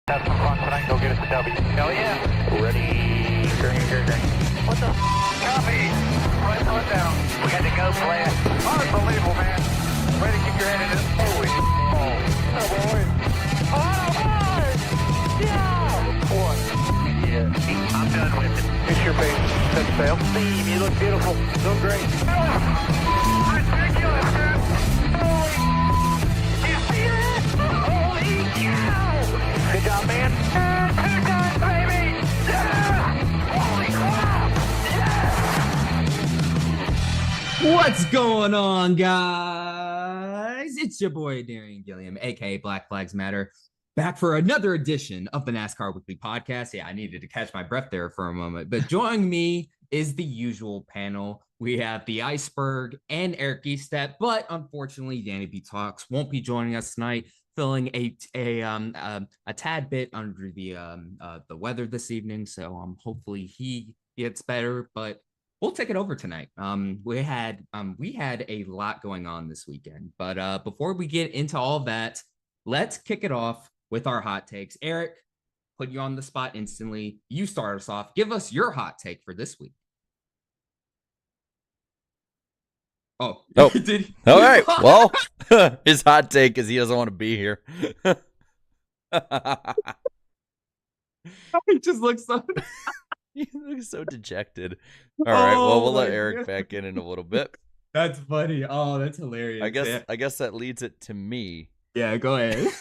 Have some fun tonight. Go get us a W. Hell yeah. Ready. Green. What the copy? Right foot down. We had to go, player. Unbelievable, man. Ready to keep your head in it. Holy oh boy. Oh boy. Yeah. What? Yeah. I'm done with it. Fix your face. Set sail. Steve, you look beautiful. Look great. Oh, ridiculous, man. Holy. You see that? Holy cow. Good job, man. Two times, baby. Yeah. Holy crap. Yeah. What's going on, guys? It's your boy, Darian Gilliam, aka Black Flags Matter, back for another edition of the NASCAR Weekly Podcast. Yeah, I needed to catch my breath there for a moment, but joining me is the usual panel. We have the Iceberg and Eric Eastet, but unfortunately, Dannybtalks won't be joining us tonight, feeling a tad bit under the weather this evening. So hopefully he gets better, but we'll take it over tonight. We had a lot going on this weekend, but before we get into all that, let's kick it off with our hot takes. Eric, put you on the spot instantly. You start us off. Give us your hot take for this week. Oh, did all right. Well, his hot take is he doesn't want to be here. He just looks so. He looks so dejected. All right. Well, we'll let Eric back in a little bit. That's funny. Oh, that's hilarious. I guess that leads it to me. Yeah, go ahead.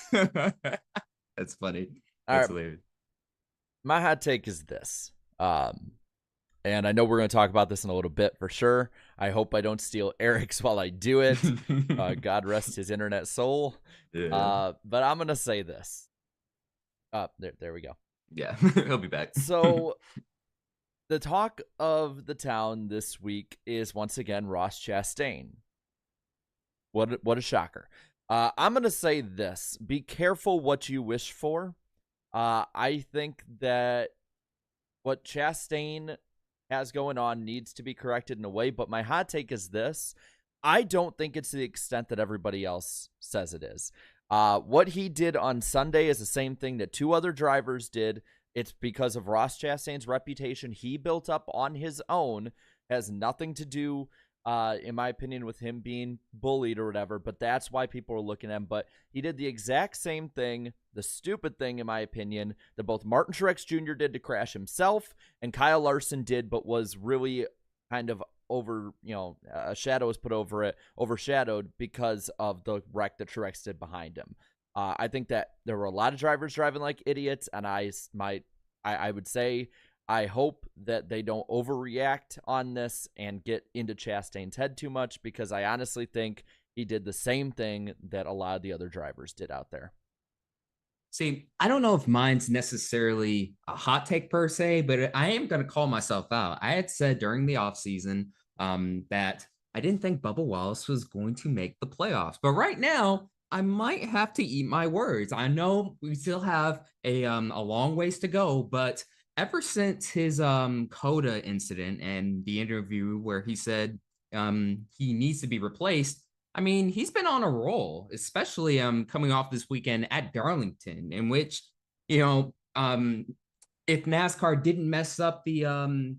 That's funny. That's hilarious. My hot take is this. And I know we're going to talk about this in a little bit for sure. I hope I don't steal Eric's while I do it. God rest his internet soul. Yeah. But I'm going to say this. There we go. Yeah, he'll be back. So the talk of the town this week is once again Ross Chastain. What a shocker. I'm going to say this. Be careful what you wish for. I think that what Chastain has going on needs to be corrected in a way, but my hot take is this. I don't think it's to the extent that everybody else says it is. What he did on Sunday is the same thing that two other drivers did. It's because of Ross Chastain's reputation he built up on his own. Has nothing to do, in my opinion, with him being bullied or whatever, but that's why people are looking at him. But he did the exact same thing, the stupid thing, in my opinion, that both Martin Truex Jr. did to crash himself and Kyle Larson did, but was really kind of a shadow was put over it, overshadowed because of the wreck that Truex did behind him. I think that there were a lot of drivers driving like idiots, and I would say I hope that they don't overreact on this and get into Chastain's head too much, because I honestly think he did the same thing that a lot of the other drivers did out there. See, I don't know if mine's necessarily a hot take per se, but I am going to call myself out. I had said during the offseason that I didn't think Bubba Wallace was going to make the playoffs. But right now, I might have to eat my words. I know we still have a long ways to go, but ever since his Coda incident and the interview where he said he needs to be replaced, I mean, he's been on a roll, especially coming off this weekend at Darlington, in which, if NASCAR didn't mess up the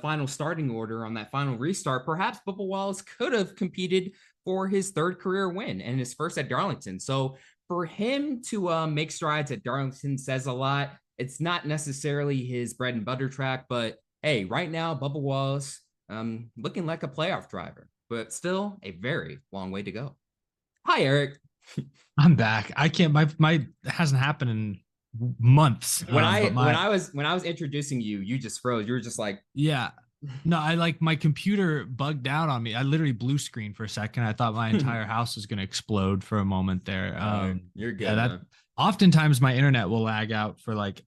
final starting order on that final restart, perhaps Bubba Wallace could have competed for his third career win and his first at Darlington. So for him to make strides at Darlington says a lot. It's not necessarily his bread and butter track, but hey, right now, Bubba Wallace looking like a playoff driver, but still a very long way to go. Hi, Eric. I'm back. I can't. My hasn't happened in months. When I was introducing you, you just froze. You were just like, yeah. No, my computer bugged out on me. I literally blue screened for a second. I thought my entire house was going to explode for a moment there. You're good. Yeah, oftentimes my internet will lag out for like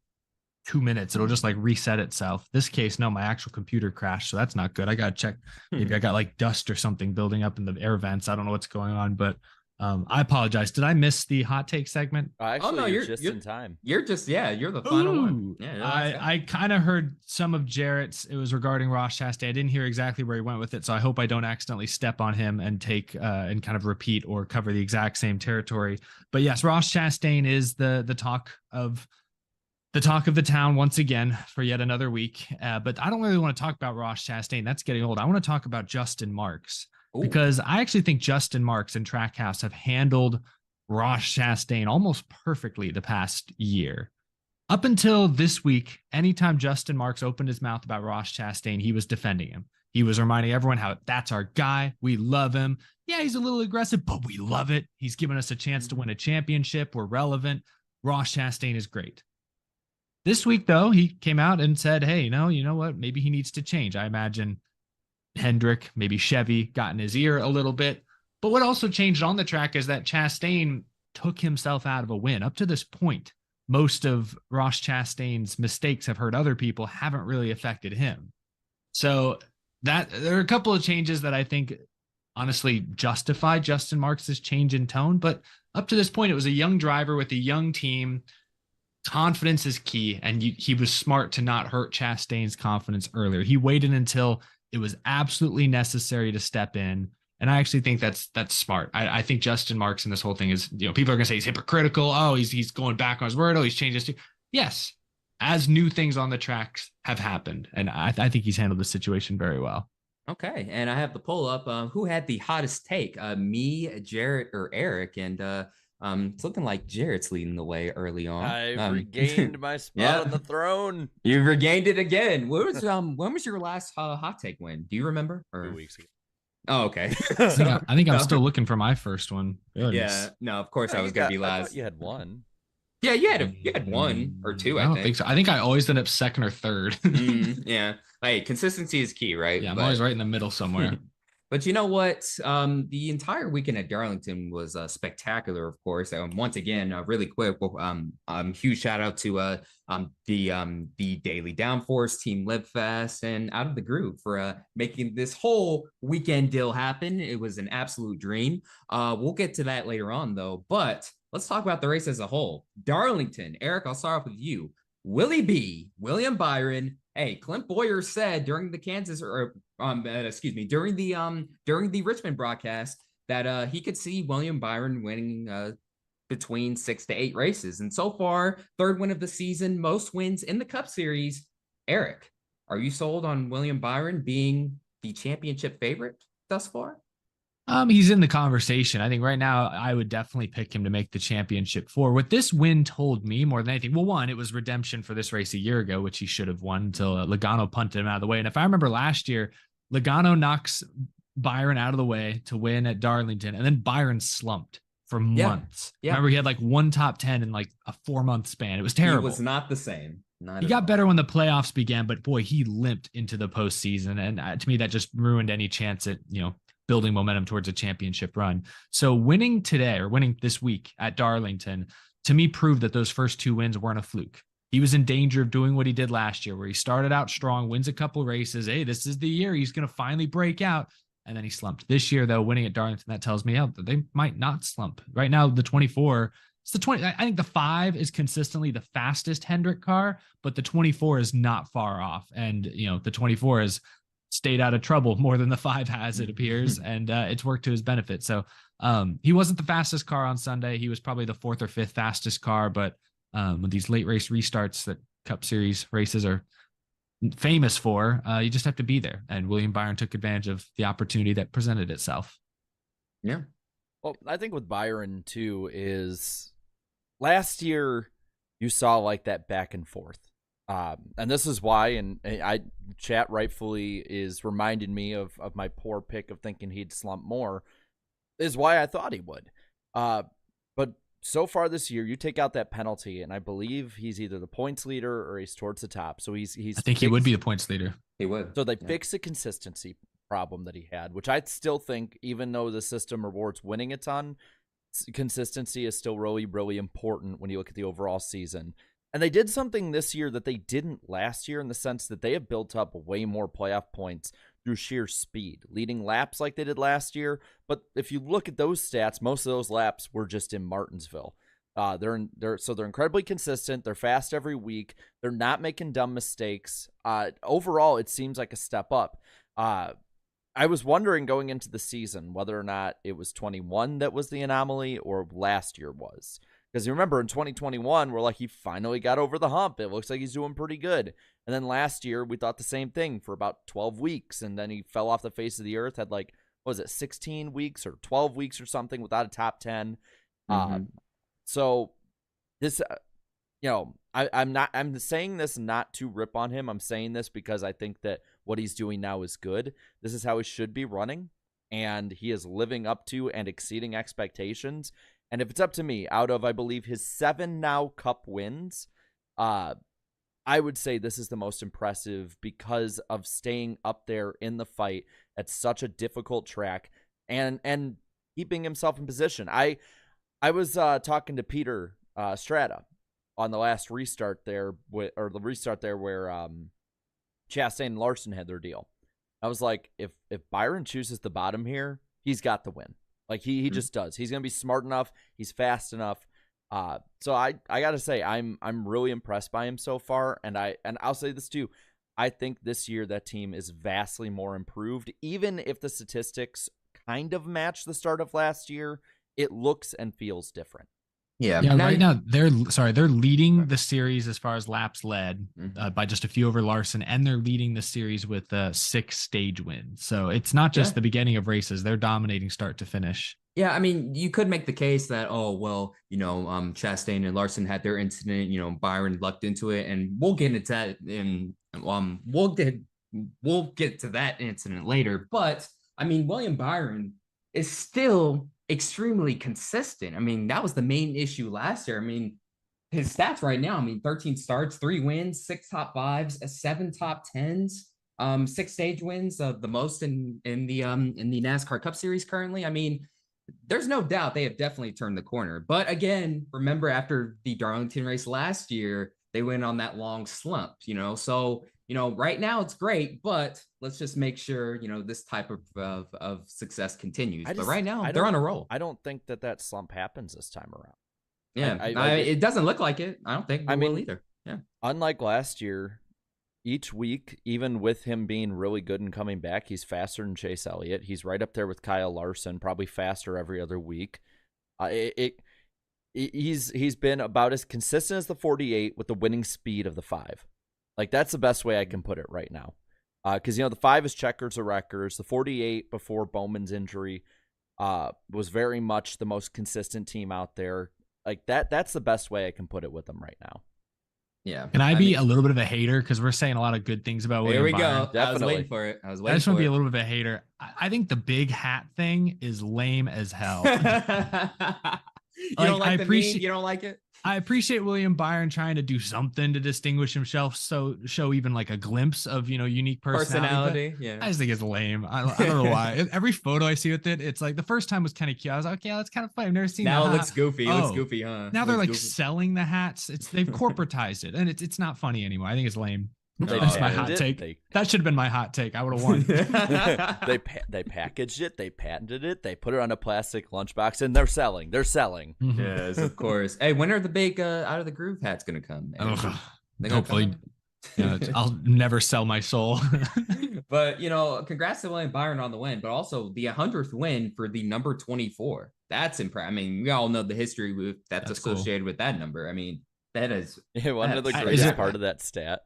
2 minutes. It'll just like reset itself. This case, no, my actual computer crashed, so that's not good. I gotta check. Maybe I got like dust or something building up in the air vents. I don't know what's going on, but I apologize. Did I miss the hot take segment? Actually, no, you're just in time. You're the final one. Yeah, you're the last guy. I kind of heard some of Jarrett's. It was regarding Ross Chastain. I didn't hear exactly where he went with it, so I hope I don't accidentally step on him and take and kind of repeat or cover the exact same territory. But yes, Ross Chastain is the talk of the town once again for yet another week. But I don't really want to talk about Ross Chastain. That's getting old. I want to talk about Justin Marks. Ooh. Because I actually think Justin Marks and Trackhouse have handled Ross Chastain almost perfectly the past year. Up until this week, anytime Justin Marks opened his mouth about Ross Chastain, he was defending him. He was reminding everyone how that's our guy. We love him. Yeah, he's a little aggressive, but we love it. He's given us a chance to win a championship. We're relevant. Ross Chastain is great. This week, though, he came out and said, hey, you know what? Maybe he needs to change. I imagine Hendrick, maybe Chevy got in his ear a little bit. But what also changed on the track is that Chastain took himself out of a win. Up to this point, most of Ross Chastain's mistakes have hurt other people, haven't really affected him. So that there are a couple of changes that I think honestly justify Justin Marks' change in tone. But up to this point, it was a young driver with a young team. Confidence is key, and he was smart to not hurt Chastain's confidence earlier. He waited until it was absolutely necessary to step in. And I actually think that's smart. I think Justin Marks in this whole thing is, people are going to say he's hypocritical. Oh, he's going back on his word. Oh, he's changed his. Yes, as new things on the tracks have happened. And I think he's handled the situation very well. Okay. And I have the poll up. Who had the hottest take? Me, Jarrett, or Eric? And it's looking like Jarrett's leading the way early on. I regained my spot on the throne. You regained it again. When was your last hot take win? Do you remember? 2 weeks ago. Oh, okay. I think I'm still looking for my first one. Yeah. No, of course I was going to be last. I thought you had one. Yeah, you had one or two, I don't think so. I think I always end up second or third. Yeah. Hey, consistency is key, right? Yeah, I'm always right in the middle somewhere. But you know what? The entire weekend at Darlington was spectacular, of course. Once again, really quick, huge shout out to the Daily Downforce, Team Live Fast, and Out of the Groove for making this whole weekend deal happen. It was an absolute dream. We'll get to that later on, though. But let's talk about the race as a whole. Darlington, Eric, I'll start off with you. Willie B, William Byron. Hey, Clint Boyer said during the during the Richmond broadcast that he could see William Byron winning between 6 to 8 races. And so far, third win of the season, most wins in the Cup Series. Eric, are you sold on William Byron being the championship favorite thus far? He's in the conversation. I think right now I would definitely pick him to make the championship 4. What this win told me more than anything, well, one, it was redemption for this race a year ago, which he should have won until Logano punted him out of the way. And if I remember last year, Logano knocks Byron out of the way to win at Darlington, and then Byron slumped for months. Yeah. Remember, he had like one top 10 in like a 4-month span. It was terrible. It was not the same. He got better when the playoffs began, but boy, he limped into the postseason. And to me, that just ruined any chance at, building momentum towards a championship run. So winning today or winning this week at Darlington, to me, proved that those first 2 wins weren't a fluke. He was in danger of doing what he did last year, where he started out strong, wins a couple races. Hey, this is the year he's going to finally break out. And then he slumped. This year, though, winning at Darlington, that tells me that they might not slump. Right now, the 24, it's the 20. I think the 5 is consistently the fastest Hendrick car, but the 24 is not far off. And, the 24 is stayed out of trouble more than the 5 has, it appears, and it's worked to his benefit. So he wasn't the fastest car on Sunday. He was probably the 4th or 5th fastest car, but with these late race restarts that Cup Series races are famous for, you just have to be there. And William Byron took advantage of the opportunity that presented itself. Yeah. Well, I think with Byron too is last year you saw like that back and forth. And this is why, and chat rightfully is reminding me of my poor pick of thinking he'd slump more, is why I thought he would. But so far this year, you take out that penalty, and I believe he's either the points leader or he's towards the top. So he's. I think he would be the points leader. He would. So they fixed the consistency problem that he had, which I still think, even though the system rewards winning a ton, consistency is still really, really important when you look at the overall season. And they did something this year that they didn't last year, in the sense that they have built up way more playoff points through sheer speed, leading laps like they did last year. But if you look at those stats, most of those laps were just in Martinsville. They're incredibly consistent. They're fast every week. They're not making dumb mistakes. Overall, it seems like a step up. I was wondering going into the season whether or not it was 21 that was the anomaly or last year was. Because you remember in 2021, we're like, he finally got over the hump. It looks like he's doing pretty good. And then last year, we thought the same thing for about 12 weeks. And then he fell off the face of the earth, had like, what was it, 16 weeks or 12 weeks or something without a top 10. So this, I'm saying this not to rip on him. I'm saying this because I think that what he's doing now is good. This is how he should be running. And he is living up to and exceeding expectations. And if it's up to me, out of, I believe, his 7 now Cup wins, I would say this is the most impressive because of staying up there in the fight at such a difficult track and keeping himself in position. I was talking to Peter Strata on the last restart there, where Chastain-Larson had their deal. I was like, if Byron chooses the bottom here, he's got the win. Like he just does. He's gonna be smart enough. He's fast enough. So I gotta say I'm really impressed by him so far. And I'll say this too. I think this year that team is vastly more improved. Even if the statistics kind of match the start of last year, it looks and feels different. Yeah, right now they're leading the series as far as laps led by just a few over Larson, and they're leading the series with 6 stage wins. So it's not just the beginning of races; they're dominating start to finish. Yeah, I mean, you could make the case that Chastain and Larson had their incident. Byron lucked into it, and we'll get into that we'll get to that incident later. But I mean, William Byron is still extremely consistent. I mean, that was the main issue last year. I mean, his stats right now, 13 starts, 3 wins, 6 top 5s, 7 top 10s, 6 stage wins, the most in the NASCAR Cup Series currently. I mean, there's no doubt they have definitely turned the corner. But again, remember after the Darlington race last year, they went on that long slump, So, right now it's great, but let's just make sure, this type of success continues. But right now they're on a roll. I don't think that slump happens this time around. Yeah, it doesn't look like it. I don't think it will either. Yeah. Unlike last year, each week, even with him being really good and coming back, he's faster than Chase Elliott. He's right up there with Kyle Larson, probably faster every other week. He's been about as consistent as the 48 with the winning speed of the 5. Like, that's the best way I can put it right now. Because, the 5 is checkers of records. The 48 before Bowman's injury was very much the most consistent team out there. Like, that's the best way I can put it with them right now. Yeah. Can I be a little bit of a hater? Because we're saying a lot of good things about William Byron. Here we go. Definitely. I was waiting for it. I just want to be a little bit of a hater. I think the big hat thing is lame as hell. You don't like the meme? You don't like it? I appreciate William Byron trying to do something to distinguish himself, so show even like a glimpse of unique personality. Yeah, I just think it's lame. I don't know why. Every photo I see with it, it's like the first time was kind of cute. I was like, yeah, that's kind of funny. I've never seen. Now it looks goofy. It looks goofy, huh? Now they're like selling the hats. They've corporatized it, and it's not funny anymore. I think it's lame. That's my hot take. That should have been my hot take. I would have won. They packaged it. They patented it. They put it on a plastic lunchbox, and they're selling. Yes, of course. Hey, when are the big Out of the Groove hats going to come? Hopefully. I'll never sell my soul. But, congrats to William Byron on the win, but also the 100th win for the number 24. That's impressive. I mean, we all know the history that's associated with that number. I mean, that is... one of the greatest part of that stat.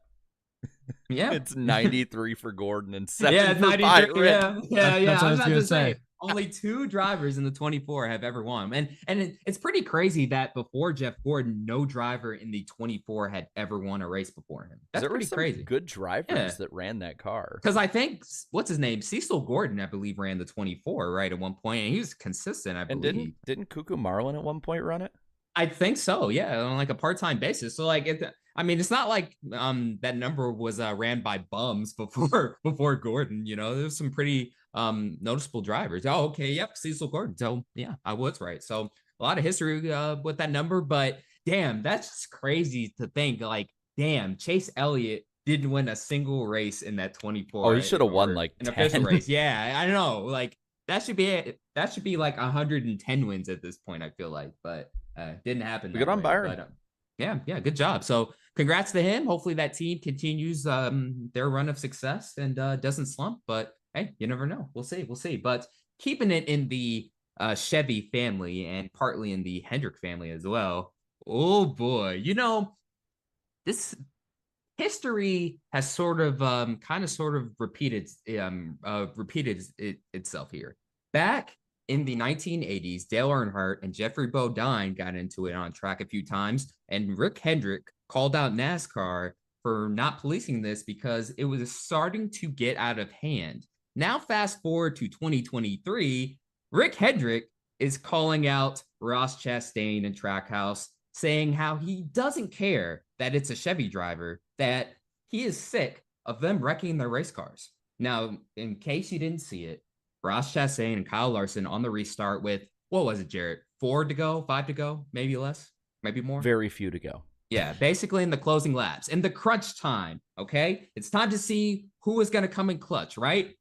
Yeah, it's 93 for Gordon and 7 for 93. Byron. Yeah. That's what I was gonna say. Only 2 drivers in the 24 have ever won, and it's pretty crazy that before Jeff Gordon, no driver in the 24 had ever won a race before him. That's pretty crazy. Good drivers that ran that car. Because I think what's his name, Cecil Gordon, I believe, ran the 24 right at one point, and he was consistent. I believe. And didn't Cuckoo Marlin at one point run it? I think so. Yeah, on like a part-time basis. So like it's not like that number was ran by bums before Gordon. There's some pretty noticeable drivers. Oh, okay, yep, Cecil Gordon. So yeah, I was right. So a lot of history with that number, but damn, that's just crazy to think. Like, damn, Chase Elliott didn't win a single race in that 24. Oh, he should have won or like an 10. official race. Yeah, I know. Like that should be like 110 wins at this point, I feel like, but didn't happen. Good on Byron. But, yeah, good job. So congrats to him. Hopefully that team continues their run of success and doesn't slump. But hey, you never know. We'll see. But keeping it in the Chevy family and partly in the Hendrick family as well. Oh boy, this history has sort of repeated itself here. Back in the 1980s, Dale Earnhardt and Jeffrey Bodine got into it on track a few times, and Rick Hendrick called out NASCAR for not policing this because it was starting to get out of hand. Now, fast forward to 2023, Rick Hendrick is calling out Ross Chastain and Trackhouse, saying how he doesn't care that it's a Chevy driver, that he is sick of them wrecking their race cars. Now, in case you didn't see it, Ross Chastain and Kyle Larson on the restart with, what was it, Jarrett? 4 to go, 5 to go, maybe less, maybe more? Very few to go. Yeah, basically in the closing laps, in the crunch time, okay? It's time to see who is going to come in clutch, right?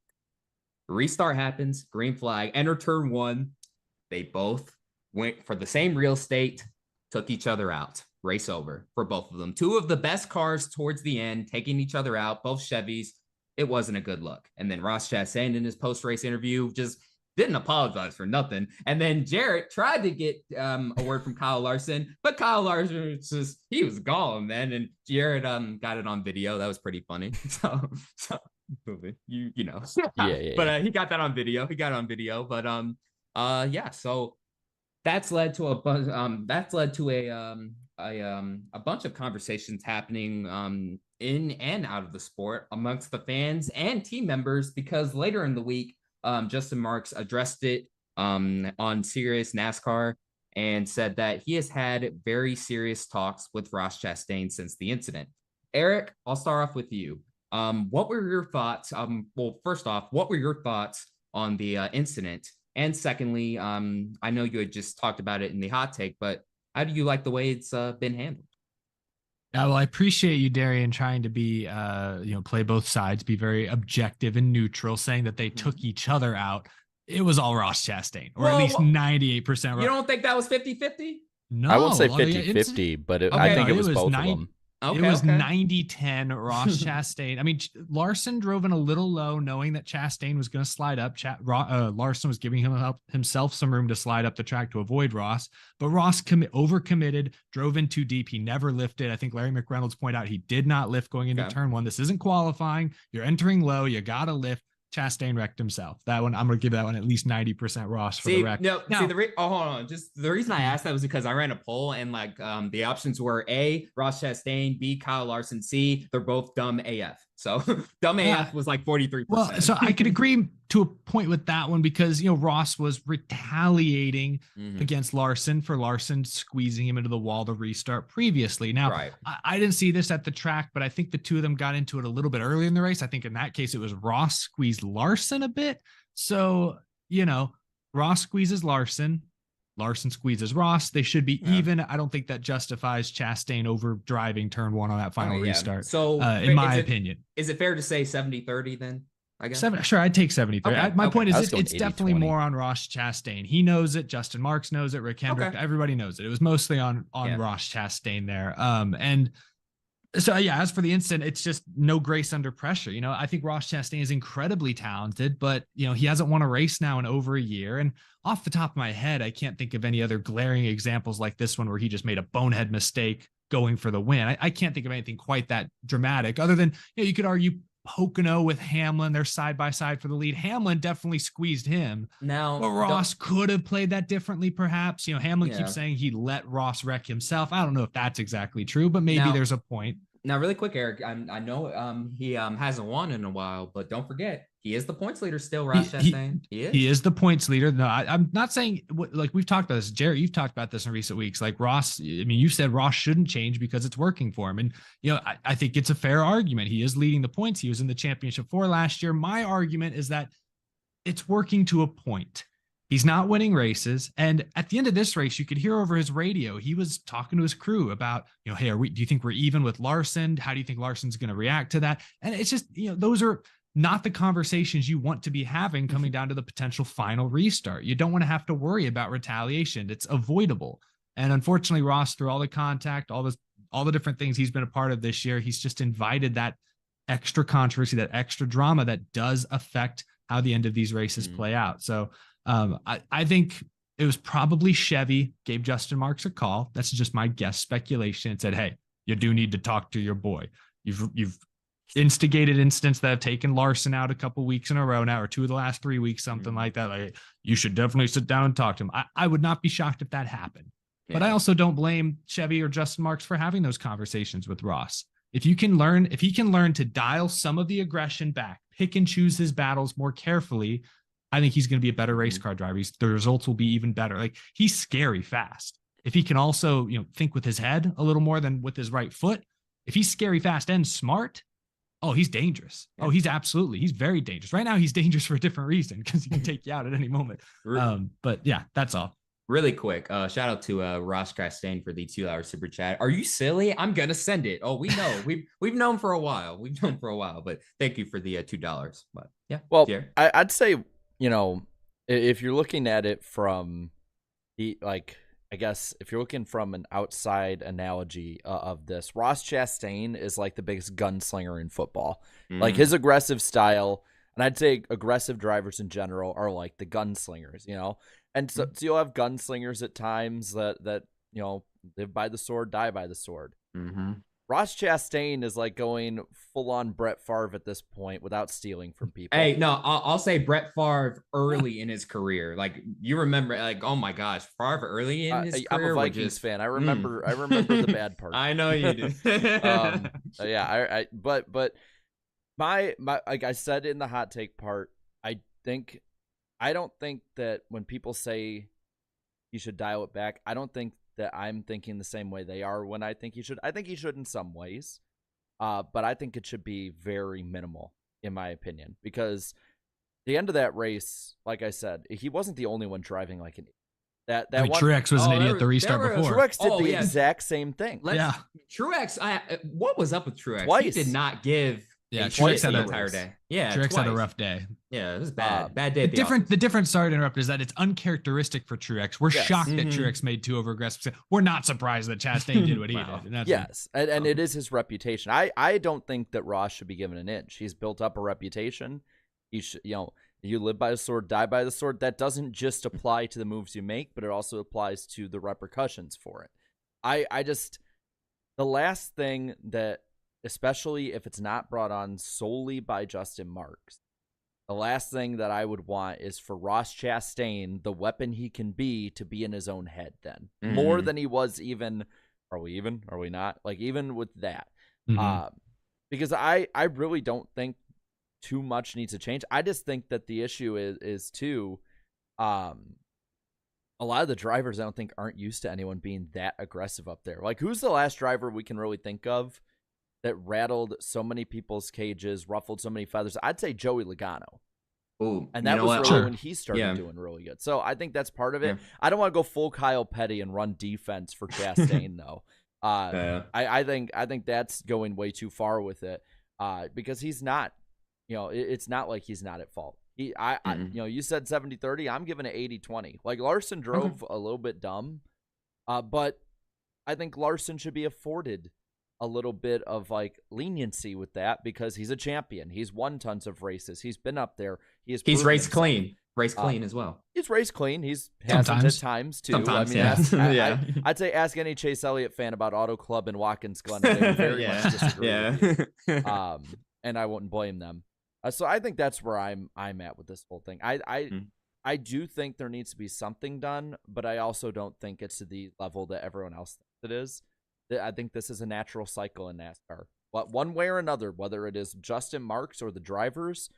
Restart happens, green flag, enter turn 1. They both went for the same real estate, took each other out. Race over for both of them. 2 of the best cars towards the end, taking each other out, both Chevys. It wasn't a good look. And then Ross Chastain in his post-race interview just didn't apologize for nothing. And then Jarrett tried to get a word from Kyle Larson, but Kyle Larson he was gone, man. And Jarrett got it on video. That was pretty funny. So you know. Yeah. But he got that on video. But yeah. So that's led to a bunch of conversations happening in and out of the sport amongst the fans and team members, because later in the week, Justin Marks addressed it on Sirius NASCAR and said that he has had very serious talks with Ross Chastain since the incident. Eric, I'll start off with you. What were your thoughts? Well, first off, what were your thoughts on the incident? And secondly, I know you had just talked about it in the hot take, but how do you like the way it's been handled? Well, I appreciate you, Darian, trying to be, play both sides, be very objective and neutral, saying that they took each other out. It was all Ross Chastain, or at least 98%. You don't think that was 50-50? No. I won't say 50-50, but I think it was both of them. It was 90-10 Ross Chastain. I mean, Larson drove in a little low, knowing that Chastain was going to slide up. Larson was giving himself some room to slide up the track to avoid Ross, but Ross overcommitted, drove in too deep. He never lifted. I think Larry McReynolds pointed out he did not lift going into turn 1. This isn't qualifying. You're entering low. You got to lift. Chastain wrecked himself. That one, I'm going to give that one at least 90% Ross for the wreck. Hold on. Just the reason I asked that was because I ran a poll and the options were A, Ross Chastain, B, Kyle Larson, C, they're both dumb AF. So dumb AF was like 43%. Well, so I could agree to a point with that one because, Ross was retaliating against Larson for Larson squeezing him into the wall to restart previously. Now, I didn't see this at the track, but I think the two of them got into it a little bit earlier in the race. I think in that case, it was Ross squeezed Larson a bit. So, Ross squeezes Larson squeezes Ross. They should be even. I don't think that justifies Chastain over driving turn 1 on that final restart. So in my opinion, is it fair to say 70-30 then? I guess. Sure, I'd take 70-30. My point is it's 80-20. definitely more on Ross Chastain. He knows it. Justin Marks knows it. Rick Hendrick, everybody knows it. It was mostly on Ross Chastain there. And so, as for the incident, it's just no grace under pressure. I think Ross Chastain is incredibly talented, but, he hasn't won a race now in over a year. And off the top of my head, I can't think of any other glaring examples like this one where he just made a bonehead mistake going for the win. I can't think of anything quite that dramatic other than, you could argue Pocono with Hamlin. They're side by side for the lead. Hamlin definitely squeezed him. But Ross could have played that differently, perhaps. Hamlin keeps saying he let Ross wreck himself. I don't know if that's exactly true, but maybe there's a point. Now, really quick, Eric, I know he hasn't won in a while, but don't forget, he is the points leader still, Ross Chastain. He is the points leader. No, I'm not saying, like we've talked about this. Jarrett, you've talked about this in recent weeks. Like Ross, you said Ross shouldn't change because it's working for him. And, I think it's a fair argument. He is leading the points. He was in the championship 4 last year. My argument is that it's working to a point. He's not winning races. And at the end of this race, you could hear over his radio, he was talking to his crew about, hey, do you think we're even with Larson? How do you think Larson's going to react to that? And it's just, those are not the conversations you want to be having coming down to the potential final restart. You don't want to have to worry about retaliation. It's avoidable. And unfortunately, Ross, through all the contact, all the different things he's been a part of this year, he's just invited that extra controversy, that extra drama that does affect how the end of these races play out. So I think it was probably Chevy gave Justin Marks a call. That's just my guess, speculation, and said, hey, you do need to talk to your boy. You've instigated incidents that have taken Larson out a couple weeks in a row now, or 2 of the last 3 weeks, something like that. Like, you should definitely sit down and talk to him. I would not be shocked if that happened. Yeah. But I also don't blame Chevy or Justin Marks for having those conversations with Ross. If he can learn to dial some of the aggression back, pick and choose his battles more carefully, I think he's going to be a better race car driver. The results will be even better. Like, he's scary fast. If he can also, think with his head a little more than with his right foot, if he's scary fast and smart, oh, he's dangerous. Yeah. Oh, he's very dangerous. Right now, he's dangerous for a different reason because he can take you out at any moment. But yeah, that's all. Really quick, shout out to Ross Chastain for the $2 super chat. Are you silly? I'm gonna send it. Oh, we know. We've known for a while. But thank you for the $2. But yeah. Well, I'd say, if you're looking at it from I guess if you're looking from an outside analogy of this, Ross Chastain is like the biggest gunslinger in football. Like, his aggressive style, and I'd say aggressive drivers in general are like the gunslingers, And so you'll have gunslingers at times that live by the sword, die by the sword. Mm-hmm. Ross Chastain is like going full on Brett Favre at this point without stealing from people. Hey, no, I'll say Brett Favre early in his career. Like, you remember, like, oh my gosh, Favre early in his career. I'm a Vikings fan. I remember the bad part. I know you do. Yeah, but my like I said in the hot take part, I don't think that when people say you should dial it back, I don't think that I'm thinking the same way they are when I think he should. I think he should in some ways, but I think it should be very minimal, in my opinion, because the end of that race, like I said, he wasn't the only one driving like an idiot. Truex was an idiot at the restart before. Truex did the exact same thing. Truex, what was up with Truex? Twice. He did not give. Yeah, Truex had the entire day. Yeah, Truex had a rough day. Yeah, it was bad. Bad day. The difference, sorry to interrupt, is that it's uncharacteristic for Truex. We're shocked that Truex made 2 over-aggressive. We're not surprised that Chastain did what he did. And it is his reputation. I don't think that Ross should be given an inch. He's built up a reputation. He should, you live by the sword, die by the sword. That doesn't just apply to the moves you make, but it also applies to the repercussions for it. The last thing that, especially if it's not brought on solely by Justin Marks, the last thing that I would want is for Ross Chastain, the weapon he can be, to be in his own head then. More than he was even. Are we even? Are we not? Like, even with that. Because I really don't think too much needs to change. I just think that the issue is too, a lot of the drivers I don't think aren't used to anyone being that aggressive up there. Like, who's the last driver we can really think of that rattled so many people's cages, ruffled so many feathers? I'd say Joey Logano. Ooh, and that was really when he started doing really good. So I think that's part of it. Yeah. I don't want to go full Kyle Petty and run defense for Chastain though. I think that's going way too far with it. Because he's not, it's not like he's not at fault. You said 70-30. I'm giving it 80-20. Like, Larson drove a little bit dumb, but I think Larson should be afforded a little bit of like leniency with that because he's a champion. He's won tons of races. He's been up there. He's raced clean. Race clean as well. He's raced clean. He's hasn't at times too. Sometimes, I'd say ask any Chase Elliott fan about Auto Club and Watkins Glen. They would very much disagree. With you. And I wouldn't blame them. So I think that's where I'm at with this whole thing. I do think there needs to be something done, but I also don't think it's to the level that everyone else thinks it is. I think this is a natural cycle in NASCAR. But one way or another, whether it is Justin Marks or the drivers,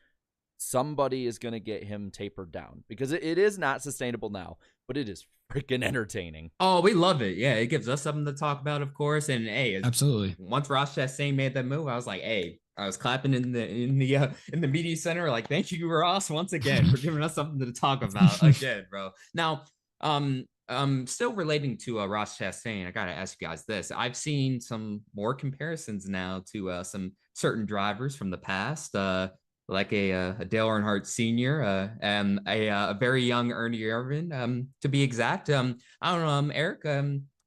somebody is going to get him tapered down because it is not sustainable now, but it is freaking entertaining. Oh, we love it. Yeah, it gives us something to talk about, of course. And hey, absolutely. Once Ross Chastain made that move, I was like, hey, I was clapping in the media center, like, thank you, Ross, once again for giving us something to talk about again, bro. Now, still relating to Ross Chastain, I gotta ask you guys this. I've seen some more comparisons now to some certain drivers from the past, like a Dale Earnhardt Sr., and a very young Ernie Irvan, to be exact. I don't know, Eric.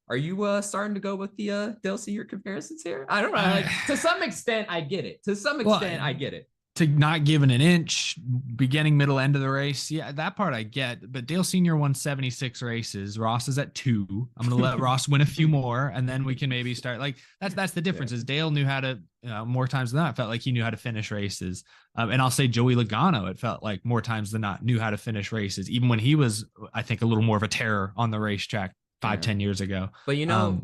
Are you starting to go with the Dale Sr. comparisons here? I don't know. Like, to some extent, I get it. To some extent, I get it. To not giving an inch, beginning, middle, end of the race. Yeah, that part I get. But Dale Sr. won 76 races. Ross is at 2. I'm going to let Ross win a few more, and then we can maybe start. Like, that's the difference. Is Dale knew how to, more times than not, it felt like he knew how to finish races. And I'll say Joey Logano, it felt like more times than not, knew how to finish races, even when he was, I think, a little more of a terror on the racetrack 10 years ago. But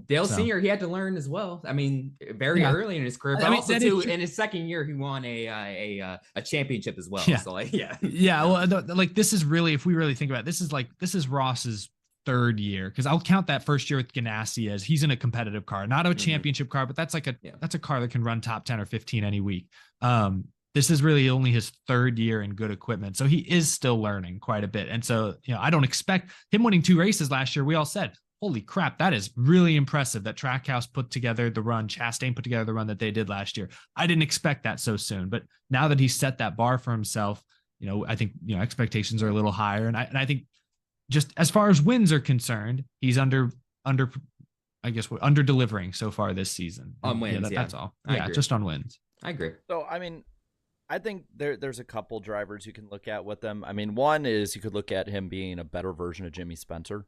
Dale Sr., he had to learn as well. I mean, very early in his career, but also too, in his second year, he won a championship as well. Yeah. So Well, like, this is really, if we really think about it, this is Ross's third year, because I'll count that first year with Ganassi as he's in a competitive car, not a championship car, but that's like that's a car that can run top 10 or 15 any week. This is really only his third year in good equipment. So he is still learning quite a bit. And so, I don't expect him winning 2 races last year. We all said, holy crap, that is really impressive that Trackhouse put together the run, Chastain put together the run that they did last year. I didn't expect that so soon, but now that he's set that bar for himself, I think, expectations are a little higher. And I think just as far as wins are concerned, he's under delivering so far this season. On wins, that's all. I agree. Just on wins. I agree. So, I mean, I think there's a couple drivers you can look at with them. I mean, one is you could look at him being a better version of Jimmy Spencer.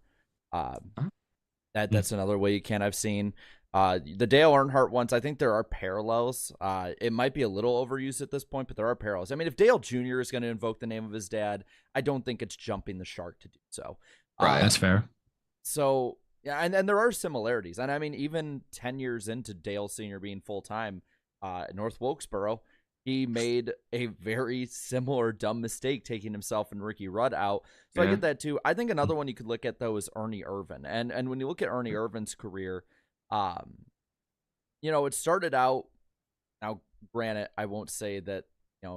That's another way you can. I've seen the Dale Earnhardt ones. I think there are parallels. It might be a little overused at this point, but there are parallels. I mean, if Dale Jr. is going to invoke the name of his dad, I don't think it's jumping the shark to do so. Right, that's fair. So, yeah, and there are similarities. And I mean, even 10 years into Dale Sr. being full-time at North Wilkesboro, he made a very similar dumb mistake taking himself and Ricky Rudd out. So I get that too. I think another one you could look at, though, is Ernie Irvan. And when you look at Ernie Irvan's career, it started out, now granted, I won't say that,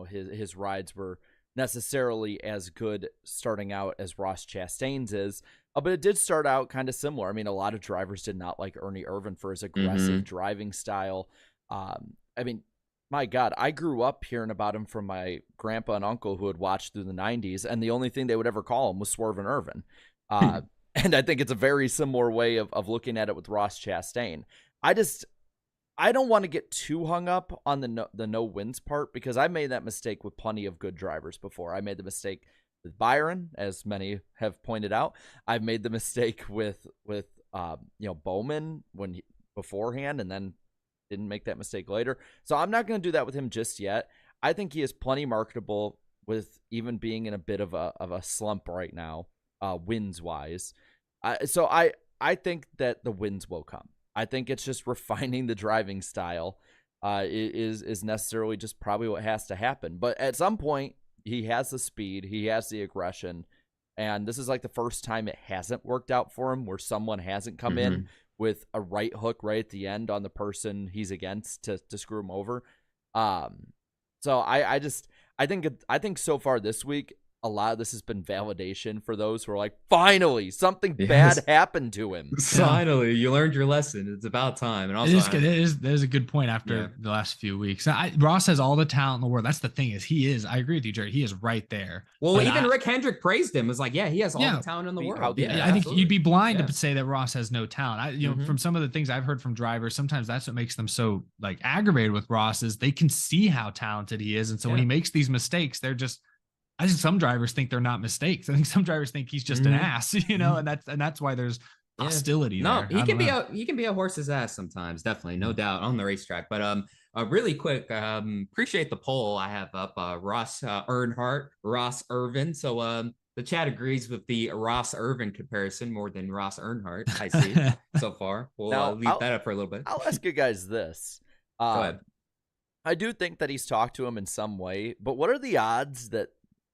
his rides were necessarily as good starting out as Ross Chastain's is, but it did start out kind of similar. I mean, a lot of drivers did not like Ernie Irvan for his aggressive driving style. I mean, my God, I grew up hearing about him from my grandpa and uncle who had watched through the 90s, and the only thing they would ever call him was Swervin' Irvin. And I think it's a very similar way of looking at it with Ross Chastain. I don't want to get too hung up on the no wins part, because I made that mistake with plenty of good drivers before. I made the mistake with Byron, as many have pointed out. I've made the mistake with Bowman beforehand, and then didn't make that mistake later. So I'm not going to do that with him just yet. I think he is plenty marketable with even being in a bit of a slump right now, wins wise. So I think that the wins will come. I think it's just refining the driving style is necessarily just probably what has to happen. But at some point, he has the speed, he has the aggression, and this is like the first time it hasn't worked out for him, where someone hasn't come in with a right hook right at the end on the person he's against to screw him over. So I think so far this week, a lot of this has been validation for those who are like, finally, something bad happened to him. Finally, you learned your lesson. It's about time. And also, that is a good point after the last few weeks. Ross has all the talent in the world. That's the thing I agree with you, Jared. He is right there. Well, but even Rick Hendrick praised him. Was like, he has all the talent in the world. I think you'd be blind to say that Ross has no talent. From some of the things I've heard from drivers, sometimes that's what makes them so aggravated with Ross is they can see how talented he is. And so when he makes these mistakes, I think some drivers think they're not mistakes. I think some drivers think he's just an ass, and that's why there's hostility there. No, he can be a horse's ass sometimes, definitely, no doubt, on the racetrack. But really quick, appreciate the poll I have up. Ross Earnhardt, Ross Irvin. So the chat agrees with the Ross Irvin comparison more than Ross Earnhardt, I see so far. We'll leave that up for a little bit. I'll ask you guys this. Go ahead. I do think that he's talked to him in some way, but what are the odds that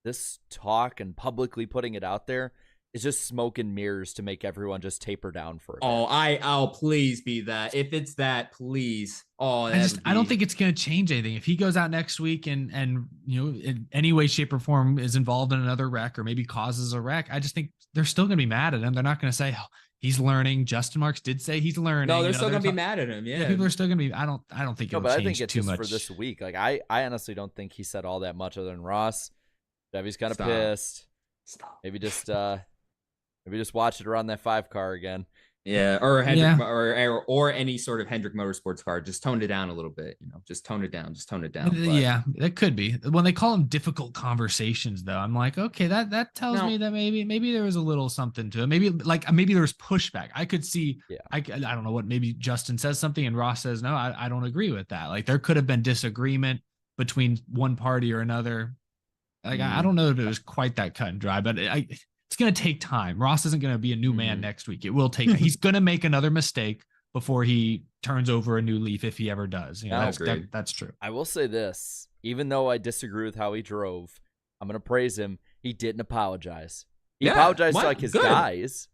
this talk and publicly putting it out there is just smoke and mirrors to make everyone just taper down for a bit. I'll please be that. If it's that, please. I don't think it's going to change anything. If he goes out next week and in any way, shape, or form is involved in another wreck or maybe causes a wreck, I just think they're still going to be mad at him. They're not going to say, oh, he's learning. Justin Marks did say he's learning. No, they're still going to be mad at him. Yeah, people are still going to be. I don't think it'll change I think it's too just much for this week. Like I honestly don't think he said all that much other than Ross. Chevy's kind of pissed. Stop. Maybe just watch it around that 5 car again. Yeah, or Hendrick, or any sort of Hendrick Motorsports car. Just tone it down a little bit. Just tone it down. But, yeah, that could be. When they call them difficult conversations, though, I'm like, okay, that tells me that maybe there was a little something to it. Maybe there was pushback. I could see. Yeah. I don't know what. Maybe Justin says something and Ross says no. I don't agree with that. Like there could have been disagreement between one party or another. Like I don't know if it was quite that cut and dry, but it's going to take time. Ross isn't going to be a new man next week. It will take. He's going to make another mistake before he turns over a new leaf, if he ever does. That's true. I will say this: even though I disagree with how he drove, I'm going to praise him. He didn't apologize. He apologized to like his guys,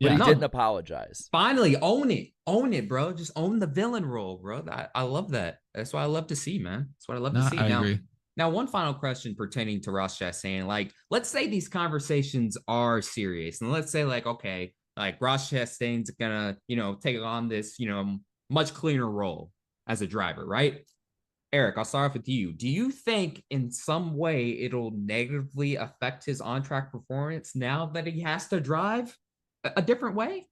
but he didn't apologize. Finally, own it, bro. Just own the villain role, bro. I love that. That's what I love to see, man. That's what I love to see. I agree. Now, one final question pertaining to Ross Chastain. Like, let's say these conversations are serious, and let's say, like, okay, like Ross Chastain's gonna, take on this, much cleaner role as a driver, right? Eric, I'll start off with you. Do you think in some way it'll negatively affect his on-track performance now that he has to drive a different way?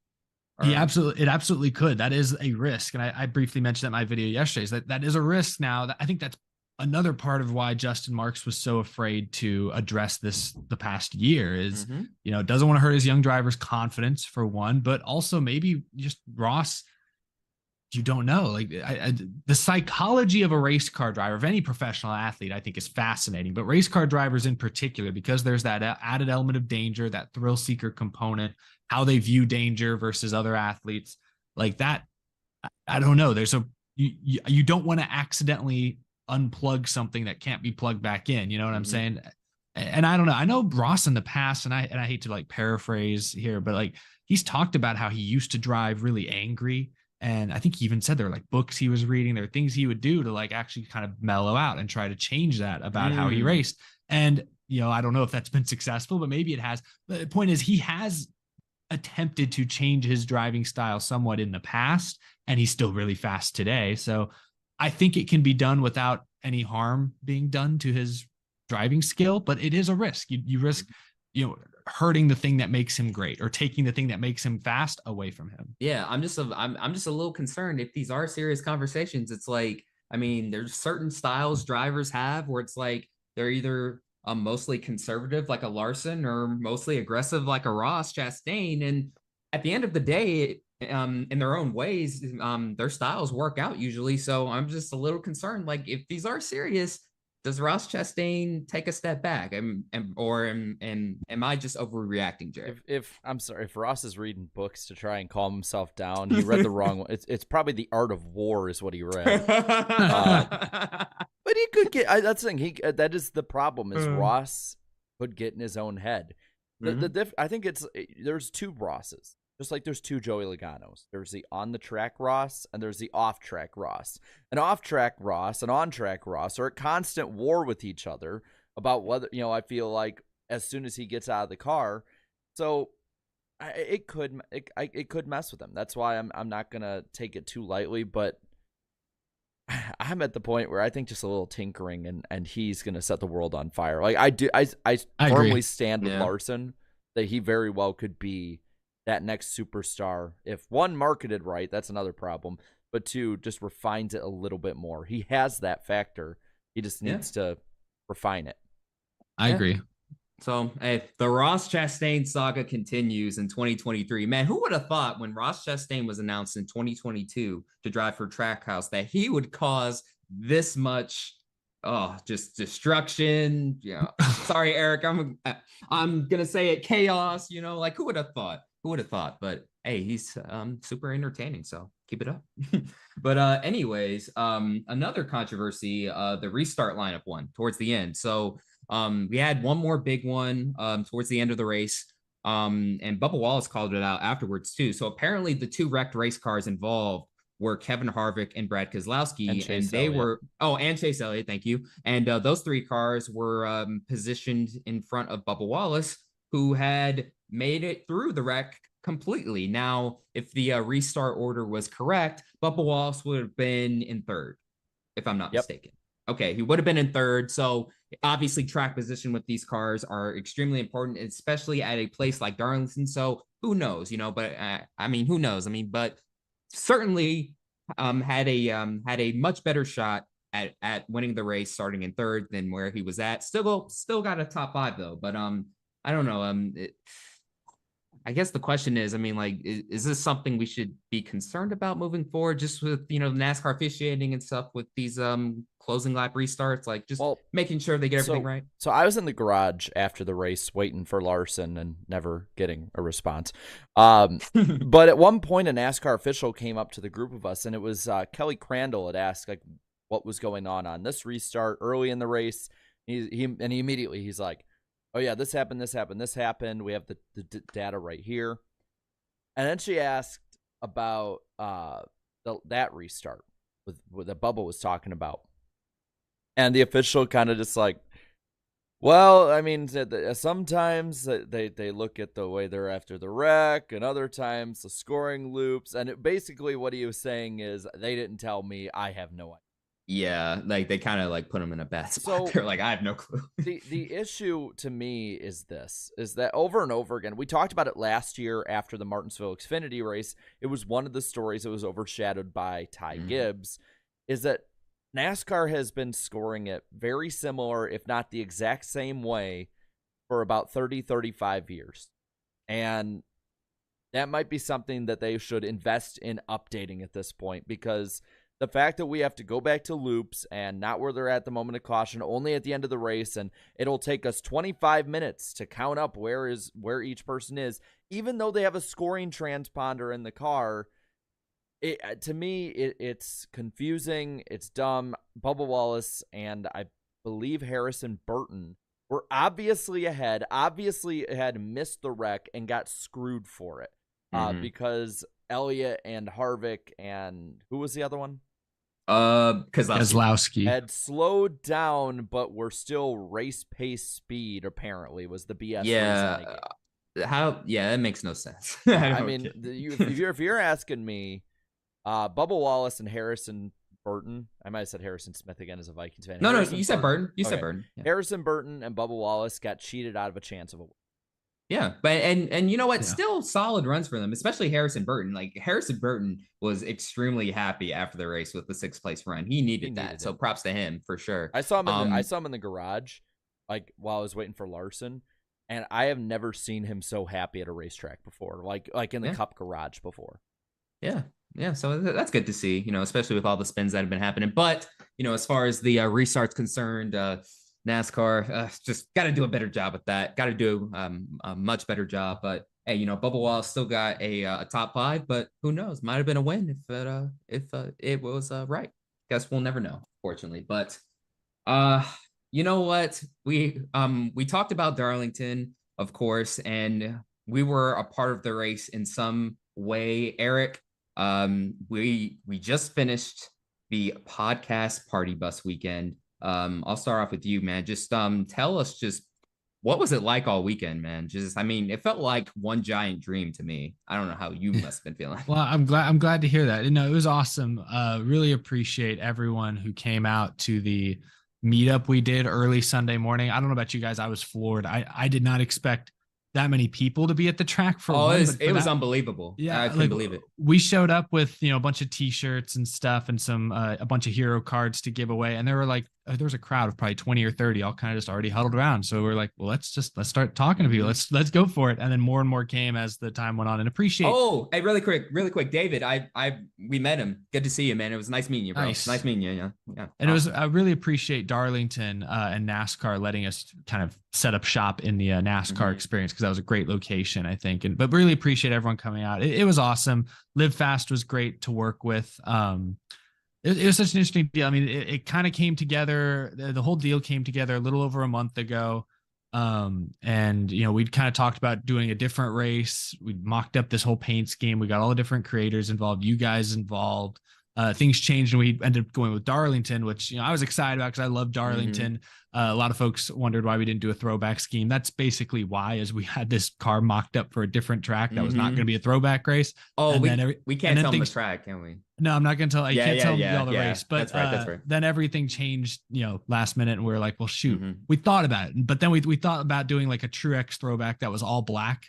It absolutely could. That is a risk, and I briefly mentioned that in my video yesterday. Is that is a risk now. I think that's another part of why Justin Marks was so afraid to address this the past year is, doesn't want to hurt his young driver's confidence for one, but also maybe just Ross, you don't know. Like the psychology of a race car driver, of any professional athlete, I think is fascinating, but race car drivers in particular, because there's that added element of danger, that thrill seeker component, how they view danger versus other athletes like that. I don't know. You don't want to accidentally unplug something that can't be plugged back in. You know what I'm saying? And I don't know. I know Ross in the past, and I hate to like paraphrase here, but like he's talked about how he used to drive really angry. And I think he even said there were like books he was reading, there were things he would do to like actually kind of mellow out and try to change that about how he raced. And, I don't know if that's been successful, but maybe it has. But the point is he has attempted to change his driving style somewhat in the past, and he's still really fast today. So I think it can be done without any harm being done to his driving skill, but it is a risk. You risk, hurting the thing that makes him great or taking the thing that makes him fast away from him. Yeah, I'm just a little concerned if these are serious conversations. It's like, I mean, there's certain styles drivers have where it's like they're either mostly conservative like a Larson or mostly aggressive like a Ross Chastain, and at the end of the day, in their own ways, their styles work out usually. So I'm just a little concerned. Like, if these are serious, does Ross Chastain take a step back? Am I just overreacting, Jared? If Ross is reading books to try and calm himself down, he read the wrong one. It's probably The Art of War is what he read. But he could get. That's the thing. That is the problem. Is Ross could get in his own head. I think there's two Rosses. Just like there's two Joey Logano's. There's the on-the-track Ross, and there's the off-track Ross. An off-track Ross and on-track Ross are at constant war with each other about whether, I feel like as soon as he gets out of the car. So it could mess with him. That's why I'm not going to take it too lightly, but I'm at the point where I think just a little tinkering and he's going to set the world on fire. Like I firmly stand with Larson that he very well could be that next superstar. If one, marketed right, that's another problem, but two, just refines it a little bit more. He has that factor. He just needs to refine it. I agree. So if the Ross Chastain saga continues in 2023, man, who would have thought when Ross Chastain was announced in 2022 to drive for Trackhouse that he would cause this much just destruction? Sorry, Eric, I'm gonna say it, chaos. Like, who would have thought? Who would have thought? But hey, he's super entertaining, so keep it up. But anyways, another controversy, the restart lineup one towards the end. So we had one more big one towards the end of the race. And Bubba Wallace called it out afterwards too. So apparently the two wrecked race cars involved were Kevin Harvick and Brad Keselowski, and they were and Chase Elliott, thank you. And those three cars were positioned in front of Bubba Wallace, who had made it through the wreck completely. Now, if the restart order was correct, Bubba Wallace would have been in third, if I'm not mistaken. Okay, he would have been in third. So obviously track position with these cars are extremely important, especially at a place like Darlington. So who knows, but I mean, who knows? I mean, but certainly had a much better shot at winning the race starting in third than where he was at. Still got a top 5 though, but I don't know. I guess the question is, I mean, like, is this something we should be concerned about moving forward, just with NASCAR officiating and stuff with these closing lap restarts, like just making sure they get everything right? So I was in the garage after the race waiting for Larson and never getting a response. But at one point, a NASCAR official came up to the group of us, and it was Kelly Crandall had asked like what was going on this restart early in the race. He immediately he's like, oh yeah, this happened. We have the data right here. And then she asked about that restart that Bubba was talking about. And the official kind of just like, well, I mean, sometimes they look at the way they're after the wreck, and other times the scoring loops. And basically what he was saying is, they didn't tell me, I have no idea. Yeah, like they kind of like put him in a bad spot. So, they're like, I have no clue. the issue to me is that over and over again, we talked about it last year after the Martinsville Xfinity race. It was one of the stories that was overshadowed by Ty Gibbs, is that NASCAR has been scoring it very similar, if not the exact same way, for about 35 years. And that might be something that they should invest in updating at this point, because the fact that we have to go back to loops and not where they're at the moment of caution, only at the end of the race, and it'll take us 25 minutes to count up where each person is, even though they have a scoring transponder in the car. To me, it's confusing. It's dumb. Bubba Wallace and I believe Harrison Burton were obviously ahead, had missed the wreck and got screwed for it because Elliott and Harvick and who was the other one? Keselowski had slowed down, but were still race pace speed. Apparently, was the BS. Yeah, that makes no sense. I mean, if you're asking me, Bubba Wallace and Harrison Burton. I might have said Harrison Smith again as a Vikings fan. No, you said Burton. You said Burton. Yeah. Harrison Burton and Bubba Wallace got cheated out of a chance of a win. Yeah, but and you know what? Yeah. Still solid runs for them, especially Harrison Burton. Like Harrison Burton was extremely happy after the race with the 6th place run. He needed that, so props to him for sure. I saw him in the garage, like while I was waiting for Larson, and I have never seen him so happy at a racetrack before, like in the Cup garage before. Yeah, so that's good to see, especially with all the spins that have been happening. But as far as the restart's concerned, NASCAR just got to do a better job with that. Got to do a much better job. But hey, Bubba Wallace still got a top 5, but who knows? Might have been a win if it was right. Guess we'll never know, fortunately. But you know what? We talked about Darlington, of course, and we were a part of the race in some way. Eric, we just finished the podcast party bus weekend. I'll start off with you, man. Just tell us just what was it like all weekend, man? It felt like one giant dream to me. I don't know how you must have been feeling. Well, I'm glad to hear that. It was awesome. Really appreciate everyone who came out to the meetup we did early Sunday morning. I don't know about you guys. I was floored. I did not expect that many people to be at the track for one. It was unbelievable. Yeah, I couldn't believe it. We showed up with a bunch of t-shirts and stuff and some a bunch of hero cards to give away, and there was a crowd of probably 20 or 30 all kind of just already huddled around. So we're like, well, let's start talking to people. Let's go for it. And then more and more came as the time went on. And appreciate. Oh, hey, really quick, David. We met him. Good to see you, man. It was nice meeting you, bro. Nice meeting you. Yeah. And awesome. It was. I really appreciate Darlington and NASCAR letting us kind of set up shop in the NASCAR experience, because that was a great location, I think. But really appreciate everyone coming out. It was awesome. Live Fast was great to work with. It was such an interesting deal. It kind of came together. The whole deal came together a little over a month ago. And we'd kind of talked about doing a different race. We mocked up this whole paint scheme. We got all the different creators involved, you guys involved. Things changed and we ended up going with Darlington, which I was excited about because I love Darlington. A lot of folks wondered why we didn't do a throwback scheme. That's basically why, as we had this car mocked up for a different track that was not going to be a throwback race. Oh, and we can't tell them the track, can we? No, I'm not going to tell. You can't tell y'all the race. But that's right. Then everything changed, last minute, and we were like, well, shoot. We thought about it, but then we thought about doing like a Truex throwback that was all black,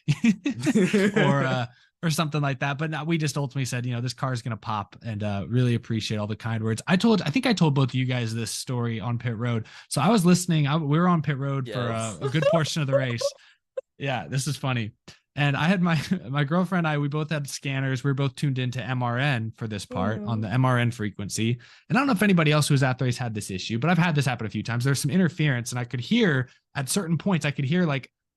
or something like that. But we just ultimately said, this car is going to pop, and really appreciate all the kind words. I think I told both of you guys this story on pit road. So I was listening. We were on pit road for a good portion of the race. Yeah, this is funny. And I had my girlfriend and we both had scanners. We were both tuned into MRN for this part on the MRN frequency. And I don't know if anybody else who was at the race had this issue, but I've had this happen a few times. There's some interference, and I could hear at certain points, like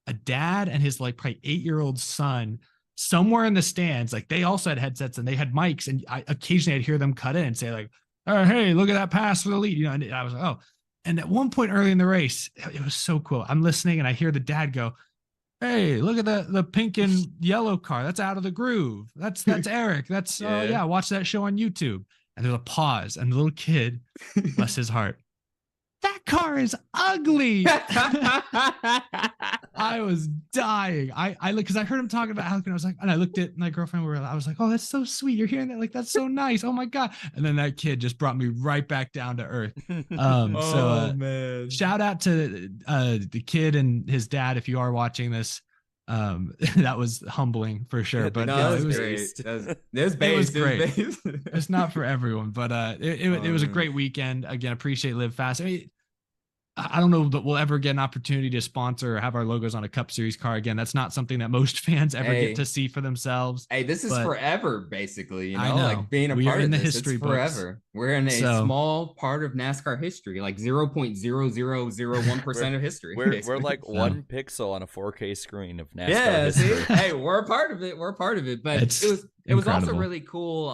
a dad and his like probably 8-year-old son somewhere in the stands. Like they also had headsets and they had mics, and occasionally I'd hear them cut in and say like, "Oh, hey, look at that pass for the lead." And I was like, "Oh." And at one point early in the race, it was so cool. I'm listening and I hear the dad go, "Hey, look at the pink and yellow car. That's Out of the Groove. That's Eric. That's watch that show on YouTube." And there's a pause, and the little kid, bless his heart, "That car is ugly." I was dying. I because I heard him talking about how, and I was like, and I looked at my girlfriend. I was like, "Oh, that's so sweet. You're hearing that? Like, that's so nice. Oh my God." And then that kid just brought me right back down to earth. Man. Shout out to the kid and his dad if you are watching this. That was humbling for sure, but no, it was great. It was great. It's not for everyone, but it was a great weekend. Again, appreciate Live Fast. I don't know that we'll ever get an opportunity to sponsor or have our logos on a Cup Series car again. That's not something that most fans ever get to see for themselves. Hey, this is forever, basically. I know. Like being a part of the history books. Forever. We're in a small part of NASCAR history, like 0.0001% of history. We're like one pixel on a 4K screen of NASCAR history. See? Hey, we're a part of it. But it was also really cool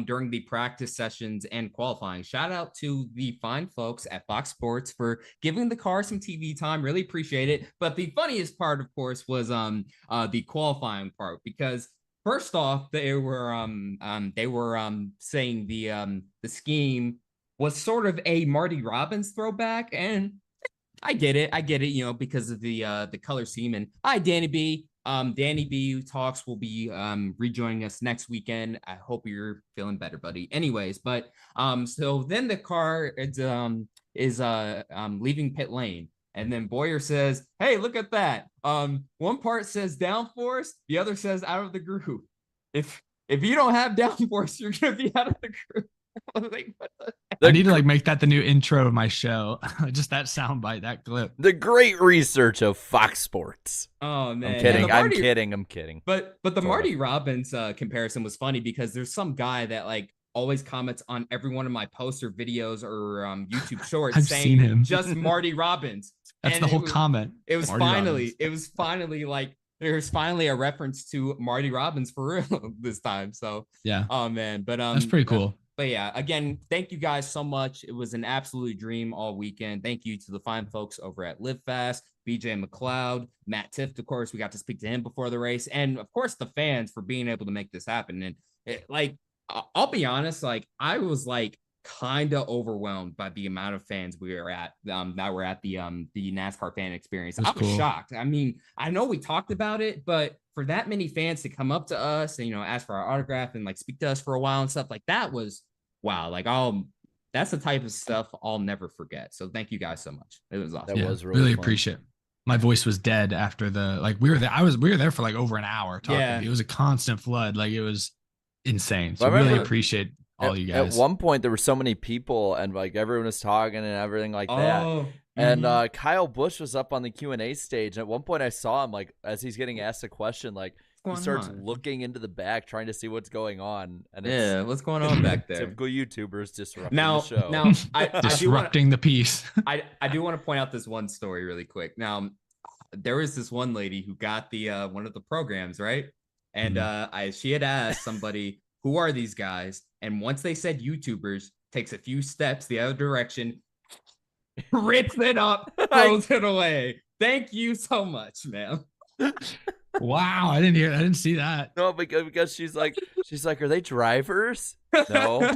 during the practice sessions and qualifying. Shout out to the fine folks at Fox Sports for giving the car some TV time. Really appreciate it. But the funniest part, of course, was the qualifying part, because first off, they were saying the scheme was sort of a Marty Robbins throwback, and I get it, because of the color scheme. And hi, Danny B. Danny B Talks will be rejoining us next weekend. I hope you're feeling better, buddy. Anyways, but so then the car is leaving pit lane, and then Boyer says, "Hey, look at that. One part says downforce, the other says out of the groove. If you don't have downforce, you're gonna be out of the groove." I was like, what the heck? I need to make that the new intro of my show. Just that soundbite, that clip. The great research of Fox Sports. Oh man, I'm kidding. But the Marty Robbins comparison was funny, because there's some guy that always comments on every one of my posts or videos or YouTube shorts saying him. Just Marty Robbins. That's the whole comment. It was finally there's finally a reference to Marty Robbins for real this time. So yeah. Oh man, but that's pretty cool. But yeah, again, thank you guys so much. It was an absolute dream all weekend. Thank you to the fine folks over at Live Fast, BJ McLeod, Matt Tift, of course. We got to speak to him before the race, and of course the fans for being able to make this happen. And I'll be honest, I was kind of overwhelmed by the amount of fans we were at that were at the NASCAR fan experience. I was shocked. I mean, I know we talked about it, but for that many fans to come up to us and ask for our autograph and speak to us for a while and stuff that was wow. That's the type of stuff I'll never forget. So thank you guys so much. It was awesome. That was really fun. Appreciate it. My voice was dead after the we were there. We were there for over an hour talking. Yeah. It was a constant flood. It was insane. So I really appreciate all you guys. At one point there were so many people and everyone was talking and everything that. Mm-hmm. And Kyle Busch was up on the Q&A stage. At one point I saw him as he's getting asked a question, he starts looking into the back trying to see what's going on. And what's going on back there? Typical YouTubers disrupting the show. Now disrupting the piece. I do want to point out this one story really quick. Now, there was this one lady who got the one of the programs, right? And she had asked somebody, who are these guys? And once they said YouTubers, takes a few steps the other direction, rips it up, throws it away. Thank you so much, ma'am. Wow, I didn't see that. No, because she's like, are they drivers? No.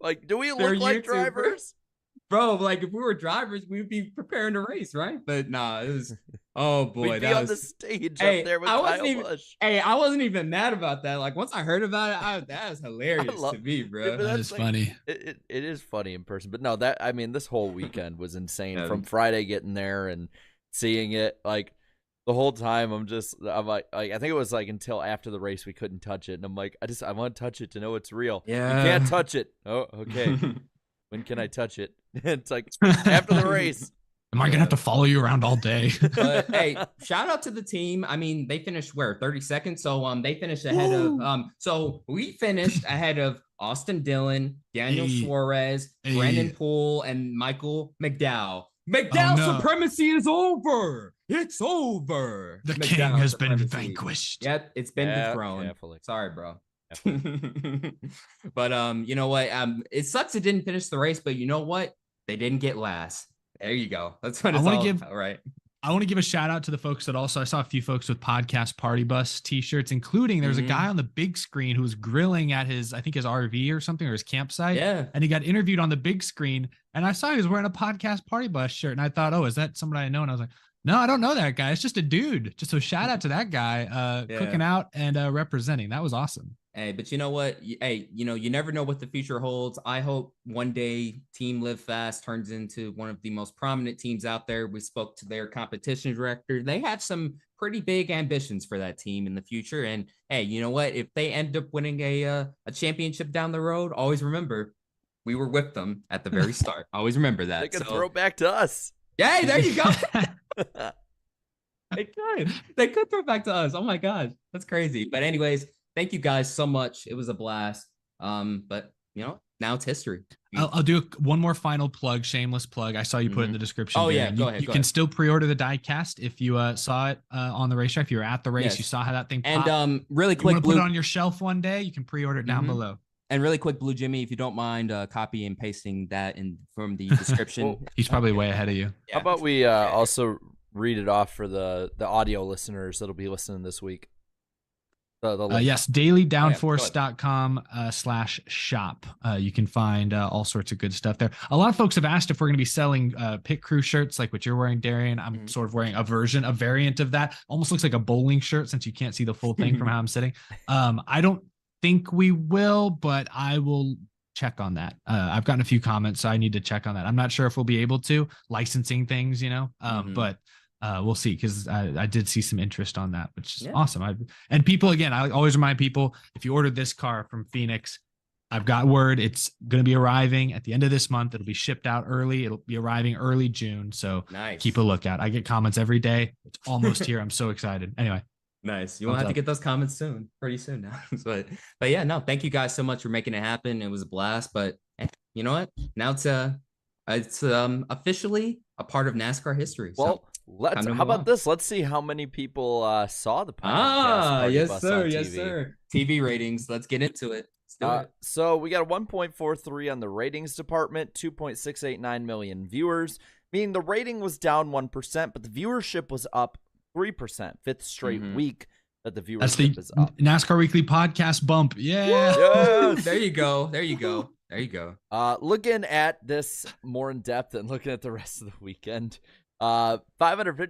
Like, do we They're look like YouTubers. drivers? Bro, like if we were drivers, we'd be preparing to race, right? But nah, it was oh boy, We'd be that on was the stage Hey, up there with I wasn't Kyle even- Busch. hey, I wasn't even mad about that. Like once I heard about it, that was hilarious love- to me, bro. Yeah, but That that's is like- funny. It is funny in person, but no, this whole weekend was insane. Yeah. From Friday getting there and seeing it, like the whole time, I'm like, I think it was like until after the race we couldn't touch it, and I'm like, I want to touch it to know it's real. Yeah. You can't touch it. Oh, okay. When can I touch it? It's like after the race. Am I gonna have to follow you around all day? But hey, shout out to the team. I mean, they finished 32nd. So they finished ahead of so we finished ahead of Austin Dillon, Daniel Hey. Suarez, Hey. Brandon Poole, and Michael McDowell. McDowell no. supremacy is over. It's over. The king McDowell has been supremacy. vanquished. Yep, it's been dethroned. Carefully. Sorry, bro. But you know what? It sucks it didn't finish the race, but you know what? They didn't get last. There you go. That's what I it's wanna all give- about, right? I want to give a shout out to the folks that also I saw a few folks with podcast party bus t-shirts, including there's a Mhm. guy on the big screen who was grilling at his RV or something, or his campsite. Yeah. And he got interviewed on the big screen, and I saw he was wearing a podcast party bus shirt, and I thought, oh, is that somebody I know? And I was like, no, I don't know that guy. It's just a dude. Just so shout out to that guy, Yeah. cooking out and representing. That was awesome. Hey, but you know what? Hey, you never know what the future holds. I hope one day Team Live Fast turns into one of the most prominent teams out there. We spoke to their competition director. They have some pretty big ambitions for that team in the future. And hey, you know what? If they end up winning a championship down the road, always remember we were with them at the very start. Always remember that. They can So- throw it back to us. Hey, there you go. They could. They could throw it back to us. Oh my gosh, that's crazy. But anyways, thank you guys so much. It was a blast. But now it's history. I'll do one more final plug, shameless plug. I saw you put it in the description. Oh, yeah, Darren. go You, ahead, you go can ahead. still pre-order the diecast if you saw it on the racetrack. If you were at the race, Yes. you saw how that thing And popped. really You quick, want to put Blue, it on your shelf one day, you can pre-order it down Mhm. below. and really quick, Blue Jimmy, if you don't mind, copy and pasting that in from the description. Well, He's probably way ahead of you. Yeah. How about we also read it off for the audio listeners that'll be listening this week? The link. Yes, dailydownforce.com/shop. You can find all sorts of good stuff there. A lot of folks have asked if we're going to be selling pit crew shirts like what you're wearing, Darian. I'm Mhm. sort of wearing a variant of that. Almost looks like a bowling shirt since you can't see the full thing from how I'm sitting. I don't think we will, but I will check on that. I've gotten a few comments, so I need to check on that. I'm not sure if we'll be able to licensing things, Mhm. but we'll see, because I did see some interest on that, which is Yeah. awesome. And people, again, I always remind people, if you ordered this car from Phoenix, I've got word it's going to be arriving at the end of this month. It'll be shipped out early. It'll be arriving early June. So Nice. keep a lookout. I get comments every day. It's almost here. I'm so excited. Anyway, Nice. You won't Thumbs have to up. get those comments soon, pretty soon now. but yeah, no, thank you guys so much for making it happen. It was a blast. But you know what? Now it's officially a part of NASCAR history. Well, time to how move about on. this? Let's see how many people saw the podcast. Party yes, Bus sir. on Yes, TV. sir. TV ratings. Let's get into it. Let's do it. So we got a 1.43 on the ratings department, 2.689 million viewers, meaning the rating was down 1%, but the viewership was up 3%, fifth straight Mhm. week that the that's the viewership is up. NASCAR Weekly podcast bump. Yeah. Yes. There you go. There you go. There you go. Looking at this more in depth and looking at the rest of the weekend,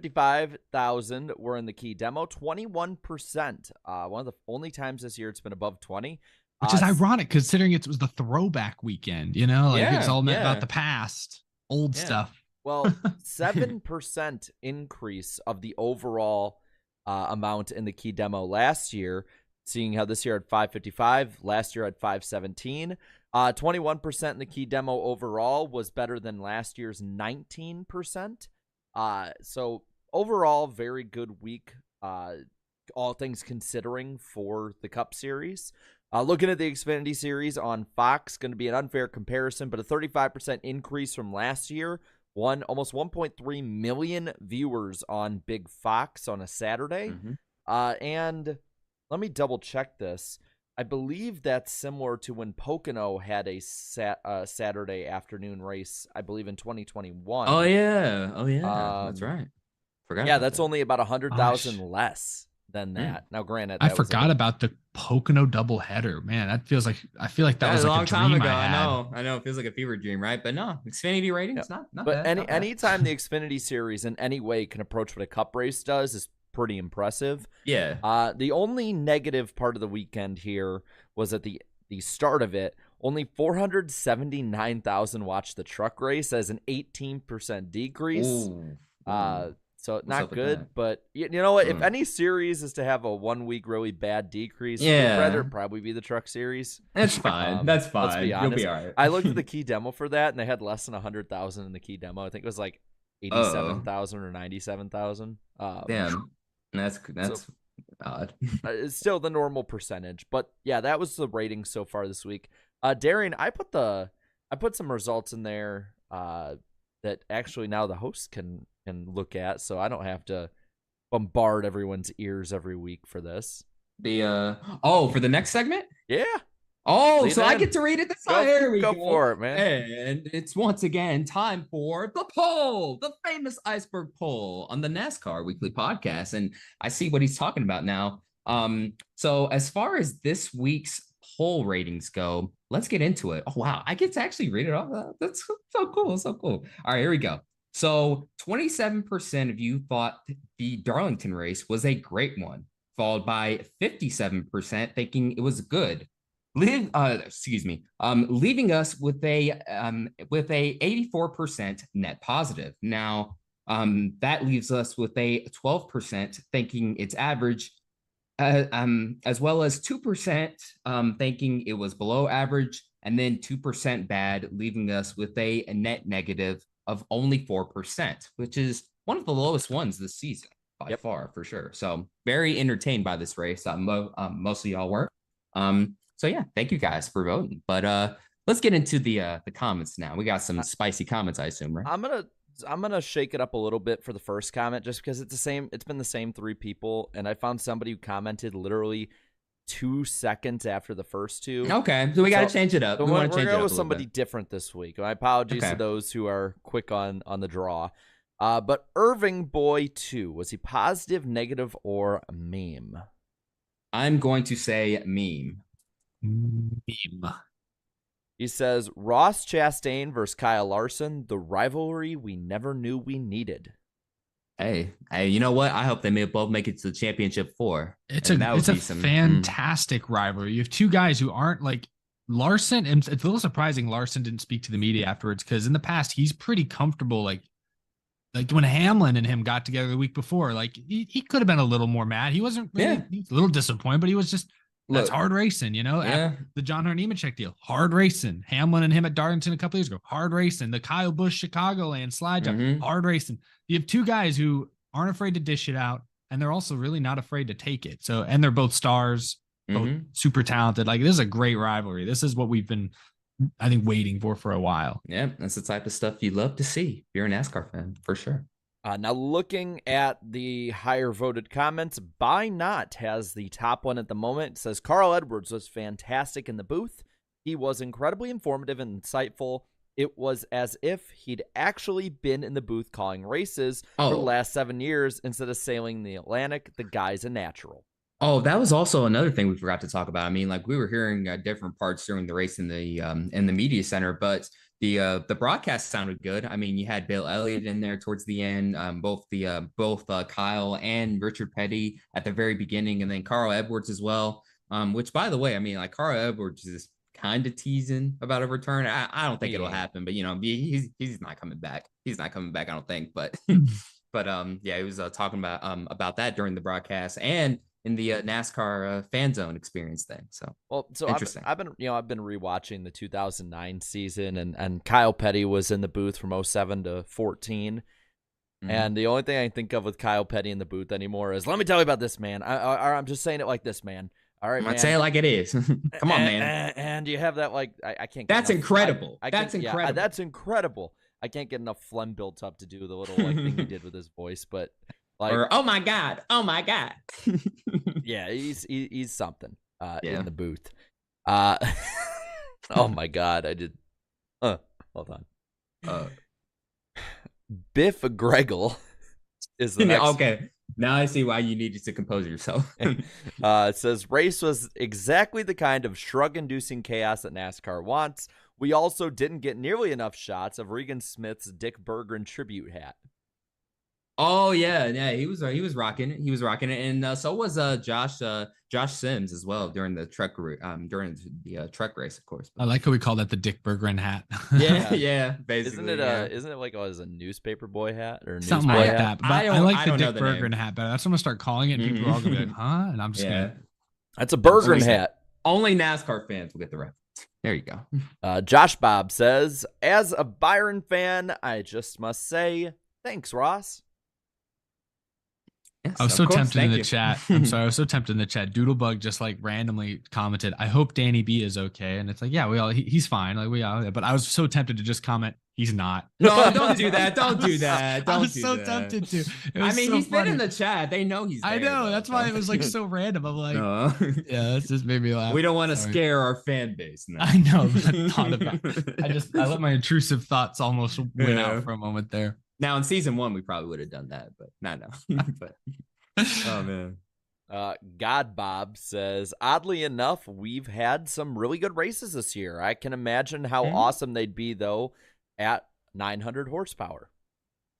555,000 were in the key demo, 21%. One of the only times this year it's been above 20. Which is ironic considering it was the throwback weekend, it's Yeah, all yeah. about the past, old Yeah. stuff. Well, 7% increase of the overall amount in the key demo last year, seeing how this year at 555, last year at 517. 21% in the key demo overall was better than last year's 19%. So overall, very good week, all things considering, for the Cup Series. Looking at the Xfinity Series on Fox, going to be an unfair comparison, but a 35% increase from last year. Almost 1.3 million viewers on Big Fox on a Saturday. Mhm. And let me double check this. I believe that's similar to when Pocono had a Saturday afternoon race, I believe in 2021. Oh yeah, that's right. Forgot. Yeah, about that's that. only about 100,000 Gosh. less than that. Now, granted, I that was forgot about the Pocono doubleheader. Man, I feel like that was a like long a dream time ago. I had. I know. It feels like a fever dream, right? But no, Xfinity ratings, Yeah. not But bad. not bad. anytime the Xfinity series in any way can approach what a Cup race does is pretty impressive. Yeah. The only negative part of the weekend here was at the start of it. Only 479,000 watched the truck race, as an 18% decrease. Ooh. So What's not up with good, that? but you know what? If any series is to have a 1 week really bad decrease, Yeah. I'd rather probably be the truck series. That's fine. That's fine. Let's be You'll honest. be all right. I looked at the key demo for that, and they had less than 100,000 in the key demo. I think it was like 87,000 or 97,000. Damn. That's odd. It's still the normal percentage, but yeah, that was the rating so far this week. Darian, I put some results in there that actually now the host can look at, so I don't have to bombard everyone's ears every week for this. For the next segment? Yeah. Oh, Lead so I in. get to read it this time. Here we Go for it, man. And it's once again time for the poll, the famous iceberg poll on the NASCAR Weekly Podcast. And I see what he's talking about now. So as far as this week's poll ratings go, let's get into it. Oh, wow. I get to actually read it off. That's so cool. So cool. All right, here we go. So 27% of you thought the Darlington race was a great one, followed by 57% thinking it was good. Leaving us with a 84% net positive. Now, that leaves us with a 12% thinking it's average, as well as 2% thinking it was below average, and then 2% bad, leaving us with a net negative of only 4%, which is one of the lowest ones this season by far, for sure. So very entertained by this race. Most of y'all were. So yeah, thank you guys for voting. But let's get into the comments now. We got some spicy comments, I assume, right? I'm gonna shake it up a little bit for the first comment, just because it's been the same 3 people, and I found somebody who commented literally 2 seconds after the first two. Okay, so we got to change it up. So we want to change it up with somebody different this week. My apologies to those who are quick on the draw. But Irving Boy 2, was he positive, negative, or a meme? I'm going to say meme. Meme. He says, Ross Chastain versus Kyle Larson, the rivalry we never knew we needed. Hey, you know what? I hope they may both make it to the championship 4. It's a fantastic rivalry. You have two guys who aren't like Larson, and it's a little surprising Larson didn't speak to the media afterwards, because in the past he's pretty comfortable. Like when Hamlin and him got together the week before, like he could have been a little more mad. He wasn't really, he was a little disappointed, but he was just, that's hard racing, you know. Yeah. The John Hunter Nemechek deal, hard racing. Hamlin and him at Darlington a couple years ago, hard racing. The Kyle Busch Chicagoland slide job, hard racing. You have two guys who aren't afraid to dish it out, and they're also really not afraid to take it. So, and they're both stars, both super talented. Like, this is a great rivalry. This is what we've been, I think, waiting for a while. Yeah, that's the type of stuff you love to see if you're a NASCAR fan, for sure. Now, looking at the higher voted comments, By Not has the top one at the moment. It says, Carl Edwards was fantastic in the booth. He was incredibly informative and insightful. It was as if he'd actually been in the booth calling races for the last 7 years instead of sailing the Atlantic. The guy's a natural. Oh, that was also another thing we forgot to talk about. I mean, like, we were hearing different parts during the race in the media center, but the broadcast sounded good. I mean, you had Bill Elliott in there towards the end, both Kyle and Richard Petty at the very beginning, and then Carl Edwards as well. Which, by the way, I mean, like, Carl Edwards is kind of teasing about a return. I don't think it'll happen, but, you know, he's not coming back. He's not coming back, I don't think. But yeah, he was talking about that during the broadcast and in the NASCAR fan zone experience thing. So interesting. I've been rewatching the 2009 season, and Kyle Petty was in the booth from 07 to 14. And the only thing I can think of with Kyle Petty in the booth anymore is, let me tell you about this, man. I'm just saying it like this, man. All right, man. Say it like it is. Come on, man. And you have that, like, I can't. That's incredible. That's incredible. Yeah, that's incredible. I can't get enough phlegm built up to do the little like thing he did with his voice, but like, or oh my god. Yeah, he's something. in the booth. Oh my God, I did. Hold on. Biff Greggle is the next. Okay, now I see why you needed to compose yourself. It says race was exactly the kind of shrug-inducing chaos that NASCAR wants. We also didn't get nearly enough shots of Regan Smith's Dick Berggren tribute hat. Oh yeah, he was rocking it, and so was Josh Sims as well during the truck truck race, of course. I like how we call that the Dick Berggren hat. yeah, basically. Isn't it like a newspaper boy hat or something boy like hat? that? But I like the Dick Berggren hat better. That's what I'm gonna start calling it, and people are all gonna be like, "Huh?" And I'm just gonna. That's a Berggren hat. Only NASCAR fans will get the reference. There you go. Josh Bob says, as a Byron fan, I just must say, thanks, Ross. Yes, I was so tempted in the you. chat. I'm sorry. I was so tempted in the chat. Doodlebug just like randomly commented, I hope Danny B is okay. And it's like, yeah, he's fine. Like we all, but I was so tempted to just comment, he's not. No, don't do that. Don't do that. I was so tempted to. I mean, so he's funny. been in the chat. They know he's there. I know. Though, that's why it was like so random. I'm like, yeah, this just made me laugh. We don't want to Sorry. scare our fan base. Now. I know. But I thought about it. I let my intrusive thoughts almost win out for a moment there. Now in season 1, we probably would have done that, but not now. But oh man. God Bob says, oddly enough, we've had some really good races this year. I can imagine how awesome they'd be though at 900 horsepower.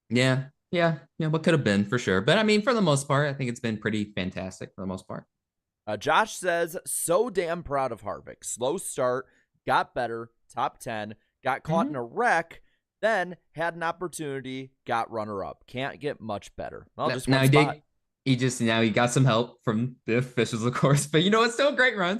Yeah, what could have been for sure. But I mean, for the most part, I think it's been pretty fantastic for the most part. Josh says, so damn proud of Harvick. Slow start, got better, top 10, got caught in a wreck, then had an opportunity, got runner-up. Can't get much better. Well, just one spot. He got some help from the officials, of course. But you know, it's still a great run.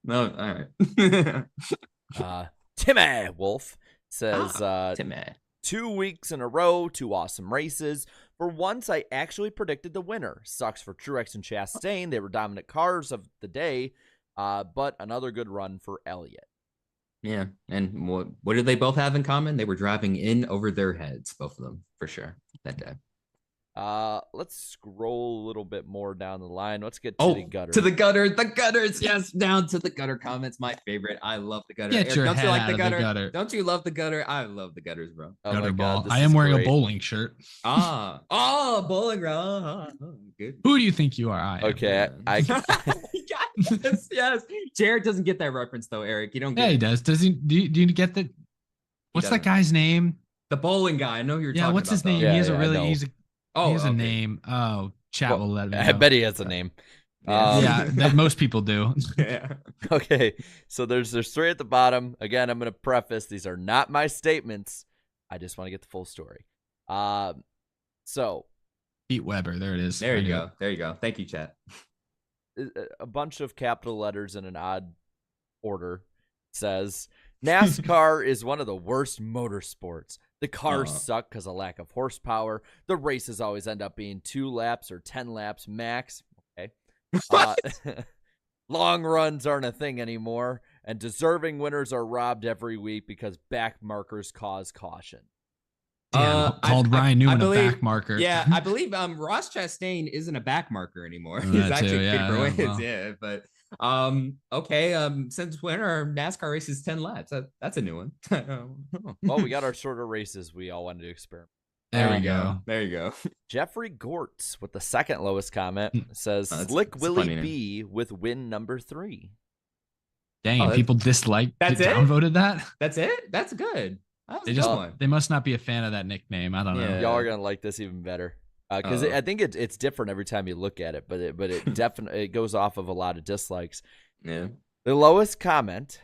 No, all right. Timmy Wolf says, Timmy. 2 weeks in a row, 2 awesome races. For once, I actually predicted the winner. Sucks for Truex and Chastain. They were dominant cars of the day, but another good run for Elliott. Yeah, and what did they both have in common? They were driving in over their heads, both of them, for sure, that day. Let's scroll a little bit more down the line. Let's get to the gutter. To the gutters, yes, down to the gutter comments. My favorite. I love the gutter. Get your don't head you like out the of gutter? the gutter. Don't you love the gutter? I love the gutters, bro. Gutter ball. God, I am wearing great. a bowling shirt. Bowling bro. Good. Who do you think you are? I am. Okay, yes. Jared doesn't get that reference though, Eric. You don't get Yeah, he it. does. Does he? Do you get the? What's that guy's name? The bowling guy. I know who you're talking about. Yeah, what's his name? Yeah, he has a I really. know. He has a name. Oh, chat will let me know. I bet he has a name. Yeah, that most people do. Yeah. Okay, so there's 3 at the bottom. Again, I'm going to preface, these are not my statements. I just want to get the full story. So Pete Weber, there it is. There you go. There you go. Thank you, chat. a bunch of capital letters in an odd order says, NASCAR is one of the worst motorsports. The cars suck because of lack of horsepower. The races always end up being 2 laps or 10 laps max. Okay. Long runs aren't a thing anymore, and deserving winners are robbed every week because back markers cause caution. Damn, called Ryan Newman a back marker. Yeah, I believe Ross Chastain isn't a back marker anymore. Oh, He's that too, actually yeah, Peter well. yeah, but okay. Since when are NASCAR races 10 laps? That's a new one. Well, we got our shorter races we all wanted to experiment. There we go. There you go. Jeffrey Gortz with the second lowest comment says, Slick Willy B with win number 3. Dang, people downvoted that? That's it? That's good. They must not be a fan of that nickname. I don't know. Y'all are going to like this even better. Because I think it's different every time you look at it, but it definitely it goes off of a lot of dislikes. Yeah. The lowest comment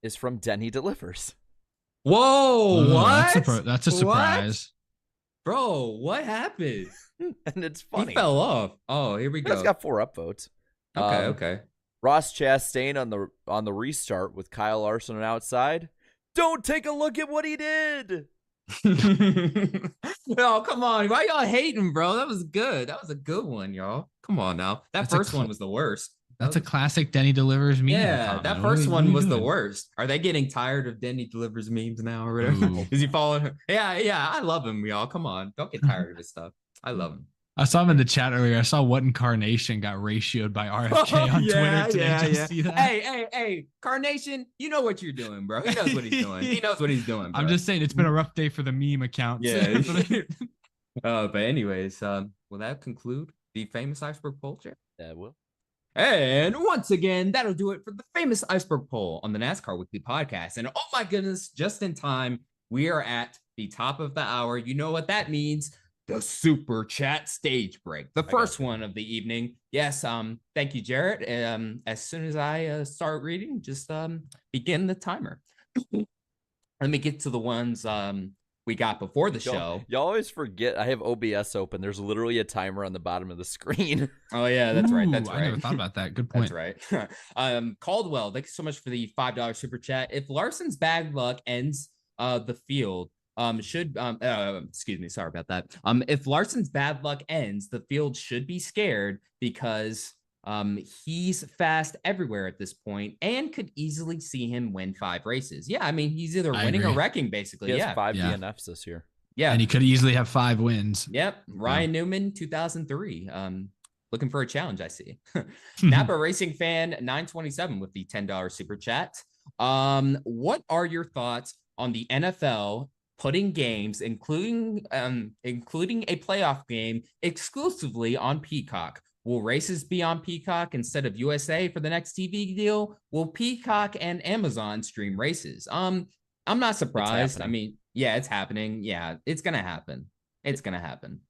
is from Denny Delivers. Whoa, what? That's a surprise. What? Bro, what happened? And it's funny. He fell off. Oh, here we go. It's got 4 upvotes. Okay. Ross Chastain on the restart with Kyle Larson outside. Don't take a look at what he did. Oh, come on. Why y'all hating, bro? That was good. That was a good one, y'all. Come on now. That first one was the worst. That's a classic Denny Delivers meme. Yeah, that first one was the worst. Are they getting tired of Denny Delivers memes now or whatever? Is he following her? Yeah, I love him, y'all. Come on. Don't get tired of his stuff. I love him. I saw him in the chat earlier. I saw what incarnation got ratioed by RFK on Twitter today. Did you see that? Hey, Carnation, you know what you're doing, bro. He knows what he's doing. He knows what he's doing, bro. I'm just saying it's been a rough day for the meme accounts. Yeah. But anyways, will that conclude the famous iceberg poll, Jared? Yeah, it will. And once again, that'll do it for the famous iceberg poll on the NASCAR Weekly Podcast. And oh my goodness, just in time, we are at the top of the hour. You know what that means? The Super Chat stage break, the first one of the evening. Yes, thank you, Jarrett. As soon as I start reading, just begin the timer. Let me get to the ones we got before the show. You always forget I have OBS open. There's literally a timer on the bottom of the screen. Oh yeah, that's right. That's right. I never thought about that. Good point. That's right. Caldwell, thank you so much for the $5 super chat. If Larson's bad luck ends the field, excuse me, sorry about that. If Larson's bad luck ends, the field should be scared because he's fast everywhere at this point and could easily see him win 5 races. Yeah, I mean, he's either winning or wrecking, basically. He has 5 DNFs this year. Yeah. And he could easily have 5 wins. Yep. Ryan Newman, 2003. Looking for a challenge, I see. Napa Racing Fan 927 with the $10 super chat. What are your thoughts on the NFL putting games, including a playoff game, exclusively on Peacock? Will races be on Peacock instead of USA for the next TV deal? Will Peacock and Amazon stream races? I'm not surprised. I mean, yeah, it's happening. Yeah, it's gonna happen. It's gonna happen.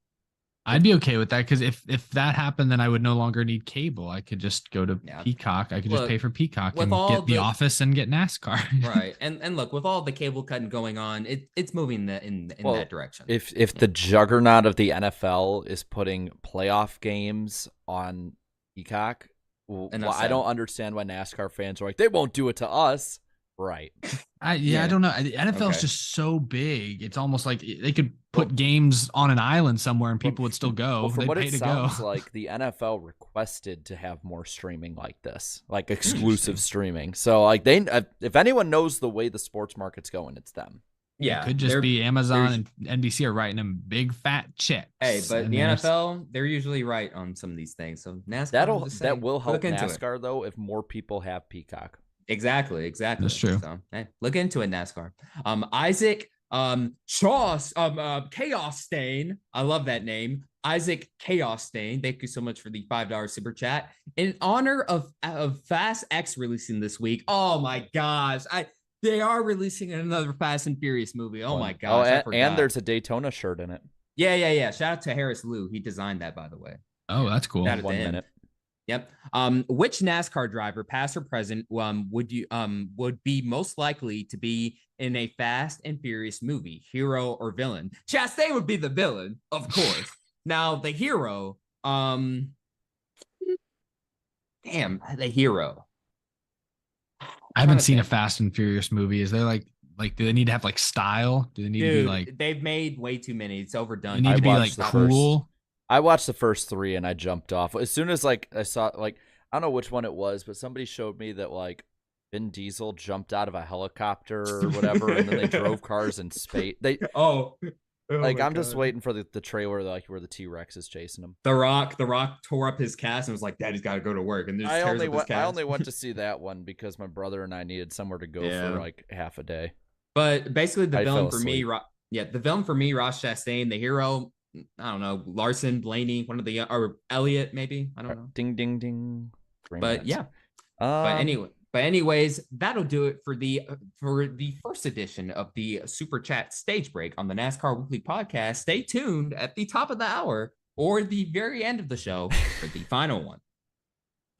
I'd be okay with that because if that happened, then I would no longer need cable. I could just go to Peacock. I could just pay for Peacock and get The Office and get NASCAR. Right. And look, with all the cable cutting going on, it's moving in that direction. If the juggernaut of the NFL is putting playoff games on Peacock, I don't understand why NASCAR fans are like, they won't do it to us. Right. I don't know. The NFL is just so big. It's almost like they could put games on an island somewhere and people would still go. From what it sounds like, the NFL requested to have more streaming like this, like exclusive streaming. So, like, if anyone knows the way the sports market's going, it's them. Yeah, it could just be Amazon and NBC are writing them big fat checks. Hey, but the NFL, they're usually right on some of these things. So NASCAR, that will help NASCAR though if more people have Peacock. Exactly. That's true. So, hey, look into it, NASCAR. Isaac Chaos Stain. I love that name. Isaac Chaos Stain. Thank you so much for the $5 super chat. In honor of Fast X releasing this week. Oh my gosh. They are releasing another Fast and Furious movie. Oh my gosh. And there's a Daytona shirt in it. Yeah. Shout out to Harris Liu. He designed that, by the way. Oh, that's cool. 1 minute. Yep. Which NASCAR driver, past or present, would be most likely to be in a Fast and Furious movie, hero or villain? Chastain would be the villain, of course. Now the hero, the hero. I haven't seen a Fast and Furious movie. Is there like do they need to have like style? Do they need to be like? They've made way too many. It's overdone. They need to be like cool. I watched the first 3 and I jumped off. As soon as I saw I don't know which one it was, but somebody showed me that Vin Diesel jumped out of a helicopter or whatever, and then they drove cars in space. I'm just waiting for the trailer where the T-Rex is chasing him. The Rock tore up his cast and was like, "Daddy's got to go to work." And I only went to see that one because my brother and I needed somewhere to go for half a day. But basically, the villain for me, Ross Chastain. The hero, I don't know, Larson, Blaney, or Elliott, maybe. I don't know. Ding, ding, ding. But yeah. But anyways, that'll do it for the first edition of the Super Chat stage break on the NASCAR Weekly Podcast. Stay tuned at the top of the hour or the very end of the show for the final one.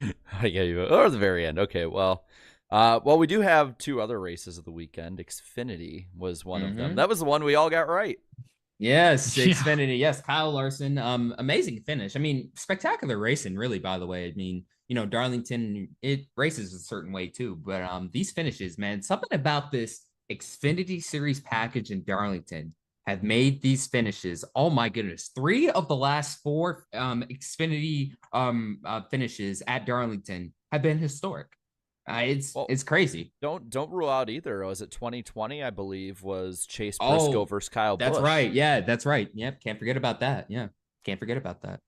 Or the very end. Okay, well, we do have 2 other races of the weekend. Xfinity was one of them. That was the one we all got right. Yes, Xfinity. Yes, Kyle Larson. Amazing finish. I mean, spectacular racing, really, by the way. I mean, Darlington, it races a certain way too, but these finishes, man, something about this Xfinity Series package in Darlington have made these finishes. Oh my goodness. 3 of the last 4 Xfinity finishes at Darlington have been historic. It's crazy. Don't rule out either. Was it 2020? I believe was Chase Briscoe versus Kyle Busch. That's right. Yeah, that's right. Yep, can't forget about that. Yeah. Can't forget about that.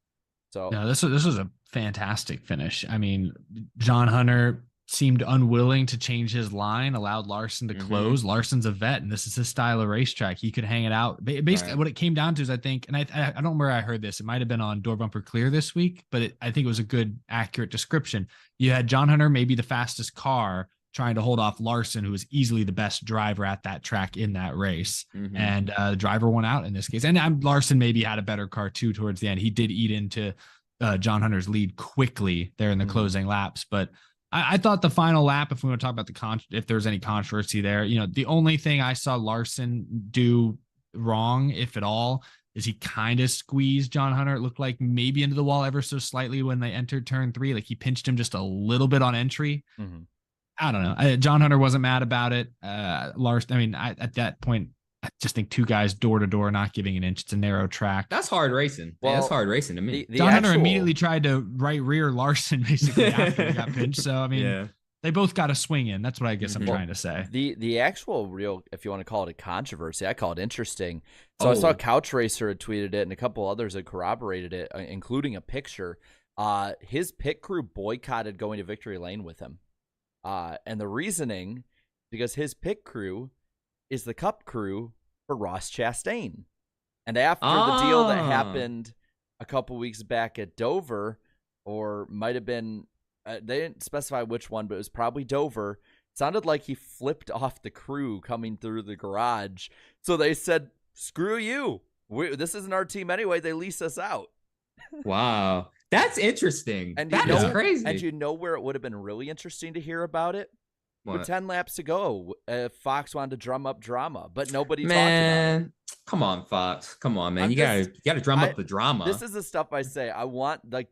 So No, this was a fantastic finish. I mean, John Hunter seemed unwilling to change his line, allowed Larson to close. Larson's a vet, and this is his style of racetrack. He could hang it out. Basically, what it came down to is, I think, and I don't know where I heard this. It might have been on Door Bumper Clear this week, but I think it was a good, accurate description. You had John Hunter, maybe the fastest car, trying to hold off Larson, who was easily the best driver at that track in that race. And the driver won out in this case. And Larson maybe had a better car too towards the end. He did eat into John Hunter's lead quickly there in the closing laps. But I thought the final lap, if we want to talk about if there's any controversy there, you know, the only thing I saw Larson do wrong, if at all, is he kind of squeezed John Hunter. It looked like maybe into the wall ever so slightly when they entered turn 3. Like he pinched him just a little bit on entry. I don't know. John Hunter wasn't mad about it. Larson, I mean, at that point, I just think 2 guys door to door, not giving an inch. It's a narrow track. That's hard racing. Well, that's hard racing to me. John Hunter immediately tried to right rear Larson basically after he got pinched. So, I mean, they both got a swing in. That's what I guess I'm trying to say. The actual real, if you want to call it a controversy, I call it interesting. So I saw Couch Racer had tweeted it and a couple others had corroborated it, including a picture. His pit crew boycotted going to Victory Lane with him. And the reasoning, because his pit crew is the cup crew for Ross Chastain. And after the deal that happened a couple weeks back at Dover, or might have been, they didn't specify which one, but it was probably Dover, sounded like he flipped off the crew coming through the garage. So they said, screw you. This isn't our team anyway. They lease us out. Wow. That's interesting. And that is crazy. And you know where it would have been really interesting to hear about it? What? With 10 laps to go, Fox wanted to drum up drama, but nobody talked about it. Come on, Fox. Come on, man. You gotta drum up the drama. This is the stuff I say.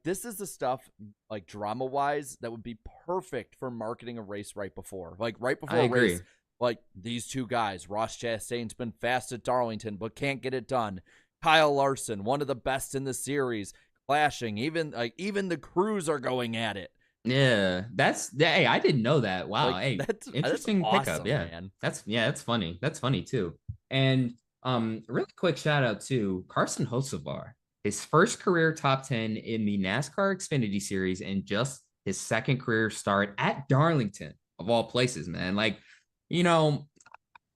This is the stuff, like, drama-wise, that would be perfect for marketing a race right before. Like, right before a race. Like, these 2 guys, Ross Chastain's been fast at Darlington, but can't get it done. Kyle Larson, one of the best in the series, clashing. Even the crews are going at it. Yeah, hey, I didn't know that. Wow, like, hey, that's interesting awesome, pickup. Yeah, man. That's funny. That's funny too. And really quick shout out to Carson Hocevar, his first career top 10 in the NASCAR Xfinity Series, and just his second career start at Darlington, of all places, man. Like, you know,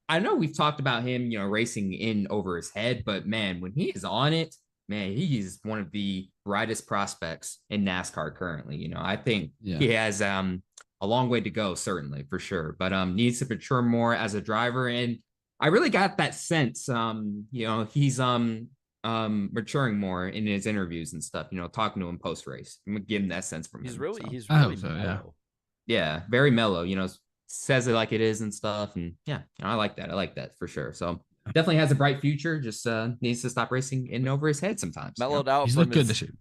I know we've talked about him, you know, racing in over his head, but man, when he is on it, man, he is one of the brightest prospects in NASCAR currently. You know, I think he has a long way to go, certainly, for sure, but needs to mature more as a driver. And I really got that sense, you know, he's maturing more in his interviews and stuff, you know, talking to him post race. I'm gonna give him that sense from him. He's really mellow. Yeah, very mellow, you know, says it like it is and stuff. And yeah, I like that. I like that for sure. So definitely has a bright future. Just needs to stop racing in and over his head sometimes. Mellowed out. He's looked good this year.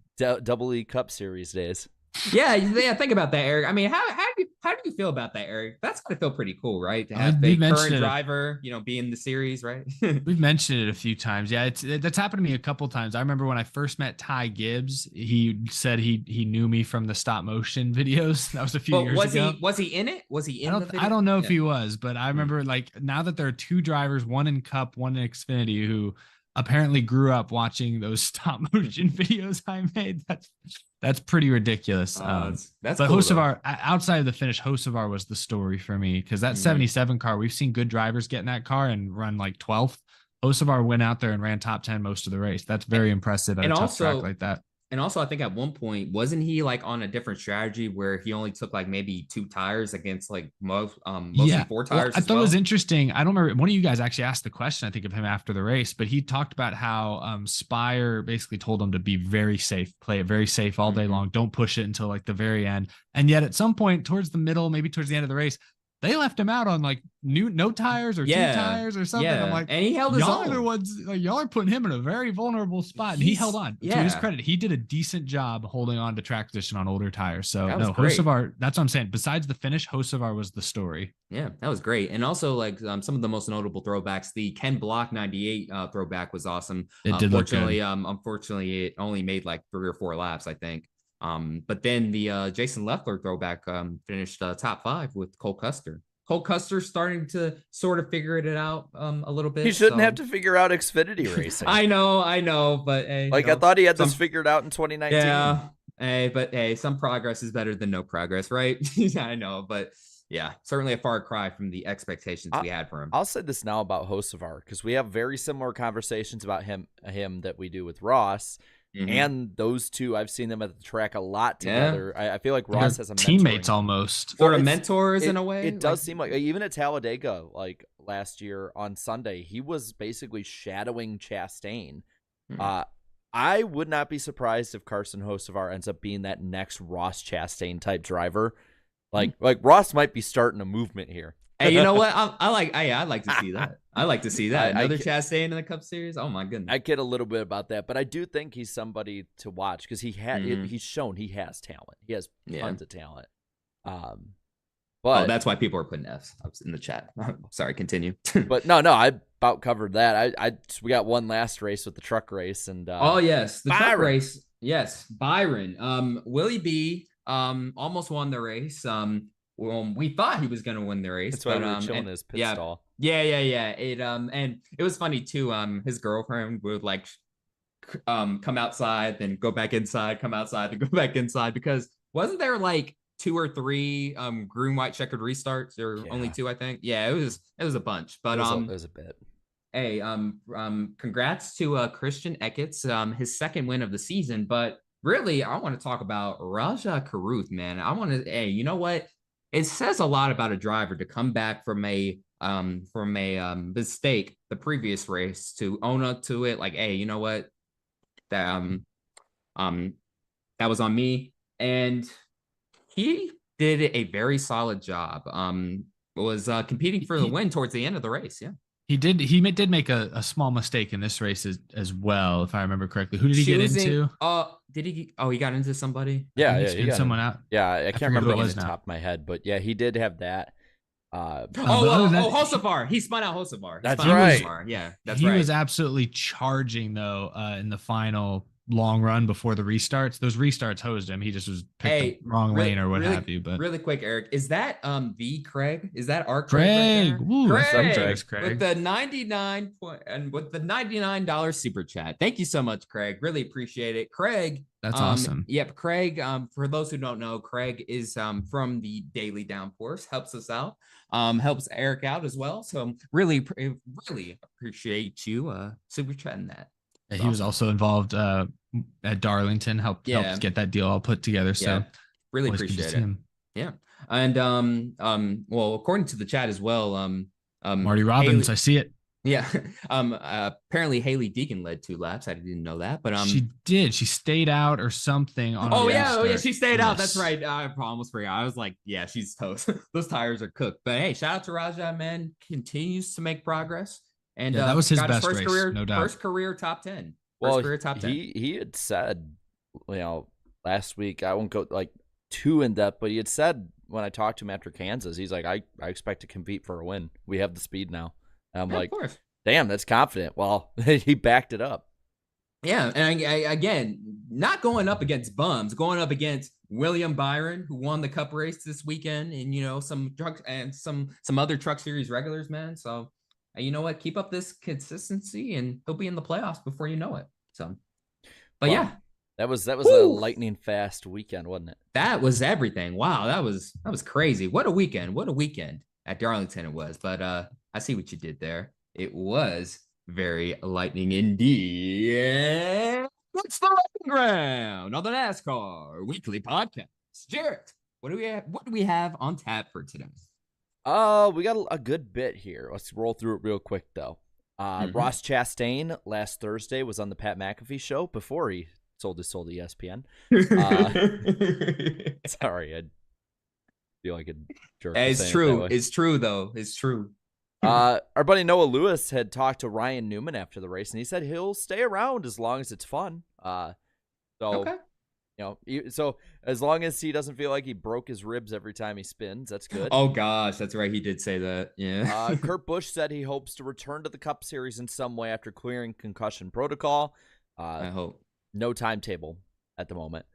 Double E Cup Series days. Yeah. Think about that, Eric. I mean, how do you feel about that, Eric? That's gotta feel pretty cool, right? To have the current driver, you know, be in the series, right? We've mentioned it a few times. Yeah, that's happened to me a couple times. I remember when I first met Ty Gibbs, he said he knew me from the stop motion videos. That was a few years ago. Was he in it? Was he in the video? I don't know if he was, but I remember, like, now that there are 2 drivers, one in Cup, one in Xfinity, who apparently grew up watching those stop motion videos I made. That's pretty ridiculous. That's but cool, Hocevar, outside of the finish, Hocevar was the story for me, because that 77 car, we've seen good drivers get in that car and run like 12th. Hocevar went out there and ran top 10 most of the race. That's very impressive at a tough track like that. And also, I think at one point, wasn't he like on a different strategy where he only took like maybe 2 tires against like mostly 4 tires? I thought it was interesting. I don't remember. One of you guys actually asked the question, I think, of him after the race, but he talked about how Spire basically told him to be very safe, play it very safe all day long. Don't push it until like the very end. And yet at some point towards the middle, maybe towards the end of the race, they left him out on like no tires or 2 tires or something. I'm like, and he held his y'all own. are the ones, like, y'all are putting him in a very vulnerable spot, and he held on. To his credit, he did a decent job holding on to track position on older tires. So no, Hocevar, that's what I'm saying. Besides the finish, Hocevar was the story. Yeah, that was great. And also, like, some of the most notable throwbacks, the Ken Block 98 throwback was awesome. It did look good. Unfortunately, it only made like 3 or 4 laps, I think. But then the Jason Leffler throwback finished top 5 with Cole Custer. Cole Custer's starting to sort of figure it out a little bit. He shouldn't have to figure out Xfinity racing. I know, but hey, I thought he had this figured out in 2019. Yeah, hey, some progress is better than no progress, right? I know, but yeah, certainly a far cry from the expectations we had for him. I'll say this now about Hocevar, because we have very similar conversations about him that we do with Ross. Mm-hmm. And those two, I've seen them at the track a lot together. Yeah. I feel like Ross has a teammates almost, sort of mentors in a way. It does seem like, even at Talladega, like last year on Sunday, he was basically shadowing Chastain. Mm-hmm. I would not be surprised if Carson Hocevar ends up being that next Ross Chastain type driver. Like Ross might be starting a movement here. Hey, you know what? I'd like to see that. I like to see that. Another Chastain in the Cup Series. Oh my goodness. I kid a little bit about that, but I do think he's somebody to watch because he's shown he has talent. He has tons of talent. But that's why people are putting F's in the chat. Sorry, continue. But no, I about covered that. We got one last race with the truck race and the truck race. Yes, Byron. Willie B almost won the race. We thought he was going to win the race. That's why we were chilling in his pit stall. Yeah. It and it was funny too. His girlfriend would like come outside, then go back inside, come outside, then go back inside, because wasn't there like 2 or 3 green white checkered restarts? There were only 2, I think. Yeah, it was a bunch. But it was a bit. Hey, congrats to Christian Eckes, his second win of the season. But really, I want to talk about Raja Caruth, man. Hey, you know what? It says a lot about a driver to come back from a mistake the previous race, to own up to it. Like, hey, you know what? That was on me, and he did a very solid job. Was competing for the win towards the end of the race. Yeah. He did make a small mistake in this race as well, if I remember correctly. Who did he get into? Did he? Oh, he got into somebody. Yeah, he got someone out. Yeah, I can't remember off the top of my head, but yeah, he did have that. Hocevar. He spun out Hocevar. That's right. Yeah, that's right. He was absolutely charging though in the final long run before the restarts. Those restarts hosed him. He just was picked the wrong lane or what have you. But really quick, Eric, is that the Craig? Is that our Craig? Craig with the 99 and with the $99 super chat. Thank you so much, Craig. Really appreciate it, Craig. That's awesome. Yep, Craig. For those who don't know, Craig is from the Daily Downforce. Helps us out. Helps Eric out as well. So really appreciate you super chatting that. He was also involved at Darlington, helped get that deal all put together. So really appreciate it. Yeah. And well, according to the chat as well, Marty Robbins, Haley, I see it. Yeah. Apparently Haley Deegan led 2 laps. I didn't know that, but she did. She stayed out or something on she stayed out. That's right. I almost forgot. I was like, yeah, she's toast. Those tires are cooked. But hey, shout out to Raja, man. Continues to make progress. And that was his best race, no doubt. First career top 10. Career top 10. He had said, last week, I won't go like too in depth, but he had said when I talked to him after Kansas, he's like, I expect to compete for a win. We have the speed now. And I'm like, damn, that's confident. Well, he backed it up. Yeah, and again, not going up against bums, going up against William Byron, who won the Cup race this weekend, and some trucks and some other Truck Series regulars, man. So. You know what? Keep up this consistency, and he'll be in the playoffs before you know it. So, but yeah, that was a lightning fast weekend, wasn't it? That was everything. Wow, that was crazy. What a weekend! What a weekend at Darlington it was. But I see what you did there. It was very lightning indeed. It's the lightning ground on the NASCAR Weekly Podcast. Jarrett, what do we have on tap for today? We got a good bit here. Let's roll through it real quick, though. Ross Chastain last Thursday was on the Pat McAfee show before he sold his soul to ESPN. Sorry, I feel like a jerk. It's true. It's true, though. It's true. Our buddy Noah Lewis had talked to Ryan Newman after the race, and he said he'll stay around as long as it's fun. Okay. So as long as he doesn't feel like he broke his ribs every time he spins, that's good. Oh gosh, that's right. He did say that. Yeah. Kurt Busch said he hopes to return to the Cup Series in some way after clearing concussion protocol. I hope. No timetable at the moment.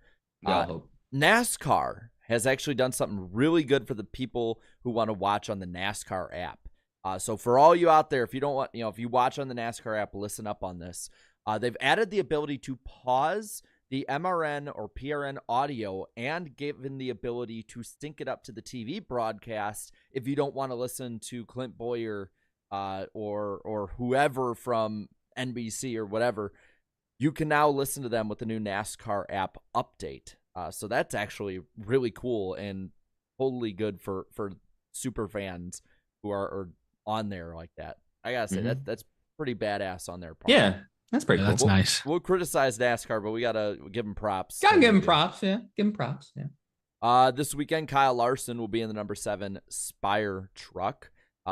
I hope. NASCAR has actually done something really good for the people who want to watch on the NASCAR app. So for all you out there, if you don't want, if you watch on the NASCAR app, listen up on this. They've added the ability to pause the MRN or PRN audio and given the ability to sync it up to the TV broadcast if you don't want to listen to Clint Boyer or whoever from NBC or whatever. You can now listen to them with the new NASCAR app update. So that's actually really cool and totally good for super fans who are on there like that. I gotta say that's pretty badass on their part. Yeah, that's pretty cool. That's nice. We'll criticize NASCAR, but we gotta give them props. Gotta give him props. Yeah, give him props. Yeah. This weekend, Kyle Larson will be in the number 7 Spire truck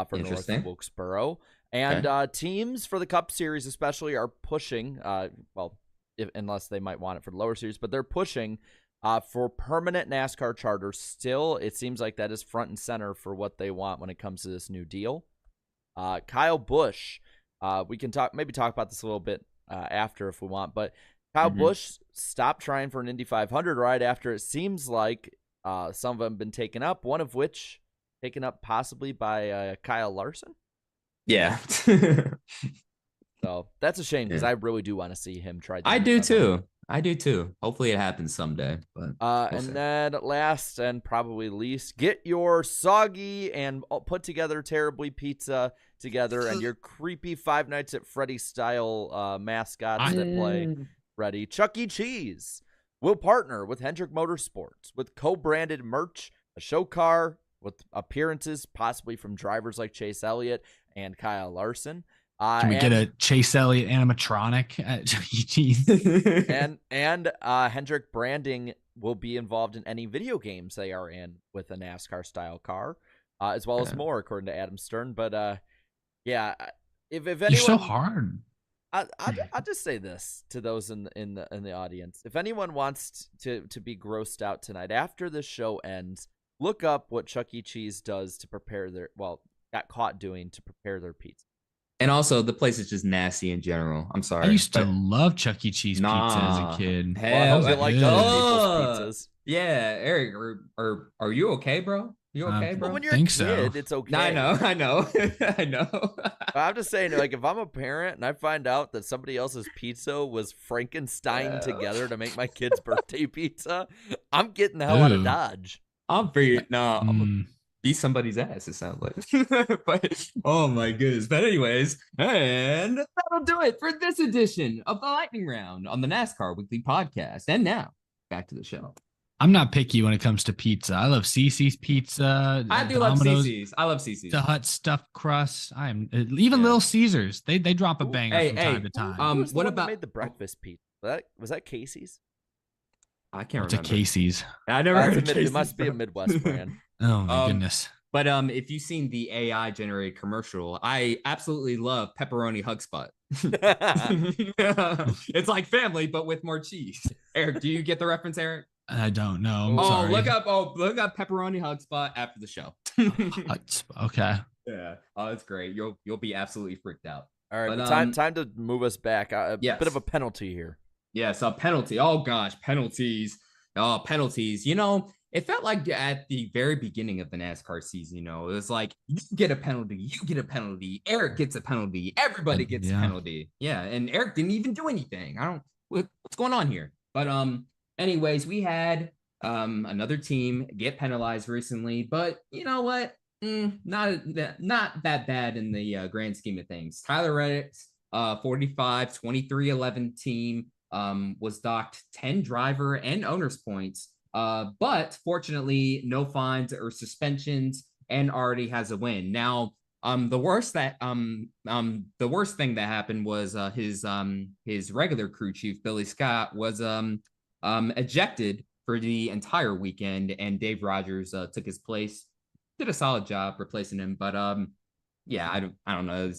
for North Wilkesboro. And teams for the Cup Series especially are pushing, unless they might want it for the lower series, but they're pushing for permanent NASCAR charters. Still, it seems like that is front and center for what they want when it comes to this new deal. Kyle Busch, we can talk about this a little bit after if we want, but Kyle Busch stopped trying for an Indy 500 ride after it seems like some of them have been taken up, one of which taken up possibly by Kyle Larson. Yeah. So that's a shame because I really do want to see him try. I do too. Hopefully it happens someday. But and then last and probably least, get your soggy and put together terribly pizza together and your creepy Five Nights at Freddy's style mascots that play ready. Chuck E. Cheese will partner with Hendrick Motorsports with co-branded merch, a show car with appearances possibly from drivers like Chase Elliott and Kyle Larson. Can we get a Chase Elliott animatronic at Chuck E. Cheese? and Hendrick branding will be involved in any video games they are in with a NASCAR style car, as well as more, according to Adam Stern. But if anyone, you're so hard. I'll just say this to those in the audience: if anyone wants to be grossed out tonight after this show ends, look up what Chuck E. Cheese does to prepare got caught doing to prepare their pizza. And also, the place is just nasty in general. I'm sorry. I used to love Chuck E. Cheese pizza as a kid. Hell, I like other people's pizzas. Yeah, Eric, are you okay, bro? You okay, bro? Well, when you're a kid, it's okay. I know. I know. I'm just saying, like, if I'm a parent and I find out that somebody else's pizza was Frankenstein together to make my kid's birthday pizza, I'm getting the hell out of Dodge. I'm gonna beat somebody's ass, it sounds like. But oh my goodness. But anyways, and that'll do it for this edition of the Lightning Round on the NASCAR Weekly Podcast. And now back to the show. I'm not picky when it comes to pizza. I love Cece's pizza. I do love Cece's. I love Cece's. The Hut stuffed crust. Little Caesars. They drop a banger from time to time. What about made the breakfast pizza? Was that Casey's? I can't remember. It's a Casey's. I never heard of Casey's. It must be a Midwest brand. Oh my goodness. But if you've seen the AI generated commercial, I absolutely love pepperoni hug spot. It's like family, but with more cheese. Eric, do you get the reference, Eric? I don't know. I'm sorry. Look up pepperoni hug spot after the show. Okay. Yeah. Oh, it's great. You'll be absolutely freaked out. All right, but time to move us back. Yes. Bit of a penalty here. Yes, a penalty. Oh gosh, penalties. Oh, penalties. It felt like at the very beginning of the NASCAR season, it was like, you get a penalty, Eric gets a penalty, everybody gets a penalty. Yeah, and Eric didn't even do anything. What's going on here? But anyways, we had another team get penalized recently, but you know what? Not that bad in the grand scheme of things. Tyler Reddick's 45-23-11 team was docked 10 driver and owner's points. But fortunately, no fines or suspensions, and already has a win. Now, the worst thing that happened was his regular crew chief Billy Scott was ejected for the entire weekend, and Dave Rogers took his place. Did a solid job replacing him, but yeah, I don't know.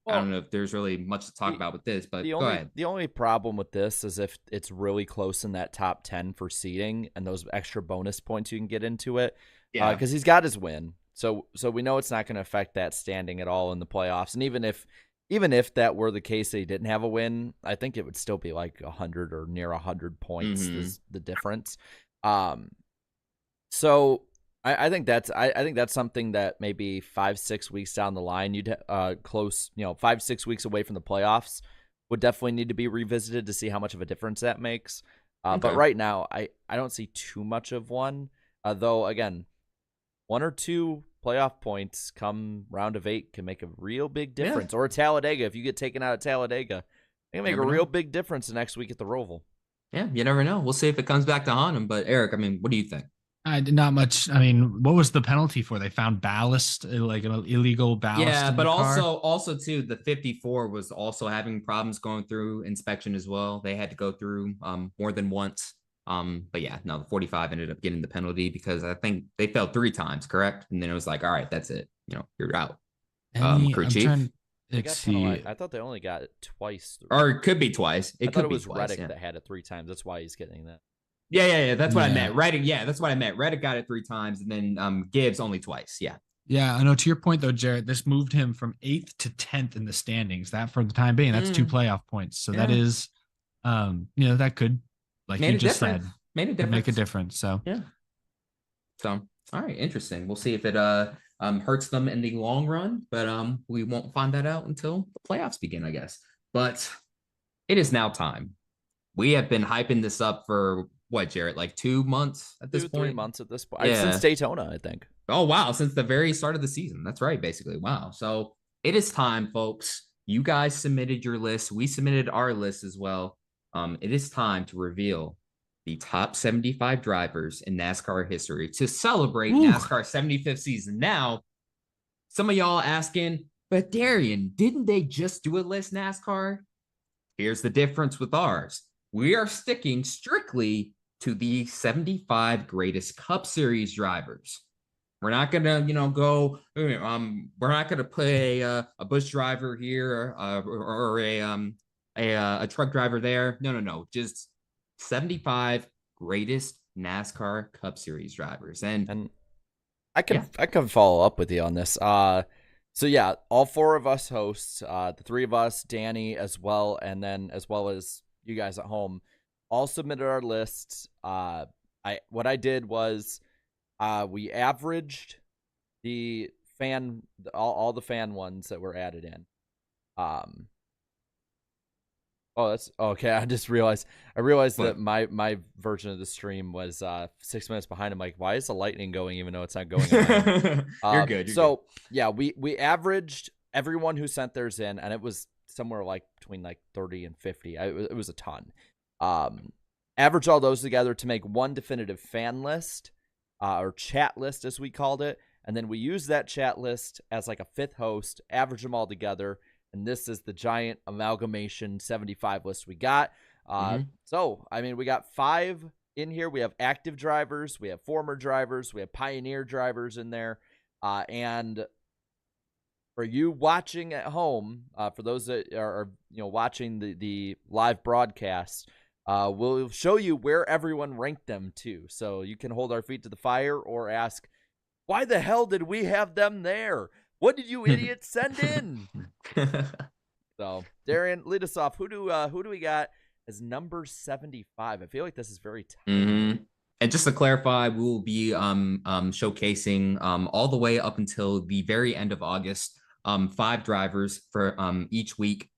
I don't know if there's really much to talk about with this, but go ahead. The only problem with this is if it's really close in that top 10 for seeding and those extra bonus points you can get into it. Yeah. Because he's got his win. So we know it's not going to affect that standing at all in the playoffs. And even if that were the case that he didn't have a win, I think it would still be like 100 or near 100 points is the difference. So I think that's something that maybe 5-6 weeks down the line, you'd close, 5-6 weeks away from the playoffs, would definitely need to be revisited to see how much of a difference that makes. But Okay. right now, I don't see too much of one. Though again, 1 or 2 playoff points come round of 8 can make a real big difference. Or Talladega, if you get taken out of Talladega, it can make a real big difference the next week at the Roval. Yeah, you never know. We'll see if it comes back to haunt him. But Eric, I mean, what do you think? Not much. I mean, what was the penalty for? They found ballast, like an illegal ballast. Yeah, in but the car? also too, the 54 was also having problems going through inspection as well. They had to go through more than once. But yeah, no, the 45 ended up getting the penalty because I think they failed 3 times, correct? And then it was like, all right, that's it. You're out. Crew chief. Let's see. I thought they only got it twice. Or it could be twice. I thought it was twice, Reddick that had it 3 times. That's why he's getting that. Yeah. That's what I Yeah. meant. Reddick, yeah, that's what I meant. Reddick got it 3 times, and then Gibbs only twice. Yeah. Yeah, I know. To your point, though, Jarrett, this moved him from 8th to 10th in the standings. That, for the time being, that's 2 playoff points. So that is, that could, like you just said, make a difference. So yeah. So all right, interesting. We'll see if it hurts them in the long run, but we won't find that out until the playoffs begin, I guess. But it is now time. We have been hyping this up for what, Jarrett, like 2 months at this point? 3 months at this point. Yeah. Since Daytona, I think. Oh, wow. Since the very start of the season. That's right, basically. Wow. So it is time, folks. You guys submitted your list. We submitted our list as well. It is time to reveal the top 75 drivers in NASCAR history to celebrate NASCAR's 75th season. Now, some of y'all asking, but Darian, didn't they just do a list, NASCAR? Here's the difference with ours. We are sticking strictly to the 75 greatest Cup Series drivers. We're not gonna, go. We're not gonna put a Busch driver here or a truck driver there. No. Just 75 greatest NASCAR Cup Series drivers. And I can follow up with you on this. So yeah, all 4 of us hosts, the 3 of us, Danny as well, and then as well as you guys at home, all submitted our lists. What I did was we averaged the fan, all the fan ones that were added in. That's okay. I realized that my version of the stream was 6 minutes behind. I'm like, why is the lightning going even though it's not going? You're good. Yeah, we averaged everyone who sent theirs in, and it was somewhere like between like 30 and 50. It was a ton. Average all those together to make one definitive fan list, or chat list as we called it, and then we use that chat list as like a 5th host, average them all together, and this is the giant amalgamation 75 list we got. So, I mean, we got 5 in here. We have active drivers, we have former drivers, we have pioneer drivers in there, and for you watching at home, for those that are watching the live broadcast, we'll show you where everyone ranked them to, so you can hold our feet to the fire or ask, why the hell did we have them there? What did you idiots send in? So, Darian, lead us off. Who do we got as number 75? I feel like this is very tight. And just to clarify, we will be showcasing all the way up until the very end of August, 5 drivers for each week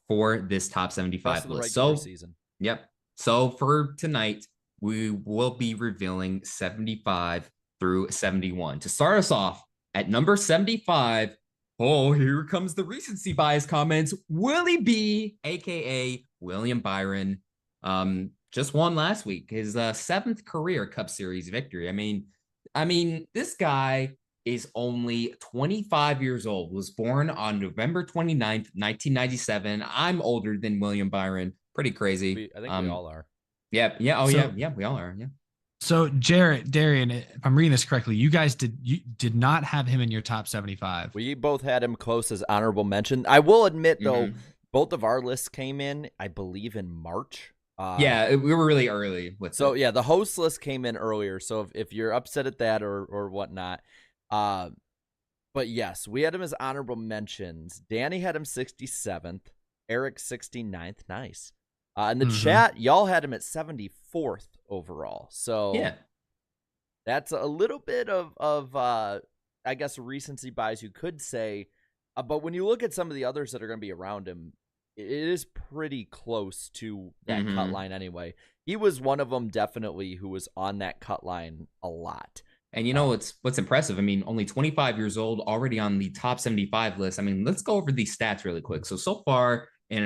for this top 75 list. So, season. Yep. So for tonight, we will be revealing 75 through 71. To start us off at number 75, here comes the recency bias comments. Willy B, aka William Byron, just won last week, his 7th career Cup Series victory. I mean, this guy is only 25 years old, was born on November 29th, 1997. I'm older than William Byron. Pretty crazy. I think we all are. Yeah. We all are. Yeah. So Darian, if I'm reading this correctly, you guys did not have him in your top 75. We both had him close as honorable mention. I will admit, though, both of our lists came in, I believe, in March. We were really early with it. Yeah, the host list came in earlier. So if you're upset at that or whatnot, but yes, we had him as honorable mentions. Danny had him 67th, Eric 69th. Nice. In the chat, y'all had him at 74th overall. So That's a little bit of I guess recency bias, you could say. But when you look at some of the others that are going to be around him, it is pretty close to that cut line anyway. He was one of them definitely who was on that cut line a lot. And you know what's impressive? I mean, only 25 years old, already on the top 75 list. I mean, let's go over these stats really quick. So far in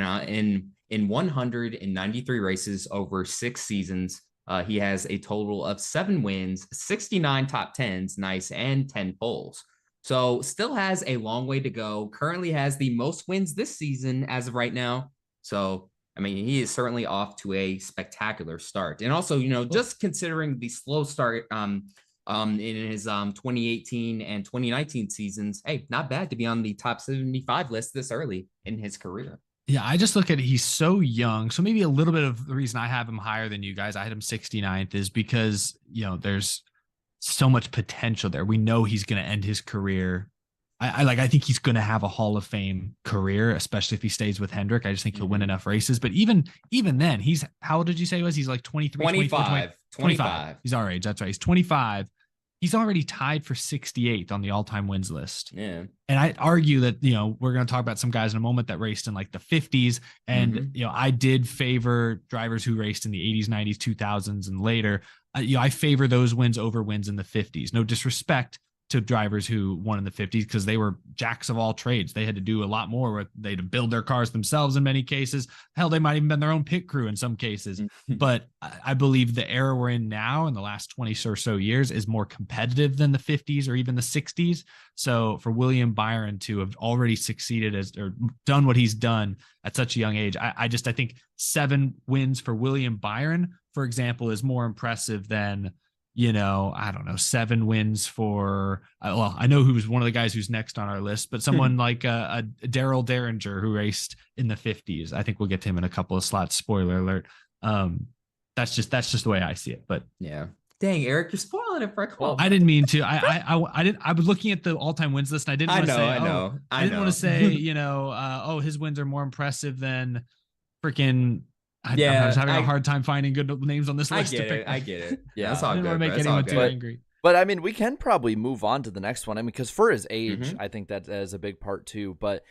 193 races over 6 seasons, he has a total of 7 wins, 69 top 10s, nice, and 10 poles. So still has a long way to go. Currently has the most wins this season as of right now. So, I mean, he is certainly off to a spectacular start. And also, you know, just considering the slow start in his 2018 and 2019 seasons, hey, not bad to be on the top 75 list this early in his career. Yeah, I just look at it. He's so young. So maybe a little bit of the reason I have him higher than you guys, I had him 69th, is because, you know, there's so much potential there. We know he's going to end his career. I think he's going to have a Hall of Fame career, especially if he stays with Hendrick. I just think he'll win enough races. But even then, he's, how old did you say he was? He's like 23, 25. He's our age. That's right. He's 25. He's already tied for 68th on the all-time wins list. Yeah. And I'd argue that, you know, we're going to talk about some guys in a moment that raced in like the 50s. And, you know, I did favor drivers who raced in the 80s, 90s, 2000s, and later. You know, I favor those wins over wins in the 50s. No disrespect to drivers who won in the 50s, because they were jacks of all trades. They had to do a lot more where they had to build their cars themselves in many cases. Hell, they might even been their own pit crew in some cases. But I believe the era we're in now in the last 20 or so years is more competitive than the 50s or even the 60s. So for William Byron to have already succeeded or done what he's done at such a young age, I think 7 wins for William Byron, for example, is more impressive than, you know, I don't know, 7 wins for, well, I know who's one of the guys who's next on our list, but someone like a Daryl Derringer who raced in the 50s. I think we'll get to him in a couple of slots. Spoiler alert. That's just the way I see it. But yeah. Dang, Eric, you're spoiling it for a club. I didn't mean to. I was looking at the all-time wins list, and I didn't want to say, I didn't want to say, you know, his wins are more impressive than freaking. I'm just having a hard time finding good names on this list. I get it. Yeah, that's all good. I didn't want to make anyone too angry. But I mean, we can probably move on to the next one. I mean, because for his age, I think that is a big part too. But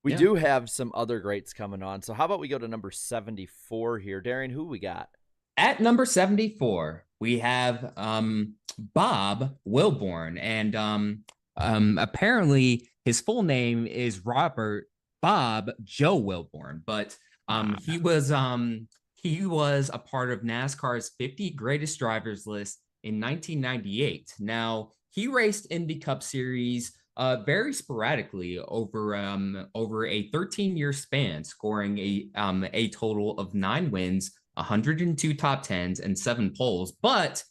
we do have some other greats coming on. So how about we go to number 74 here, Darian? Who we got? At number 74, we have Bob Wilborn, and apparently his full name is Robert Bob Joe Wilborn, but he was a part of NASCAR's 50 greatest drivers list in 1998. Now, he raced in the Cup Series very sporadically over a 13-year span, scoring a total of 9 wins, 102 top 10s, and 7 poles. But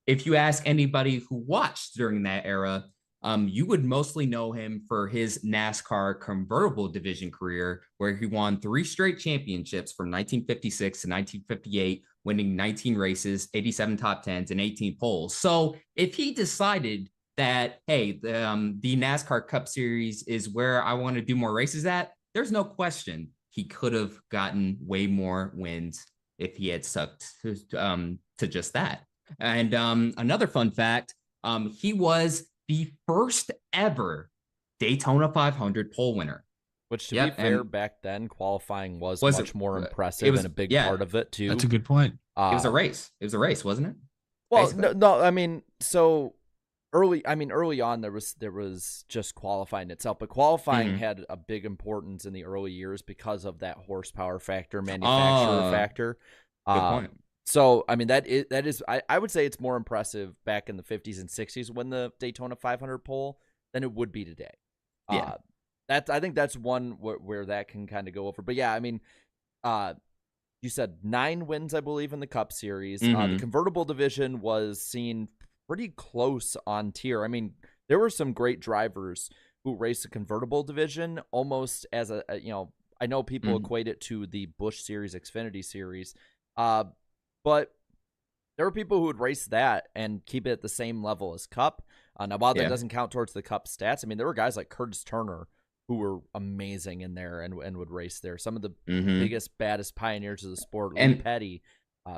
if you ask anybody who watched during that era, you would mostly know him for his NASCAR convertible division career, where he won 3 straight championships from 1956 to 1958, winning 19 races, 87 top 10s, and 18 poles. So if he decided that, hey, the NASCAR Cup Series is where I want to do more races at, there's no question he could have gotten way more wins if he had stuck to just that. And another fun fact, he was the first ever Daytona 500 pole winner. Which, to be fair, back then, qualifying was much more impressive and a big part of it, too. That's a good point. It was a race. It was a race, wasn't it? Well, no, I mean, so early on, there was just qualifying itself, but qualifying had a big importance in the early years because of that horsepower factor, manufacturer factor. Good point. So, I mean, that is I would say it's more impressive back in the 50s and 60s when the Daytona 500 pole than it would be today. Yeah. I think that's one where that can kind of go over. But yeah, I mean, you said 9 wins, I believe, in the Cup Series. The convertible division was seen pretty close on tier. I mean, there were some great drivers who raced the convertible division almost as a you know, I know people equate it to the Busch Series, Xfinity Series. But there were people who would race that and keep it at the same level as Cup. Now, while that doesn't count towards the Cup stats, I mean, there were guys like Curtis Turner who were amazing in there and would race there. Some of the biggest, baddest pioneers of the sport, Lee Petty.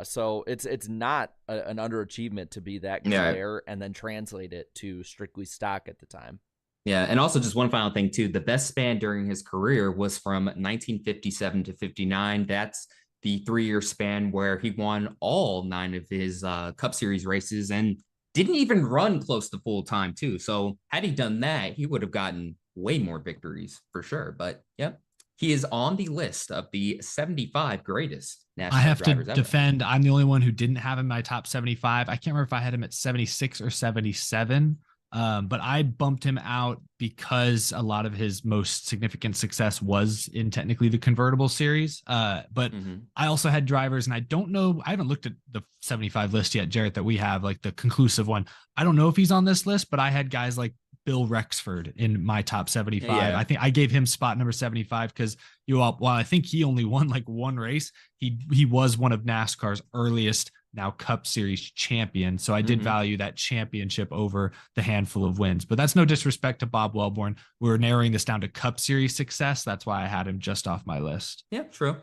So it's not an underachievement to be that good there and then translate it to strictly stock at the time. Yeah, and also just one final thing too. The best span during his career was from 1957 to 59. That's the 3-year span where he won all 9 of his Cup Series races and didn't even run close to full time too. So had he done that, he would have gotten way more victories for sure. But yep, he is on the list of the 75 greatest NASCAR I have to drivers ever. defend. I'm the only one who didn't have him in my top 75. I can't remember if I had him at 76 or 77. But I bumped him out because a lot of his most significant success was in technically the convertible series. But I also had drivers, and I don't know, I haven't looked at the 75 list yet, Jarrett, that we have, like the conclusive one. I don't know if he's on this list, but I had guys like Bill Rexford in my top 75. Yeah. I think I gave him spot number 75 because while I think he only won like one race, he was one of NASCAR's earliest now Cup Series champion. So I did value that championship over the handful of wins. But that's no disrespect to Bob Wellborn. We're narrowing this down to Cup Series success. That's why I had him just off my list. Yeah, true.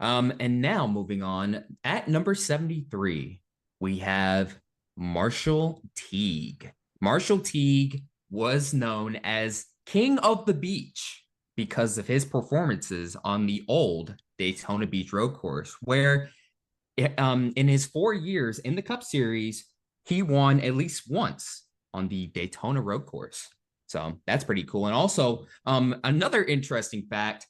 And now moving on, at number 73, we have Marshall Teague. Marshall Teague was known as King of the Beach because of his performances on the old Daytona Beach road course, where in his 4 years in the Cup Series, he won at least once on the Daytona road course. So that's pretty cool. And also, another interesting fact,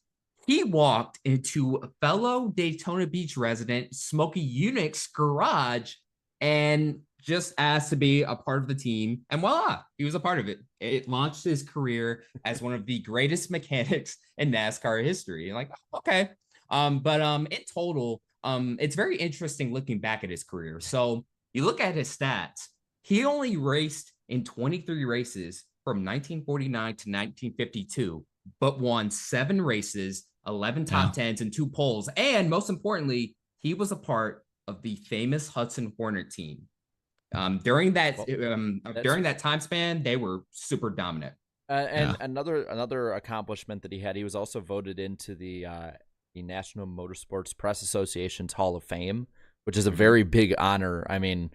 he walked into fellow Daytona Beach resident Smokey Unick's garage and just asked to be a part of the team. And voila, he was a part of it. It launched his career as one of the greatest mechanics in NASCAR history. Like, okay. But in total, it's very interesting looking back at his career. So you look at his stats, he only raced in 23 races from 1949 to 1952, but won 7 races, 11 top 10s, and 2 poles. And most importantly, he was a part of the famous Hudson Hornet team. During that time span, they were super dominant. Another accomplishment that he had, he was also voted into the National Motorsports Press Association's Hall of Fame, which is a very big honor. I mean,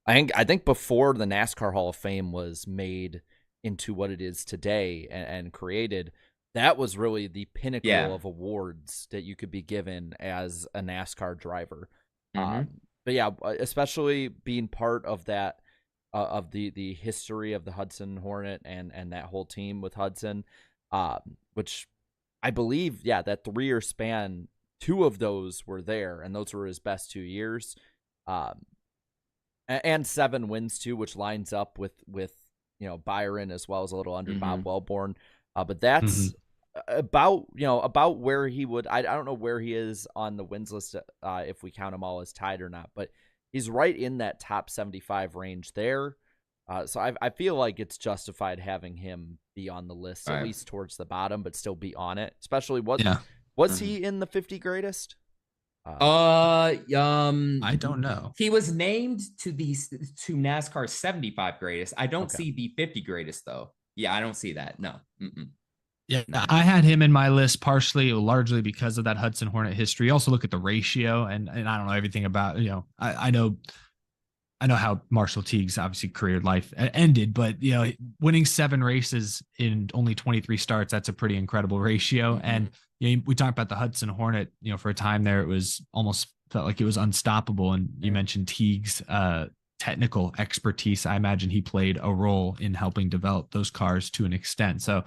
I think before the NASCAR Hall of Fame was made into what it is today and created, that was really the pinnacle of awards that you could be given as a NASCAR driver. But yeah, especially being part of that, of the history of the Hudson Hornet and that whole team with Hudson, which I believe, that 3-year span, 2 of those were there, and those were his best 2 years, and 7 wins too, which lines up with Byron as well as a little under Bob Wellborn. But that's about where he would. I don't know where he is on the wins list if we count them all as tied or not, but he's right in that top 75 range there. So I feel like it's justified having him be on the list, at least towards the bottom, but still be on it. Especially was he in the 50 greatest? I don't know. He was named to NASCAR 75 greatest. I don't see the 50 greatest though. Yeah, I don't see that. No. Yeah, I had him in my list largely because of that Hudson Hornet history. Also look at the ratio, and I don't know everything about, I know how Marshall Teague's obviously career life ended, but winning 7 races in only 23 starts, that's a pretty incredible ratio. And we talked about the Hudson Hornet, for a time there, it was almost felt like it was unstoppable. And you mentioned Teague's technical expertise. I imagine he played a role in helping develop those cars to an extent. So,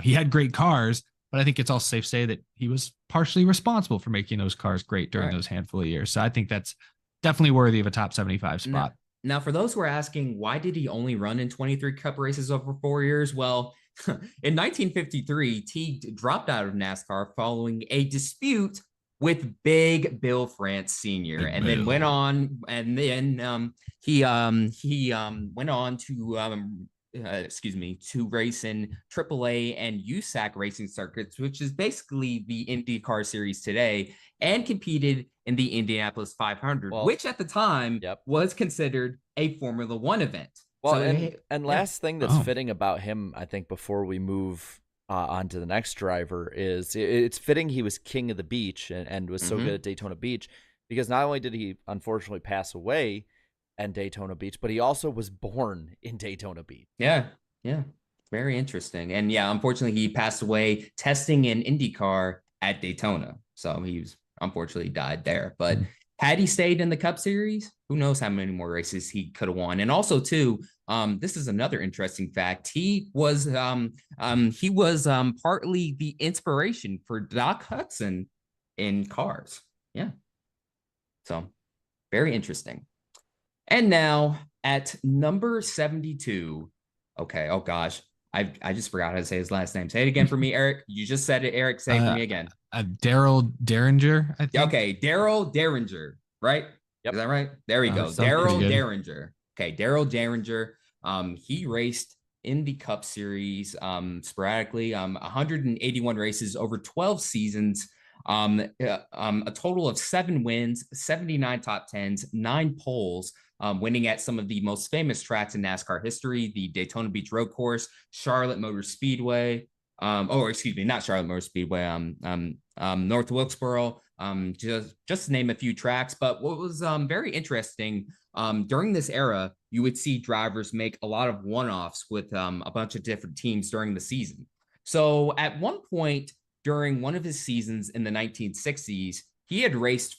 he had great cars, but I think it's also safe to say that he was partially responsible for making those cars great during those handful of years. So I think that's definitely worthy of a top 75 spot. Now, for those who are asking, why did he only run in 23 Cup races over 4 years? Well, in 1953, Teague dropped out of NASCAR following a dispute with Big Bill France Sr. Then went on, and then he went on to race in AAA and USAC racing circuits, which is basically the IndyCar series today, and competed in the Indianapolis 500, which at the time was considered a Formula One event. Well, and last thing that's fitting about him, I think, before we move on to the next driver, is it's fitting he was king of the beach and was so good at Daytona Beach. because not only did he unfortunately pass away in Daytona Beach, but he also was born in Daytona Beach. Yeah. Very interesting. And yeah, unfortunately, he passed away testing in IndyCar at Daytona. So he was unfortunately died there. But had he stayed in the Cup Series, who knows how many more races he could have won. And also, too, this is another interesting fact. He was partly the inspiration for Doc Hudson in Cars. Yeah. So very interesting. And now at number 72. Okay. Oh gosh. I just forgot how to say his last name. Say it again for me, Eric. You just said it, Eric. Say it for me again. Daryl Derringer, I think. Okay, Daryl Derringer, right? Yep. Is that right? There we go. Daryl Derringer. Okay, Daryl Derringer. He raced in the Cup Series sporadically. 181 races over 12 seasons. A total of 7 wins, 79 top 10s, 9 poles. Winning at some of the most famous tracks in NASCAR history, the Daytona Beach Road Course, Charlotte Motor Speedway, not Charlotte Motor Speedway, North Wilkesboro, just to name a few tracks. But what was very interesting, during this era, you would see drivers make a lot of one-offs with a bunch of different teams during the season. So at one point during one of his seasons in the 1960s, he had raced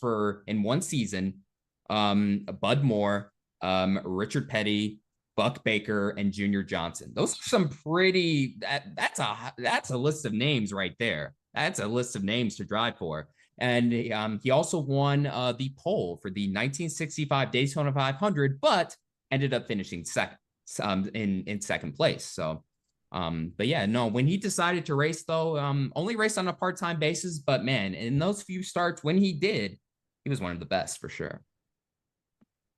in one season, Bud Moore, Richard Petty, Buck Baker, and Junior Johnson. Those are some pretty. That's a list of names right there. That's a list of names to drive for. And he also won the pole for the 1965 Daytona 500, but ended up finishing second in second place. So, but yeah, no. When he decided to race, though, only raced on a part-time basis. But man, in those few starts when he did, he was one of the best for sure.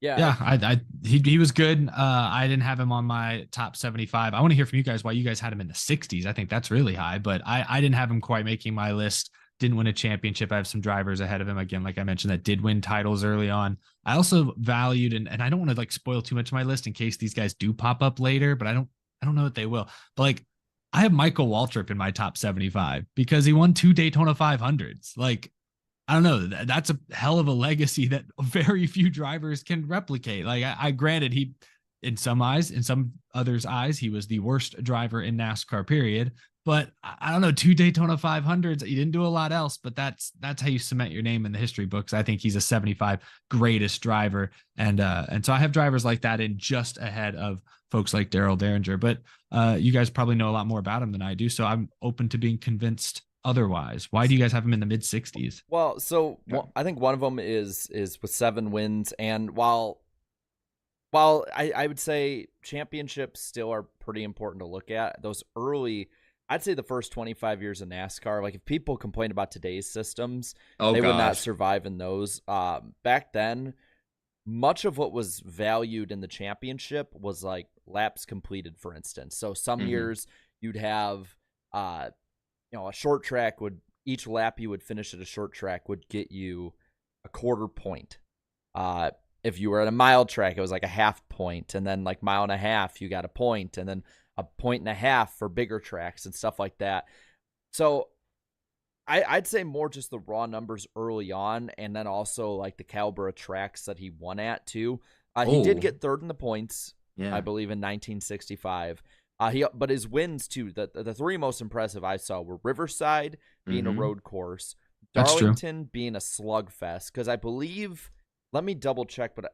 Yeah, he was good. I didn't have him on my top 75. I want to hear from you guys why you guys had him in the 60s. I think that's really high, but I didn't have him quite making my list. Didn't win a championship. I have some drivers ahead of him, again, like I mentioned, that did win titles early on. I also valued, and I don't want to like spoil too much of my list in case these guys do pop up later, but I don't know that they will. But like, I have Michael Waltrip in my top 75 because he won 2 Daytona 500s. Like, I don't know. That's a hell of a legacy that very few drivers can replicate. Like, I granted, he, in some others' eyes, he was the worst driver in NASCAR, period. But I don't know, 2 Daytona 500s. He didn't do a lot else, but that's how you cement your name in the history books. I think he's a 75 greatest driver, and so I have drivers like that in just ahead of folks like Daryl Derringer. But you guys probably know a lot more about him than I do, so I'm open to being convinced otherwise. Why do you guys have him in the mid 60s? Well, so I think one of them is with 7 wins, and while I would say championships still are pretty important to look at, those early, I'd say the first 25 years of NASCAR, like if people complain about today's systems, would not survive in those. Back then, much of what was valued in the championship was like laps completed, for instance. So some years you'd have a short track each lap you would finish at a short track would get you a quarter point. If you were at a mile track, it was like a half point, and then like mile and a half, you got a point, and then a point and a half for bigger tracks and stuff like that. So I'd say more just the raw numbers early on, and then also like the caliber of tracks that he won at too. He did get 3rd in the points, I believe, in 1965. But his wins too, the 3 most impressive I saw were Riverside being a road course, Darlington being a slugfest, because I believe, let me double check, but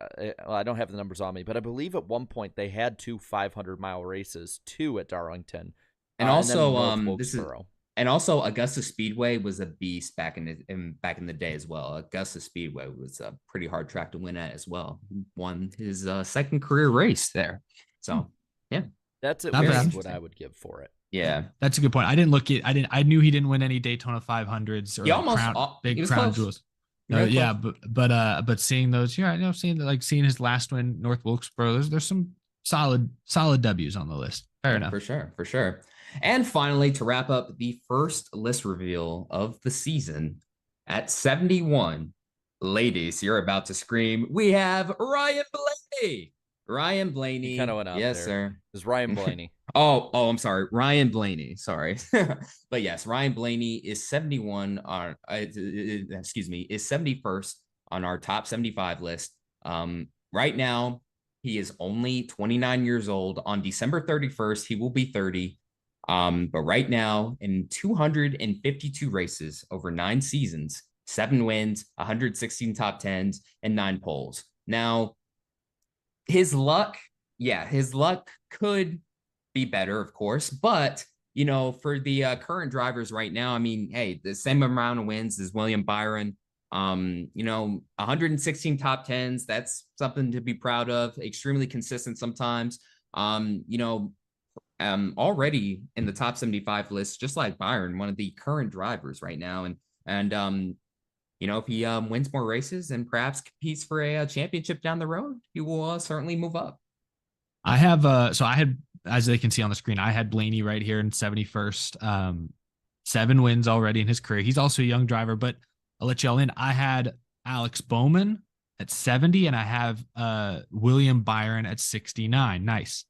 I don't have the numbers on me, but I believe at one point they had 2 500-mile races, 2 at Darlington, and also and also Augusta Speedway was a beast back in the day as well. Augusta Speedway was a pretty hard track to win at as well. Won his second career race there, so yeah. That's at least what I would give for it. Yeah, that's a good point. I didn't look at. I knew he didn't win any Daytona 500s or big crown jewels. No, yeah, but seeing those, seeing his last win, North Wilkesboro, there's some solid W's on the list. Fair enough, for sure. And finally, to wrap up the first list reveal of the season at 71, ladies, you're about to scream. We have Ryan Blaney. Ryan Blaney. Kind of went out yes, there. Sir. It was Ryan Blaney. oh, I'm sorry. Ryan Blaney. Sorry. But yes, Ryan Blaney is 71 is 71st on our top 75 list. Right now, he is only 29 years old. On December 31st, he will be 30. But right now, in 252 races over 9 seasons, 7 wins, 116 top 10s, and 9 poles. Now, his luck could be better, of course, but for the current drivers right now, I mean, hey, the same amount of wins as William Byron. 116 top 10s, that's something to be proud of. Extremely consistent sometimes. Already in the top 75 list, just like Byron, one of the current drivers right now. And if he wins more races and perhaps competes for a championship down the road, he will certainly move up. I have as they can see on the screen, I had Blaney right here in 71st. 7 wins already in his career. He's also a young driver, but I'll let y'all in. I had Alex Bowman at 70, and I have William Byron at 69. Nice.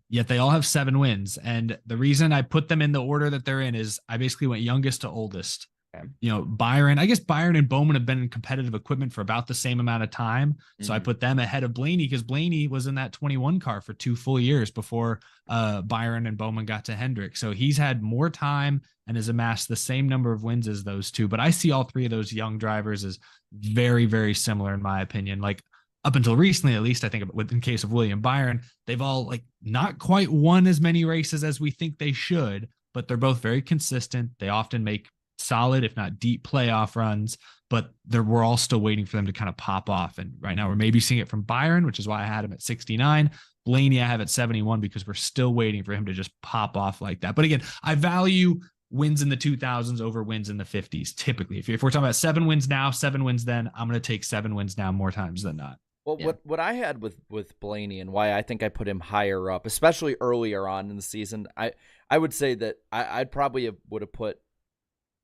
Yet they all have 7 wins. And the reason I put them in the order that they're in is I basically went youngest to oldest. Okay. Byron and Bowman have been in competitive equipment for about the same amount of time. So I put them ahead of Blaney because Blaney was in that 21 car for 2 full years before Byron and Bowman got to Hendrick. So he's had more time and has amassed the same number of wins as those two. But I see all 3 of those young drivers as very, very similar in my opinion. Like up until recently, at least, I think in case of William Byron, they've all not quite won as many races as we think they should, but they're both very consistent. They often make solid, if not deep playoff runs, but we're all still waiting for them to kind of pop off. And right now we're maybe seeing it from Byron, which is why I had him at 69. Blaney, I have at 71 because we're still waiting for him to just pop off like that. But again, I value wins in the 2000s over wins in the 50s. Typically, if we're talking about 7 wins now, 7 wins then, I'm going to take 7 wins now more times than not. Well, yeah. What I had with Blaney and why I think I put him higher up, especially earlier on in the season, I would say that I'd probably would have put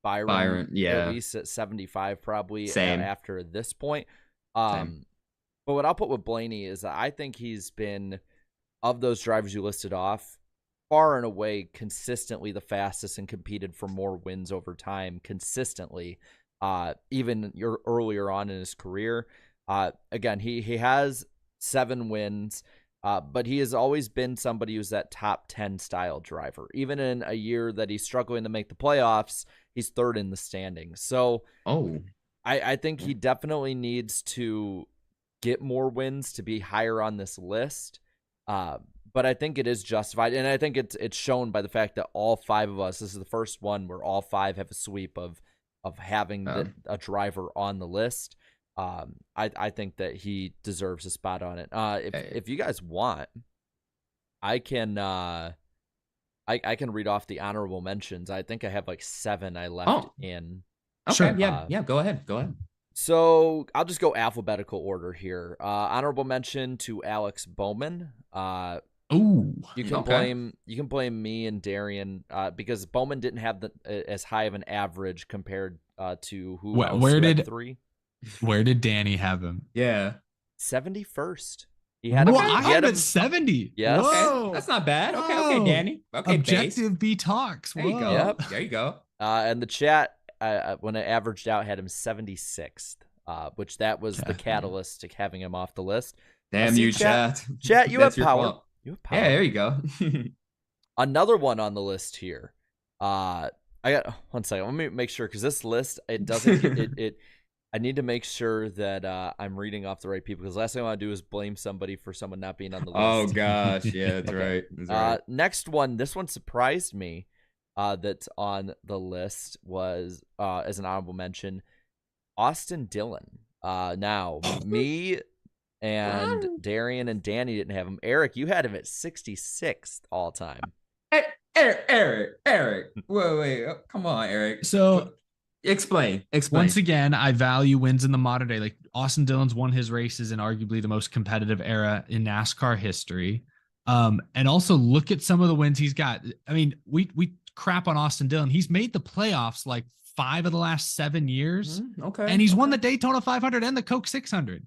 Byron at least at 75 probably after this point. But what I'll put with Blaney is I think he's been, of those drivers you listed off, far and away consistently the fastest and competed for more wins over time consistently, even earlier on in his career. Again, he has 7 wins, but he has always been somebody who's that top 10 style driver. Even in a year that he's struggling to make the playoffs, he's 3rd in the standings. So I think he definitely needs to get more wins to be higher on this list. But I think it is justified. And I think it's shown by the fact that all 5 of us, this is the first one where all 5 have a sweep of having a driver on the list. I think that he deserves a spot on it. If you guys want, I can read off the honorable mentions. I think I have 7 I left in. Okay, sure. Yeah, go ahead. So I'll just go alphabetical order here. Honorable mention to Alex Bowman. You can blame me and Darian because Bowman didn't have as high of an average compared to who else who had 3. Where did Danny have him? Yeah. 71st. He had I had him at 70. Yes. Okay. That's not bad. Okay, Danny. Okay, Objective B talks. There you go. Yep. There you go. And the chat, when I averaged out, had him 76th, which that was the catalyst to having him off the list. Damn you, chat. Chat, you have power. You have power. Yeah, there you go. Another one on the list here. I got 1 second. Let me make sure because this list it doesn't I need to make sure that I'm reading off the right people because last thing I want to do is blame somebody for someone not being on the list. Oh gosh, yeah, that's right. That's right. Next one, this one surprised me. That's on the list was as an honorable mention, Austin Dillon. Now me and Darian and Danny didn't have him. Eric, you had him at 66th all time. Eric. Wait, come on, Eric. So. Explain. Once again, I value wins in the modern day. Like Austin Dillon's won his races in arguably the most competitive era in NASCAR history. And also look at some of the wins he's got. I mean, we crap on Austin Dillon. He's made the playoffs 5 of the last 7 years. Okay. And he's won the Daytona 500 and the Coke 600.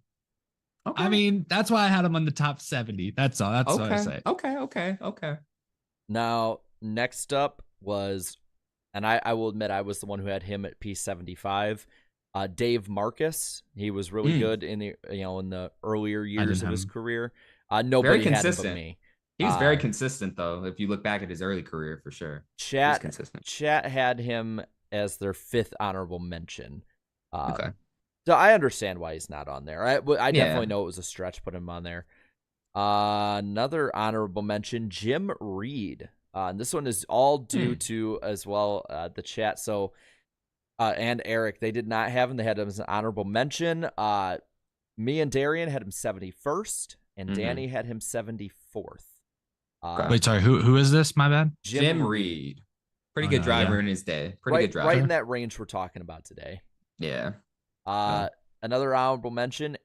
Okay. I mean, that's why I had him on the top 70. That's all. That's what I say. Okay. Now, next up was, and I will admit I was the one who had him at P75. Dave Marcus, he was really good in the in the earlier years of his career. Nobody had him but me. He was very consistent, though. If you look back at his early career, for sure, Chat had him as their 5th honorable mention. Okay, so I understand why he's not on there. I definitely know it was a stretch put him on there. Another honorable mention, Jim Reed. And this one is all due to as well the chat. So and Eric, they did not have him. They had him as an honorable mention. Me and Darian had him 71st, and Danny had him 74th. Wait, sorry, who is this? My bad. Jim Reed. Pretty good driver in his day. Pretty good driver. Right in that range we're talking about today. Yeah. Another honorable mention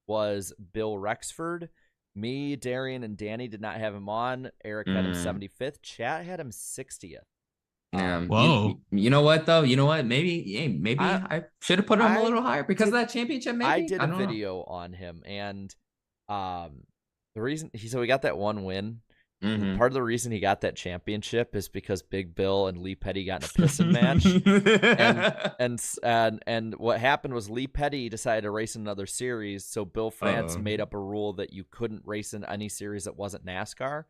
was Bill Rexford. Me, Darian, and Danny did not have him on. Eric had him 75th. Chat had him 60th. Whoa. You know what, though? You know what? Maybe I should have put him a little higher because of that championship, maybe? I did a video on him, and the reason... So he got that one win. Part of the reason he got that championship is because Big Bill and Lee Petty got in a pissing match, and what happened was Lee Petty decided to race in another series, so Bill France made up a rule that you couldn't race in any series that wasn't NASCAR,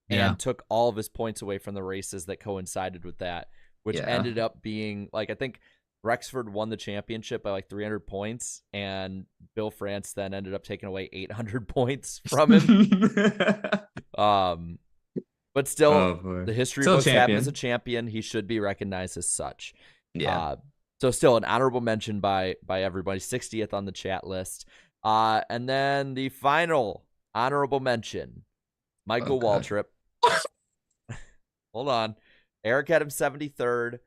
and took all of his points away from the races that coincided with that, which ended up being like, I think Rexford won the championship by like 300 points, and Bill France then ended up taking away 800 points from him. But still, the history books have him as a champion. He should be recognized as such. Yeah. So still an honorable mention by everybody. 60th on the chat list. And then the final honorable mention, Michael Waltrip. Hold on. Eric had him 73rd.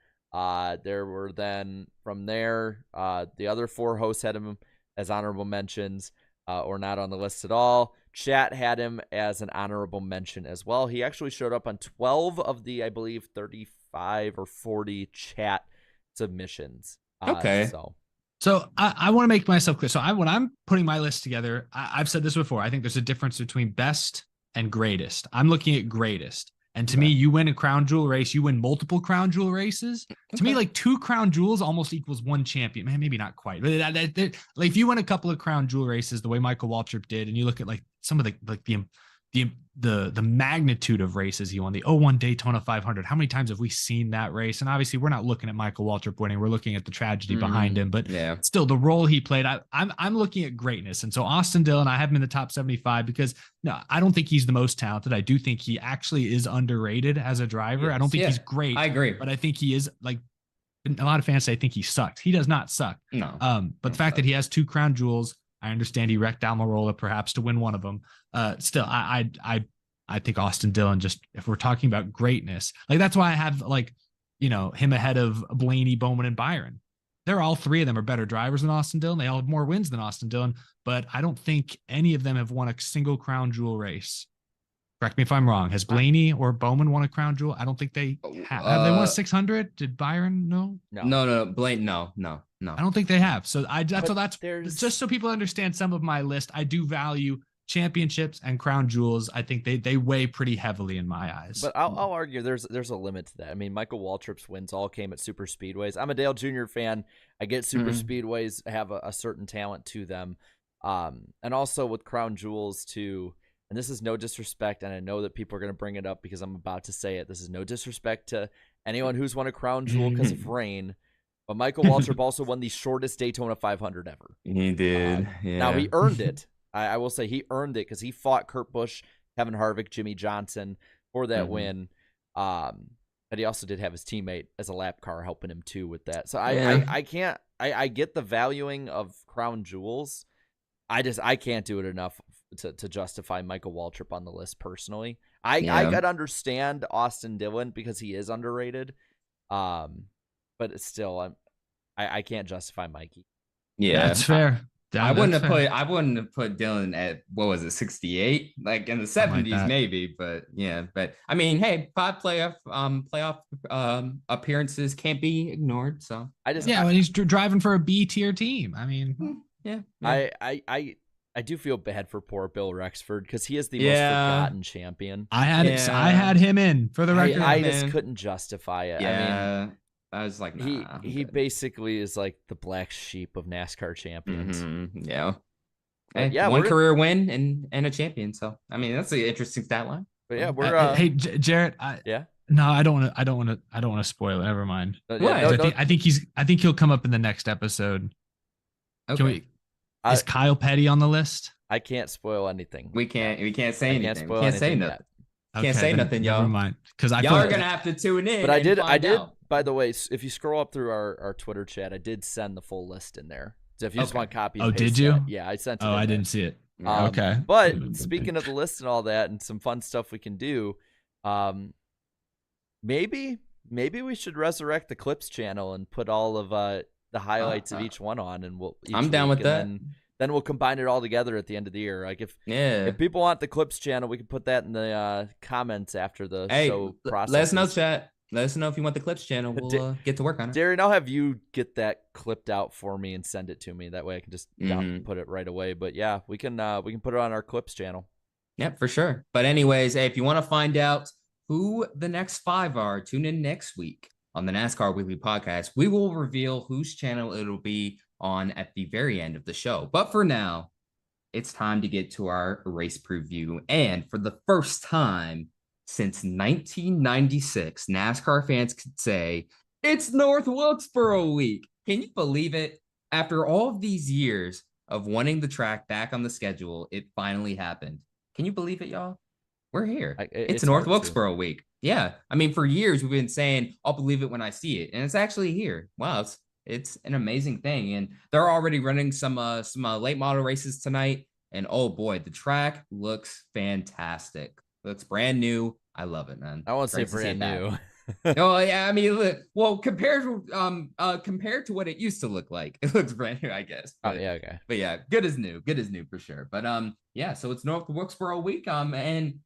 There were then from there, the other 4 hosts had him as honorable mentions, or not on the list at all. Chat had him as an honorable mention as well. He actually showed up on 12 of the, I believe, 35 or 40 chat submissions. Okay. So I want to make myself clear. So when I'm putting my list together, I've said this before. I think there's a difference between best and greatest. I'm looking at greatest. And to me, you win a crown jewel race, you win multiple crown jewel races. To me, like 2 crown jewels almost equals 1 champion. Man, maybe not quite. But like if you win a couple of crown jewel races the way Michael Waltrip did, and you look at like some of the magnitude of races he won, the 01 Daytona 500. How many times have we seen that race? And obviously, we're not looking at Michael Waltrip winning. We're looking at the tragedy behind him. But still, the role he played, I'm looking at greatness. And so Austin Dillon, I have him in the top 75 because no, I don't think he's the most talented. I do think he actually is underrated as a driver. I don't think he's great. I agree, but I think he is like. A lot of fans say I think he sucks. He does not suck. No. But the fact that he has 2 crown jewels, I understand he wrecked Almirola perhaps to win one of them. Still, I think Austin Dillon, just if we're talking about greatness, like that's why I have like, him ahead of Blaney, Bowman, and Byron. They're all 3 of them are better drivers than Austin Dillon. They all have more wins than Austin Dillon, but I don't think any of them have won a single crown jewel race. Correct me if I'm wrong. Has Blaney or Bowman won a crown jewel? I don't think they have. Have they won a 600? Did Byron? No. Blaine, no. I don't think they have. So that's just so people understand some of my list. I do value championships and crown jewels. I think they weigh pretty heavily in my eyes. But I'll argue there's a limit to that. I mean, Michael Waltrip's wins all came at super speedways. I'm a Dale Jr. fan. I get super speedways have a certain talent to them. And also with crown jewels too. And this is no disrespect, and I know that people are going to bring it up because I'm about to say it. This is no disrespect to anyone who's won a crown jewel because of rain. But Michael Waltrip also won the shortest Daytona 500 ever. He did. Now, he earned it. I will say he earned it because he fought Kurt Busch, Kevin Harvick, Jimmy Johnson for that win. But he also did have his teammate as a lap car helping him too with that. So I get the valuing of crown jewels. I can't do it enough to justify Michael Waltrip on the list personally. I could understand Austin Dillon because he is underrated. But it's still I can't justify Mikey. Yeah, that's fair. I wouldn't have put Dillon at, what was it, 68, like in the 70s maybe, but I mean, hey, 5 playoff appearances can't be ignored. So when he's driving for a B tier team. I mean, I do feel bad for poor Bill Rexford because he is the most forgotten champion. I had him in for the record. I just couldn't justify it. Yeah. I was like, nah, I'm he good. basically is like the black sheep of NASCAR champions. Yeah. But Hey, yeah, one career win and a champion. So I mean, that's an interesting stat line. But yeah, we're hey, Jarrett. yeah. No, I don't want to spoil it. Never mind. Yeah, What? I think he'll come up in the next episode. Okay. Can we? Is Kyle Petty on the list? I can't spoil anything. We can't say anything. Spoil We can't say anything nothing. yet. Can't say nothing, y'all. Never mind. Because y'all are gonna have to tune in. But I did. Out. By the way, if you scroll up through our Twitter chat, I did send the full list in there. So if you just want copy. Oh, did you? That, yeah, I sent it. I didn't see it. Okay. But speaking of the list and all that, and some fun stuff we can do, maybe we should resurrect the Clips channel and put all of the highlights of each one on, and I'm down with that. Then we'll combine it all together at the end of the year. Like if people want the Clips channel, we can put that in the comments after the show process. Let us know, chat. Let us know if you want the Clips channel. We'll get to work on it. Darren, I'll have you get that clipped out for me and send it to me. That way I can just put it right away. But yeah, we can put it on our Clips channel. Yep, for sure. But anyways, hey, if you want to find out who the next 5 are, tune in next week on the NASCAR Weekly Podcast. We will reveal whose channel it'll be on at the very end of the show. But for now, it's time to get to our race preview. And for the first time since 1996, NASCAR fans could say it's North Wilkesboro week. Can you believe it? After all of these years of wanting the track back on the schedule, it finally happened. Can you believe it, y'all? We're here. It's North Wilkesboro week. Yeah. I mean, for years we've been saying, I'll believe it when I see it. And it's actually here. Wow. It's an amazing thing. And they're already running some late model races tonight. And oh boy, the track looks fantastic. Looks brand new. I love it, man. I won't say brand new. Oh yeah, I mean, well, compared to what it used to look like, it looks brand new, I guess. But, yeah, okay. But yeah, good as new for sure. But yeah, so it's North Wilkesboro week. And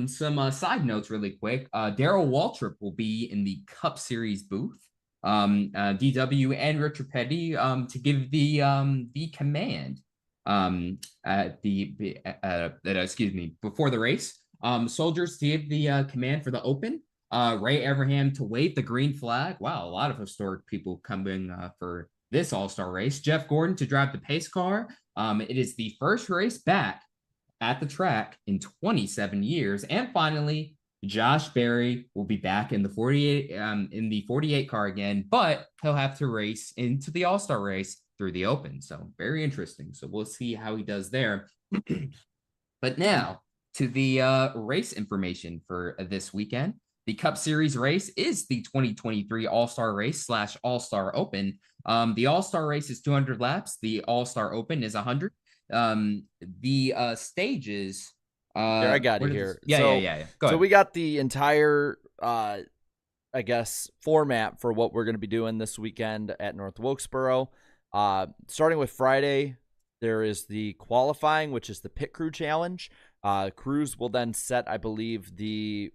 some side notes really quick. Darrell Waltrip will be in the Cup Series booth. DW and Richard Petty to give the command before the race. Soldiers to give the command for the open. Ray Everham to wave the green flag. Wow, a lot of historic people coming for this all-star race. Jeff Gordon to drive the pace car. It is the first race back at the track in 27 years. And finally, Josh Berry will be back in the 48 car again, but he'll have to race into the all-star race through the open. So very interesting. So we'll see how he does there. But now to the race information for this weekend. The Cup Series race is the 2023 All-Star Race / All-Star Open. The All-Star Race is 200 laps. The All-Star Open is 100. The stages. I got it here. Yeah. Go ahead. So we got the entire, format for what we're going to be doing this weekend at North Wilkesboro. Starting with Friday, there is the qualifying, which is the Pit Crew Challenge. Crews will then set, I believe, the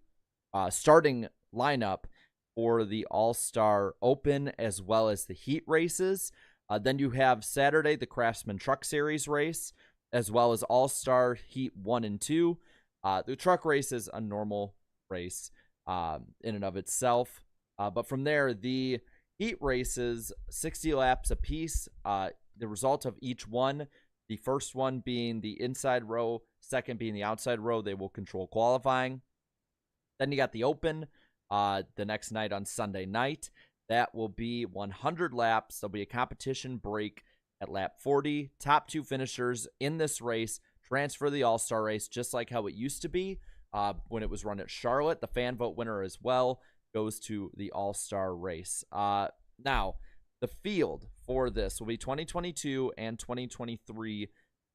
starting lineup for the All-Star Open as well as the heat races. Then you have Saturday, the Craftsman Truck Series race, as well as All-Star Heat 1 and 2. The truck race is a normal race in and of itself. But from there, the heat races, 60 laps apiece. The result of each one, the first one being the inside row, second being the outside row, they will control qualifying. Then you got the Open the next night on Sunday night. That will be 100 laps. There'll be a competition break at lap 40. Top 2 finishers in this race transfer the All-Star race, just like how it used to be when it was run at Charlotte. The fan vote winner as well goes to the All-Star race. Now, the field for this will be 2022 and 2023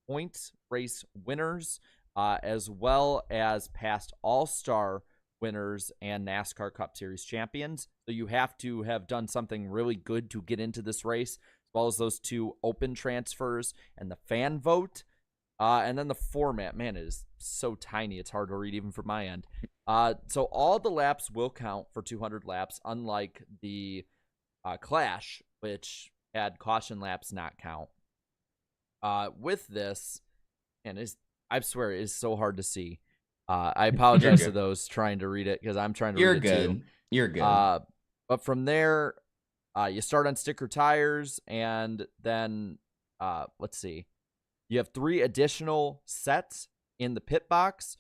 points race winners, as well as past All-Star winners and NASCAR Cup Series champions. So you have to have done something really good to get into this race, as well as those 2 open transfers and the fan vote. And then the format, man, it is so tiny, it's hard to read even from my end. So all the laps will count for 200 laps, unlike the Clash, which had caution laps not count. With this, and I swear it is so hard to see. I apologize to those trying to read it because I'm trying to read it too. You're good. But from there, You start on sticker tires, and then let's see. You have 3 additional sets in the pit box.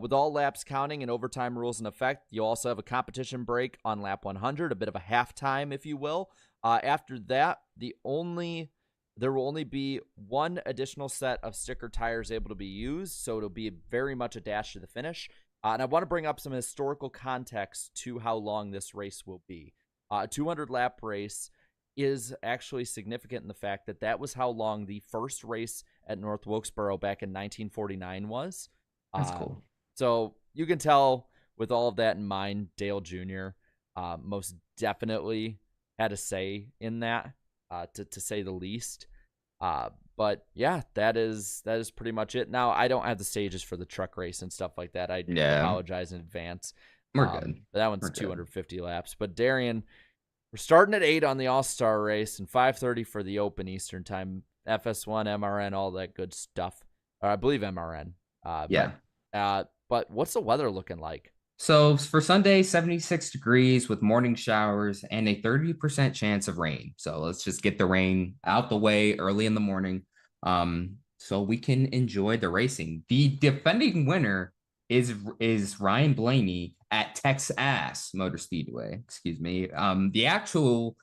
With all laps counting and overtime rules in effect, you also have a competition break on lap 100, a bit of a halftime, if you will. After that, there will only be 1 additional set of sticker tires able to be used, so it'll be very much a dash to the finish. And I want to bring up some historical context to how long this race will be. A 200-lap race is actually significant in the fact that that was how long the first race at North Wilkesboro back in 1949 was. That's cool. So you can tell with all of that in mind, Dale Jr. Most definitely had a say in that, to say the least. But yeah, that is pretty much it. Now, I don't have the stages for the truck race and stuff like that. I apologize in advance. We're good. But that one's 250 laps. But Darian, we're starting at 8 on the All-Star race and 5:30 for the Open Eastern Time. FS1, MRN, all that good stuff. I believe MRN. But what's the weather looking like? So for Sunday, 76 degrees with morning showers and a 30% chance of rain. So let's just get the rain out the way early in the morning, so we can enjoy the racing. The defending winner is Ryan Blaney at Texas Motor Speedway. Excuse me. The actual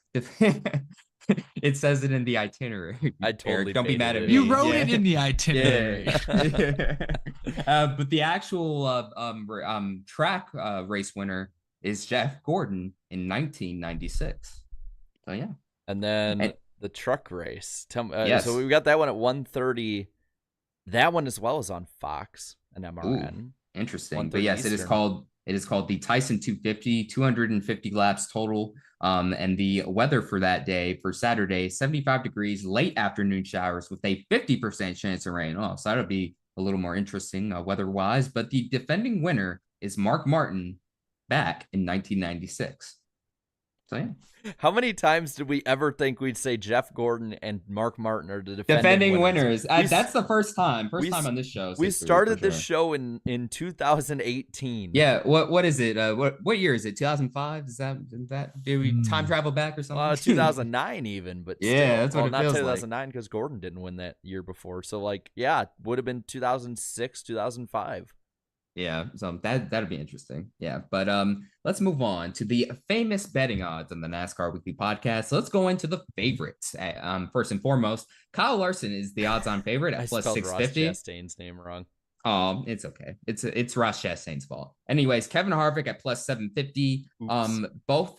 it says it in the itinerary. I totally don't be mad at me. You wrote it in the itinerary. But the actual track race winner is Jeff Gordon in 1996. So yeah. And then the truck race. Yes. So we got that one at 1:30. That one as well is on Fox and MRN. Ooh, interesting. But yes, Eastern. It is called the Tyson 250, 250 laps total. And the weather for that day, for Saturday, 75 degrees, late afternoon showers with a 50% chance of rain. Oh, so that'll be a little more interesting weather-wise. But the defending winner is Mark Martin back in 1996. So yeah. How many times did we ever think we'd say Jeff Gordon and Mark Martin are the defending winners? That's the first time time on this show. We started this show in 2018. Yeah. What is it? What year is it? 2005? Is that do we time travel back or something? 2009 even, but still, yeah, that's what it not feels 2009 because Gordon didn't win that year before. So it would have been 2006, 2005. Yeah, so that'd be interesting. Yeah, but let's move on to the famous betting odds on the NASCAR Weekly Podcast. So let's go into the favorites. First and foremost, Kyle Larson is the odds-on favorite at plus 650. Ross Chastain's name wrong. Oh, it's okay. It's Ross Chastain's fault. Anyways, Kevin Harvick at plus 750. Oops. Both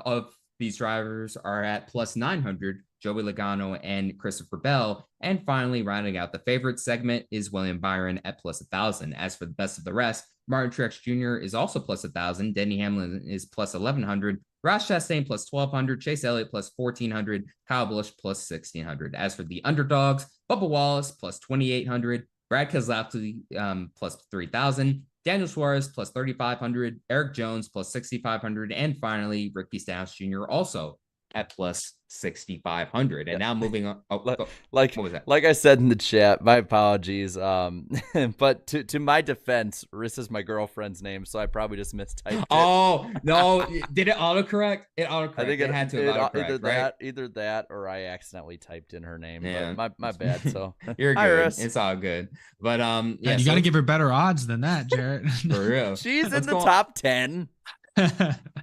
of these drivers are at plus 900. Joey Logano and Christopher Bell. And finally, rounding out the favorite segment is William Byron at plus 1,000. As for the best of the rest, Martin Truex Jr. is also plus 1,000. Denny Hamlin is plus 1,100. Ross Chastain plus 1,200. Chase Elliott plus 1,400. Kyle Busch plus 1,600. As for the underdogs, Bubba Wallace plus 2,800. Brad Keselowski plus 3,000. Daniel Suarez plus 3,500. Eric Jones plus 6,500. And finally, Ricky Stenhouse Jr. also at plus 6,500. And now moving on. What was that? Like I said in the chat, my apologies. But to my defense, Riss is my girlfriend's name, so I probably just mistyped it. Oh no! Did it autocorrect? It autocorrect. I think it had to autocorrect, either that, or I accidentally typed in her name. Yeah, but my bad. So you're good. Iris. It's all good. But yeah, you got to give her better odds than that, Jarrett. For real. She's in the top 10.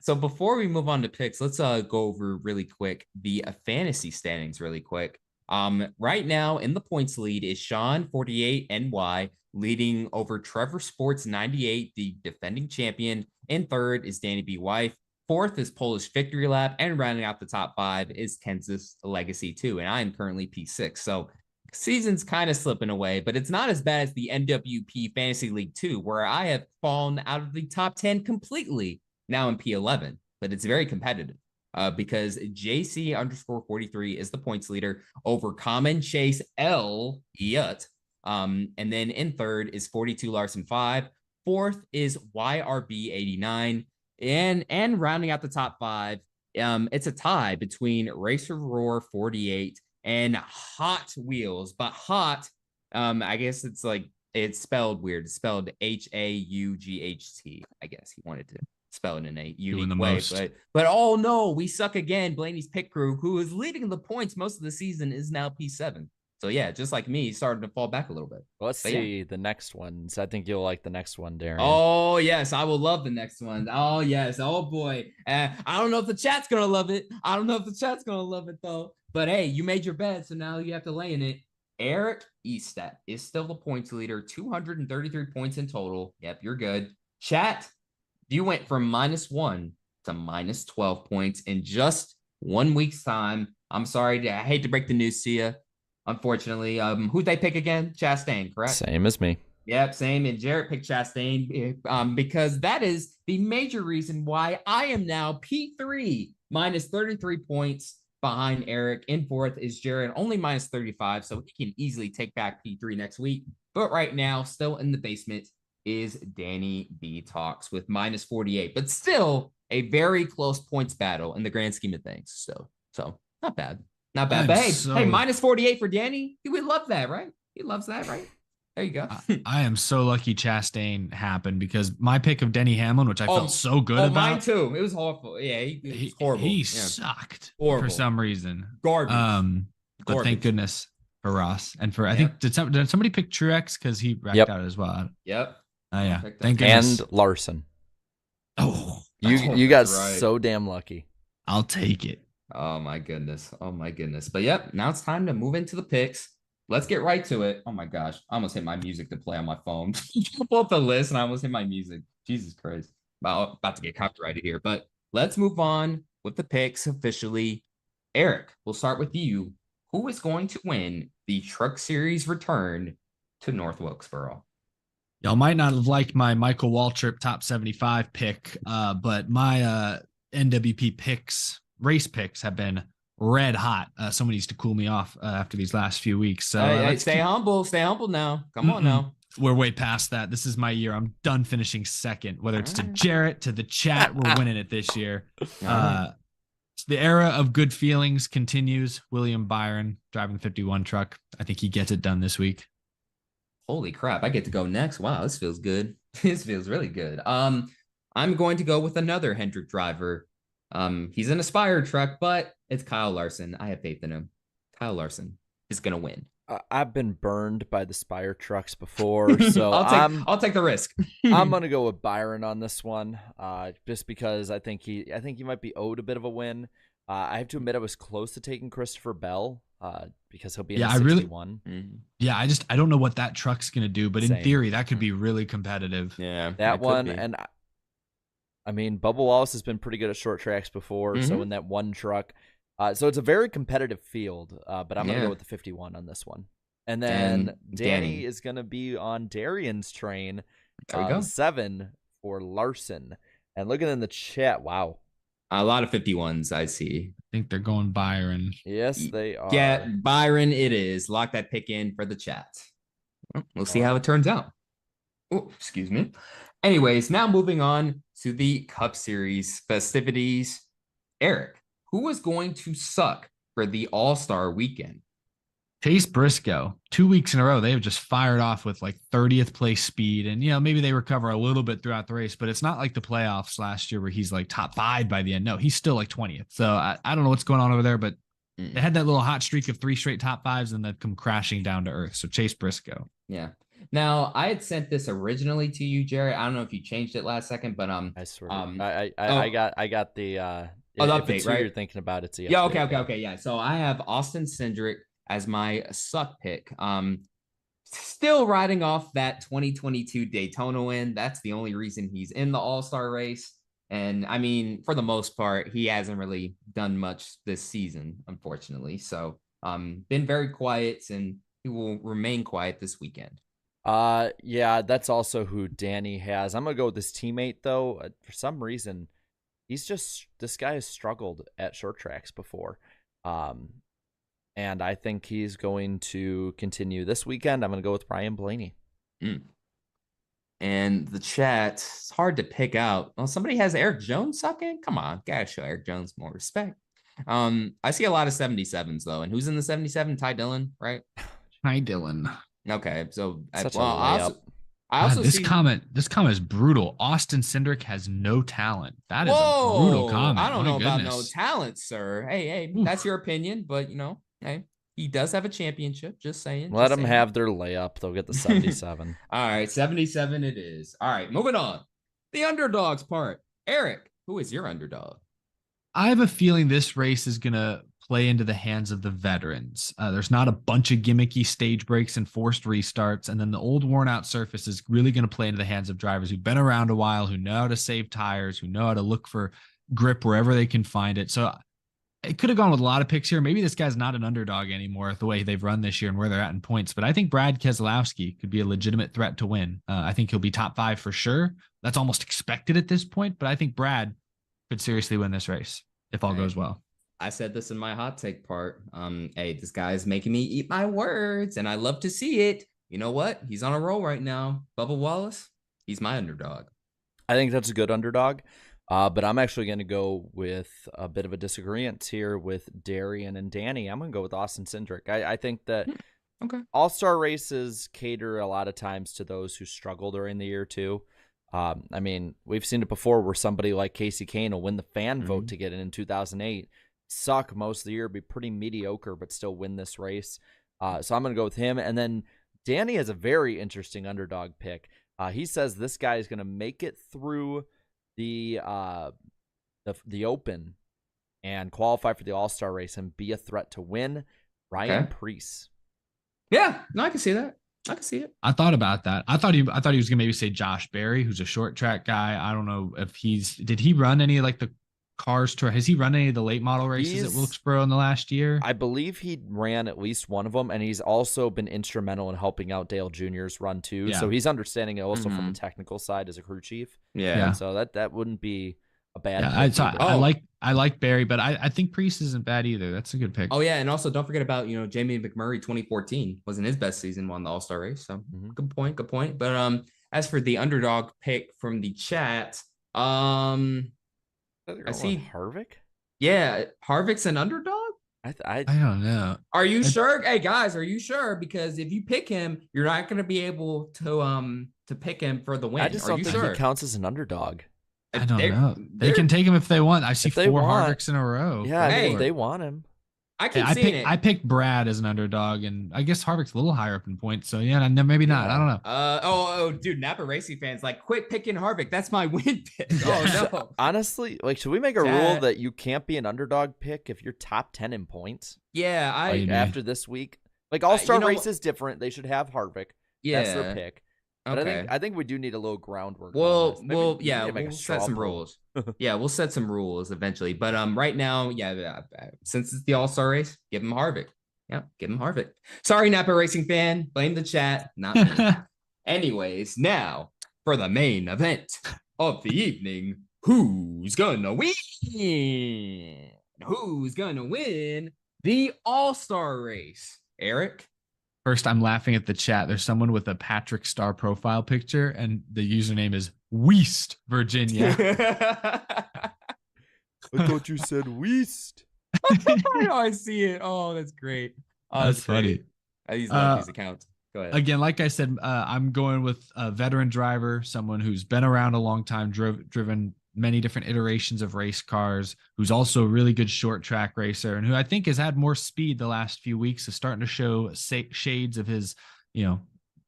So before we move on to picks, let's go over really quick the fantasy standings really quick. Right now in the points lead is Sean 48 NY leading over Trevor Sports 98, the defending champion. In third is Danny B. Wife. Fourth is Polish Victory Lap, and rounding out the top 5 is Kansas Legacy 2, and I am currently P6. So season's kind of slipping away, but it's not as bad as the NWP Fantasy League 2, where I have fallen out of the top 10 completely. Now in P11, but it's very competitive because JC_43 is the points leader over Common Chase Elliott. And then in third is 42 Larson 5. Fourth is YRB 89. And rounding out the top 5, it's a tie between Racer Roar 48 and Hot Wheels. But Hot, I guess it's spelled weird. It's spelled HAUGHT. I guess he wanted to spelled in a Doing unique the way. most. But oh no, we suck again. Blaney's pit crew, who is leading the points most of the season, is now P7. So yeah, just like me, starting to fall back a little bit. Let's see the next one. So I think you'll like the next one, Darian. Oh yes, I will love the next one. Oh yes, oh boy. I don't know if the chat's gonna love it. I don't know if the chat's gonna love it though. But hey, you made your bed, so now you have to lay in it. Eric Estet is still the points leader, 233 points in total. Yep, you're good. Chat, you went from -1 to -12 points in just 1 week's time. I'm sorry, I hate to break the news to you. Unfortunately, who'd they pick again? Chastain, correct? Same as me. Yep, same. And Jarrett picked Chastain because that is the major reason why I am now P3 -33 points behind Eric. In fourth is Jarrett, only -35, so he can easily take back P3 next week. But right now, still in the basement is Dannybtalks with -48, but still a very close points battle in the grand scheme of things. So not bad. Not bad. But hey, -48 for Danny. He would love that, right? He loves that, right? There you go. I am so lucky Chastain happened because my pick of Denny Hamlin, which I felt so good about. Mine too. It was awful. Yeah, he was horrible. He sucked horrible for some reason. Garbage. But thank goodness for Ross and for I think did somebody pick Truex because he wrecked out as well. Yep. Oh yeah. Thank goodness. And Larson. Oh, you got so damn lucky. I'll take it. Oh my goodness. Oh my goodness. But yep, now it's time to move into the picks. Let's get right to it. Oh my gosh. I almost hit my music to play on my phone. Pull up the list and I almost hit my music. Jesus Christ. About to get copyrighted here. But let's move on with the picks officially. Eric, we'll start with you. Who is going to win the Truck Series return to North Wilkesboro? Y'all might not have liked my Michael Waltrip top 75 pick, but my NWP race picks have been red hot. Someone needs to cool me off after these last few weeks. So hey, stay humble now. Come on now. We're way past that. This is my year. I'm done finishing second, whether it's to Jarrett, to the chat. We're winning it this year. The era of good feelings continues. William Byron driving the 51 truck. I think he gets it done this week. Holy crap. I get to go next. Wow, this feels good. This feels really good. I'm going to go with another Hendrick driver. He's an Aspire truck, but it's Kyle Larson. I have faith in him. Kyle Larson is going to win. I've been burned by the Spire trucks before, so I'll take the risk. I'm going to go with Byron on this one, just because I think he might be owed a bit of a win. I have to admit I was close to taking Christopher Bell, because he'll be in the 61. I don't know what that truck's going to do, but in theory that could be really competitive. Yeah, that one. And I mean, Bubba Wallace has been pretty good at short tracks before, so in that one truck. So it's a very competitive field, but I'm going to go with the 51 on this one. And then Danny is going to be on Darian's train, 7 for Larson. And looking in the chat, wow. A lot of 51s I see. I think they're going Byron. Yes, they are. Yeah, Byron it is. Lock that pick in for the chat. We'll see how it turns out. Oh, excuse me. Anyways, now moving on to the Cup Series festivities. Eric, who is going to suck for the All-Star weekend? Chase Briscoe, 2 weeks in a row, they have just fired off with like 30th place speed. And, maybe they recover a little bit throughout the race, but it's not like the playoffs last year where he's like top 5 by the end. No, he's still like 20th. So I don't know what's going on over there, but they had that little hot streak of 3 straight top 5s and they've come crashing down to earth. So Chase Briscoe. Yeah. Now, I had sent this originally to you, Jared. I don't know if you changed it last second, but I swear. I got the the update, right? You're thinking about it. Yeah. Okay. Yeah. So I have Austin Cindric as my suck pick. Still riding off that 2022 Daytona win. That's the only reason he's in the All-Star race. And I mean, for the most part, he hasn't really done much this season, unfortunately. So been very quiet, and he will remain quiet this weekend. Yeah, that's also who Danny has. I'm gonna go with his teammate though. For some reason, this guy has struggled at short tracks before. And I think he's going to continue this weekend. I'm going to go with Ryan Blaney. And the chat, it's hard to pick out. Well, somebody has Eric Jones sucking? Come on, gotta show Eric Jones more respect. I see a lot of 77s, though. And who's in the 77? Ty Dillon, right? Ty Dillon. Okay, so I I God, also this see. comment is brutal. Austin Cindric has no talent. That is Whoa, a brutal comment. I don't My know about no goodness. talent, sir. Hey, Oof. that's your opinion, but hey, he does have a championship. Just saying. Let just them saying. have their layup. They'll get the 77. All right, 77 it is. All right, moving on. The underdogs part. Eric, who is your underdog? I have a feeling this race is going to play into the hands of the veterans. There's not a bunch of gimmicky stage breaks and forced restarts. And then the old worn out surface is really going to play into the hands of drivers who've been around a while, who know how to save tires, who know how to look for grip wherever they can find it. So it could have gone with a lot of picks here. Maybe this guy's not an underdog anymore the way they've run this year and where they're at in points. But I think Brad Keselowski could be a legitimate threat to win. I think he'll be top 5 for sure. That's almost expected at this point. But I think Brad could seriously win this race if all goes well. I said this in my hot take part. Hey, this guy's making me eat my words, and I love to see it. You know what? He's on a roll right now. Bubba Wallace, he's my underdog. I think that's a good underdog. But I'm actually going to go with a bit of a disagreement here with Darian and Danny. I'm going to go with Austin Cindric. I think that all-star races cater a lot of times to those who struggle during the year too. I mean, we've seen it before where somebody like Casey Kane will win the fan vote to get in 2008. Suck most of the year, be pretty mediocre, but still win this race. So I'm going to go with him. And then Danny has a very interesting underdog pick. He says this guy is going to make it through the Open and qualify for the All-Star race and be a threat to win. Ryan Preece. Yeah, no, I can see that. I can see it. I thought about that. I thought he was gonna maybe say Josh Berry, who's a short track guy. I don't know if did he run any like the Cars Tour? Has he run any of the late model races at Wilkesboro in the last year? I believe he ran at least one of them, and he's also been instrumental in helping out Dale Jr.'s run too. Yeah. So he's understanding it also from the technical side as a crew chief. Yeah. So that wouldn't be a bad. I like Barry, but I think Priest isn't bad either. That's a good pick. Oh yeah, and also don't forget about Jamie McMurray 2014 wasn't his best season, won the All-Star race. So good point. But as for the underdog pick from the chat, I see Harvick. Yeah, Harvick's an underdog. I don't know. Are you sure? Hey guys, are you sure? Because if you pick him, you're not going to be able to pick him for the win. I just don't think he counts as an underdog. I don't know. They can take him if they want. I see 4 Harvicks in a row. Yeah, if they want him. I picked Brad as an underdog, and I guess Harvick's a little higher up in points. So yeah, maybe not. I don't know. Dude, Napa Racing fans quit picking Harvick. That's my win pick. Oh no. Honestly, should we make a rule that you can't be an underdog pick if you're top 10 in points? Yeah, after this week, All-Star race is different. They should have Harvick. Yeah, that's their pick. But I think we do need a little groundwork. We'll set some rules. Yeah, we'll set some rules eventually. But right now, since it's the All-Star race, give him Harvick. Yeah, give him Harvick. Sorry, Napa Racing fan. Blame the chat, not me. Anyways, now for the main event of the evening. Who's gonna win? Who's gonna win the All-Star race? Eric? First, I'm laughing at the chat. There's someone with a Patrick Star profile picture, and the username is West Virginia. I thought you said West. I see it. Oh, that's great. Oh, that's funny. I use these accounts. Go ahead. Again, like I said, I'm going with a veteran driver, someone who's been around a long time, driven many different iterations of race cars, who's also a really good short track racer, and who I think has had more speed the last few weeks, is starting to show shades of his,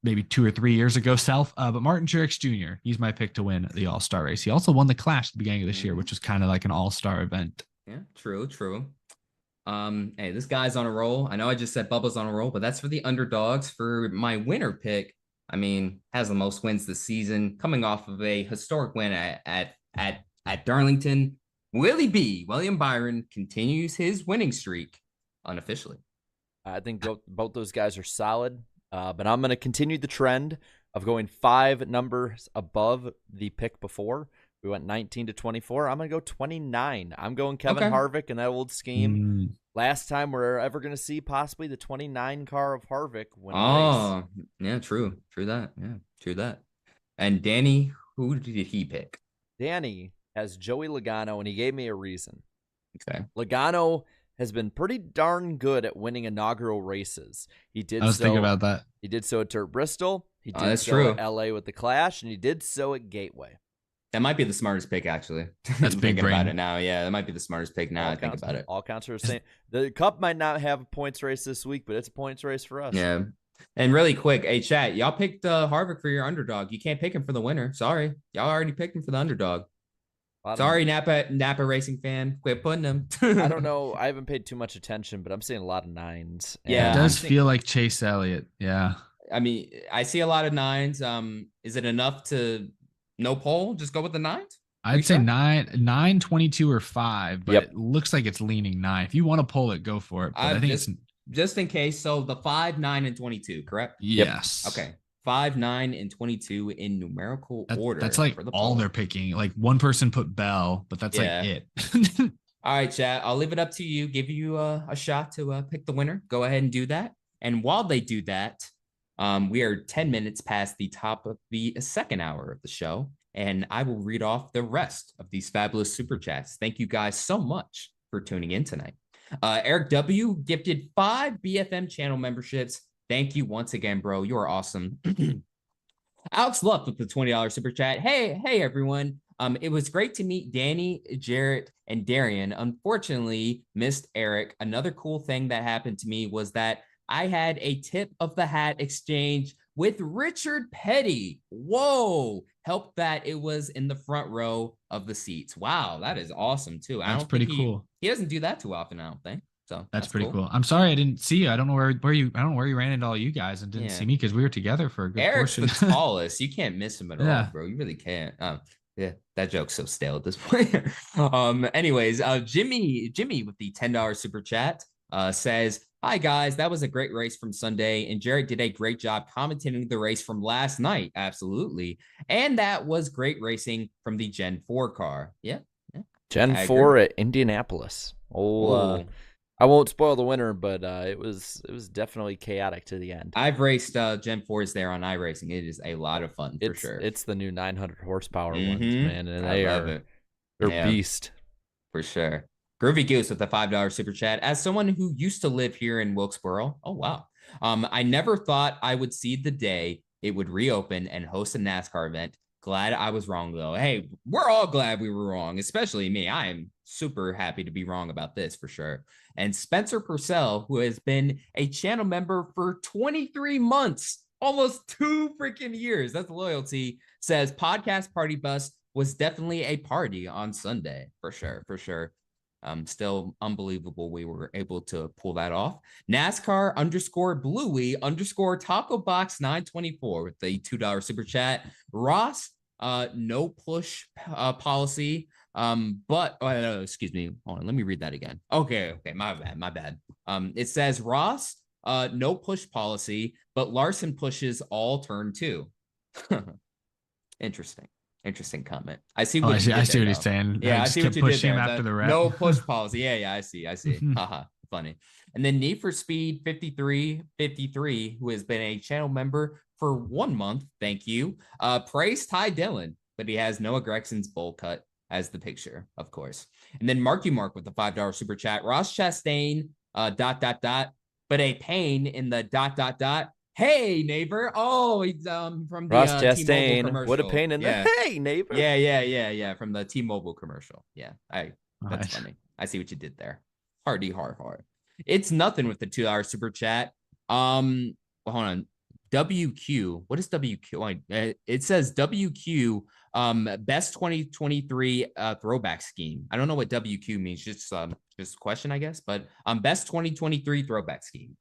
maybe 2 or 3 years ago self. But Martin Truex Jr., he's my pick to win the All-Star race. He also won the Clash at the beginning of this year, which was kind of like an all-star event. Yeah, true. Hey, this guy's on a roll. I know I just said Bubba's on a roll, but that's for the underdogs. For my winner pick, has the most wins this season, coming off of a historic win at Darlington. William Byron continues his winning streak unofficially. I think both those guys are solid, but I'm going to continue the trend of going 5 numbers above the pick before. We went 19 to 24. I'm going to go 29. I'm going Kevin Harvick in that old scheme. Last time we're ever going to see possibly the 29 car of Harvick win a race. Yeah, true that. Yeah, true that. And Danny, who did he pick? Danny has Joey Logano, and he gave me a reason. Okay. Logano has been pretty darn good at winning inaugural races. I was thinking about that. He did so at Bristol. He did That's so true. at LA with the Clash, and he did so at Gateway. That might be the smartest pick, actually. That's big thinking brain. about it now. Yeah, that might be the smartest pick now. I think about it. All counts are the same. The Cup might not have a points race this week, but it's a points race for us. Yeah. And really quick, hey, chat, y'all picked Harvick for your underdog. You can't pick him for the winner. Sorry. Y'all already picked him for the underdog. Sorry, Napa Racing fan. Quit putting him. I don't know. I haven't paid too much attention, but I'm seeing a lot of 9s. Yeah. It does feel like Chase Elliott. Yeah. I mean, I see a lot of 9s. Is it enough to no poll? Just go with the 9s? I'd say 9, 22, or 5, but it looks like it's leaning 9. If you want to pull it, go for it. But I think it's just in case. So the 5, 9, and 22, correct? Yes. Okay. 5, 9, and 22 in numerical order. That's like all they're picking. Like one person put Bell, but that's like it. All right, chat. I'll leave it up to you. Give you a shot to pick the winner. Go ahead and do that. And while they do that, we are 10 minutes past the top of the second hour of the show, and I will read off the rest of these fabulous super chats. Thank you guys so much for tuning in tonight. Eric W. gifted 5 BFM channel memberships. Thank you once again, bro. You are awesome. Alex Luff with the $20 super chat. Hey, everyone. It was great to meet Danny, Jarrett, and Darian. Unfortunately, missed Eric. Another cool thing that happened to me was that I had a tip of the hat exchange with Richard Petty. Whoa. Helped that it was in the front row of the seats. Wow, that is awesome too. That's pretty cool. He doesn't do that too often, I don't think. So that's pretty cool. I'm sorry I didn't see you. I don't know where you ran into all you guys and didn't see me because we were together for a good Eric's portion. the tallest. You can't miss him at all, bro. You really can't. Yeah, that joke's so stale at this point. Anyways, Jimmy with the $10 super chat says, "Hi guys, that was a great race from Sunday, and Jared did a great job commentating the race from last night. Absolutely, and that was great racing from the Gen 4 car. Yeah. Gen 4 at Indianapolis. I won't spoil the winner, but it was definitely chaotic to the end. I've raced Gen 4s there on iRacing. It is a lot of fun for sure. It's the new 900 horsepower ones, man, and they're beast for sure. Groovy Goose with the $5 super chat. As someone who used to live here in Wilkesboro, oh wow, I never thought I would see the day it would reopen and host a NASCAR event. Glad I was wrong, though. Hey, we're all glad we were wrong, especially me. I am super happy to be wrong about this for sure. And Spencer Purcell, who has been a channel member for 23 months, almost 2 freaking years. That's loyalty. Says podcast party bus was definitely a party on Sunday. For sure. Still unbelievable we were able to pull that off. NASCAR _Bluey _Taco Box 924 with the $2 super chat. Ross, no push policy. But excuse me. Hold on, let me read that again. Okay, my bad. It says Ross, no push policy, but Larson pushes all turn 2. Interesting comment. I see what he's saying. Yeah, I see what you did there. After the rep. No push policy. Yeah, I see. Haha, funny. And then Need for Speed 53, who has been a channel member for 1 month. Thank you. Praise Ty Dillon, but he has Noah Gregson's bowl cut as the picture, of course. And then Marky Mark with the $5 super chat. Ross Chastain, ... but a pain in the ... Hey, neighbor. Oh, he's from the Ross T-Mobile Chastain. commercial. What a pain in the hey, neighbor. Yeah. From the T-Mobile commercial. Yeah, that's funny. I see what you did there. Hardy. It's nothing with the $2 super chat. Hold on. WQ. What is WQ? It says WQ. Best 2023 throwback scheme. I don't know what WQ means. Just a question, I guess. But best 2023 throwback scheme.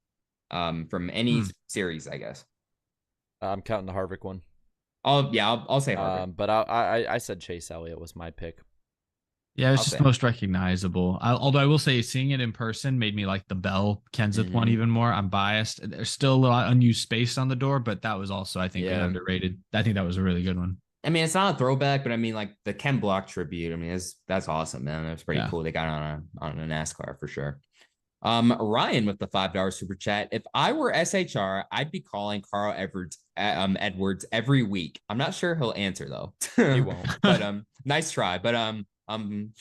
From any series, I guess. I'm counting the Harvick one. I'll say Harvick. But I said Chase Elliott was my pick. Yeah, it's just most recognizable. Although I will say, seeing it in person made me like the Bell Kenseth one even more. I'm biased. There's still a lot of unused space on the door, but that was also, I think, underrated. I think that was a really good one. I mean, it's not a throwback, but I mean, like the Ken Block tribute. I mean, that's awesome, man. That's pretty cool. They got on a NASCAR for sure. Ryan with the $5 super chat. If I were SHR, I'd be calling Carl Edwards every week. I'm not sure he'll answer though. He won't. But nice try. But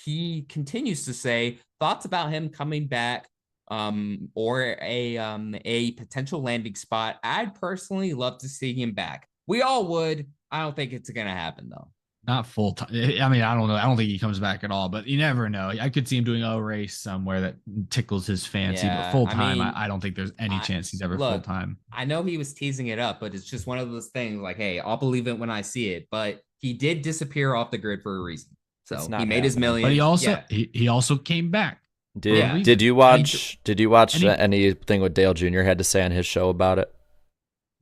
he continues to say thoughts about him coming back or a potential landing spot. I'd personally love to see him back. We all would. I don't think it's gonna happen though. Not full time. I mean, I don't know. I don't think he comes back at all, but you never know. I could see him doing a race somewhere that tickles his fancy, but full time, I don't think there's any chance he's ever full time. I know he was teasing it up, but it's just one of those things like, hey, I'll believe it when I see it. But he did disappear off the grid for a reason. So he made his million. But he also came back. Did you watch anything what Dale Jr. had to say on his show about it?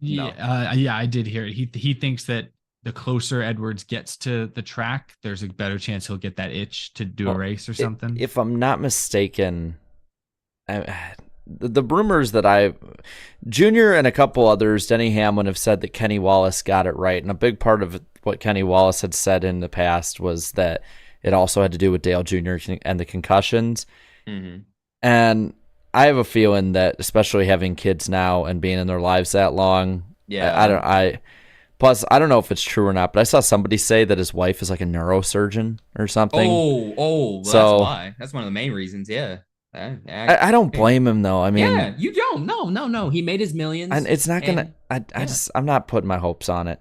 Yeah, yeah, I did hear it. He thinks that the closer Edwards gets to the track, there's a better chance he'll get that itch to do a race or something. If I'm not mistaken, the rumors that Junior and a couple others, Denny Hamlin, have said that Kenny Wallace got it right. And a big part of what Kenny Wallace had said in the past was that it also had to do with Dale Jr. and the concussions. Mm-hmm. And I have a feeling that, especially having kids now and being in their lives that long, Plus, I don't know if it's true or not, but I saw somebody say that his wife is like a neurosurgeon or something. Well, that's why. That's one of the main reasons. Yeah. I don't blame him though. I mean, yeah, you don't. No. He made his millions, and it's not gonna. I'm not putting my hopes on it.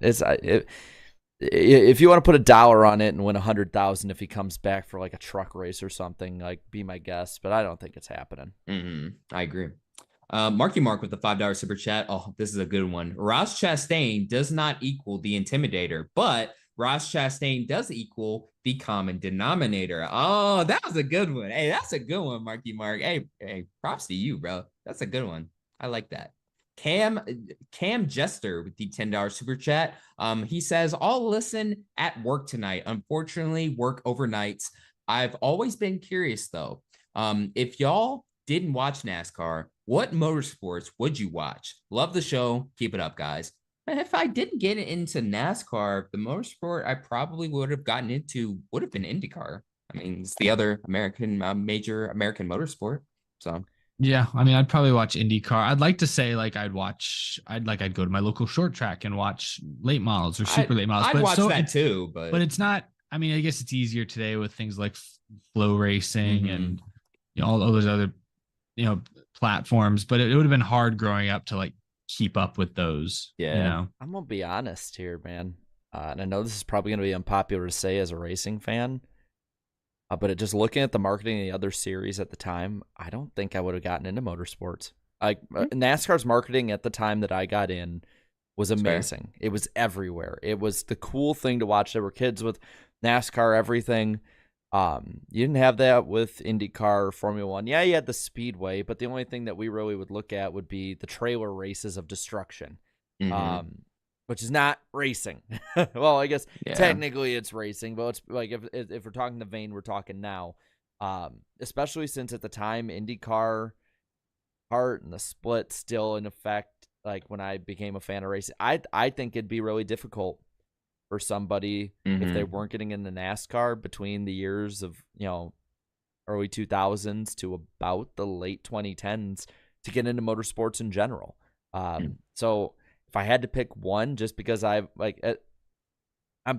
If you want to put $1 on it and win 100,000 if he comes back for like a truck race or something, like be my guest. But I don't think it's happening. Mm-hmm. I agree. Marky Mark with the $5 super chat. Oh, this is a good one. Ross Chastain does not equal the Intimidator, but Ross Chastain does equal the common denominator. Oh, that was a good one. Hey, that's a good one, Marky Mark. Hey, props to you, bro. That's a good one. I like that. Cam Jester with the $10 super chat. He says, I'll listen at work tonight. Unfortunately, work overnights. I've always been curious though. If y'all didn't watch NASCAR, what motorsports would you watch? Love the show. Keep it up, guys. If I didn't get into NASCAR, the motorsport I probably would have gotten into would have been IndyCar. I mean, it's the other major American motorsport. So yeah, I mean, I'd probably watch IndyCar. I'd like to say like I'd go to my local short track and watch late models or super late models. I'd watch that too, but it's not. I mean, I guess it's easier today with things like flow racing and all those other platforms. But it would have been hard growing up to like keep up with those. Yeah, I'm gonna be honest here, man. And I know this is probably gonna be unpopular to say as a racing fan. But just looking at the marketing of the other series at the time, I don't think I would have gotten into motorsports. NASCAR's marketing at the time that I got in was amazing. It was everywhere. It was the cool thing to watch. There were kids with NASCAR, everything. You didn't have that with IndyCar or Formula One. Yeah, you had the Speedway, but the only thing that we really would look at would be the trailer races of destruction. Which is not racing. Well, I guess technically it's racing, but it's like if we're talking the vein we're talking now, especially since at the time IndyCar part and the split still in effect. Like when I became a fan of racing, I think it'd be really difficult for somebody if they weren't getting into NASCAR between the years of early 2000s to about the late 2010s to get into motorsports in general. So. If I had to pick one, just because I'm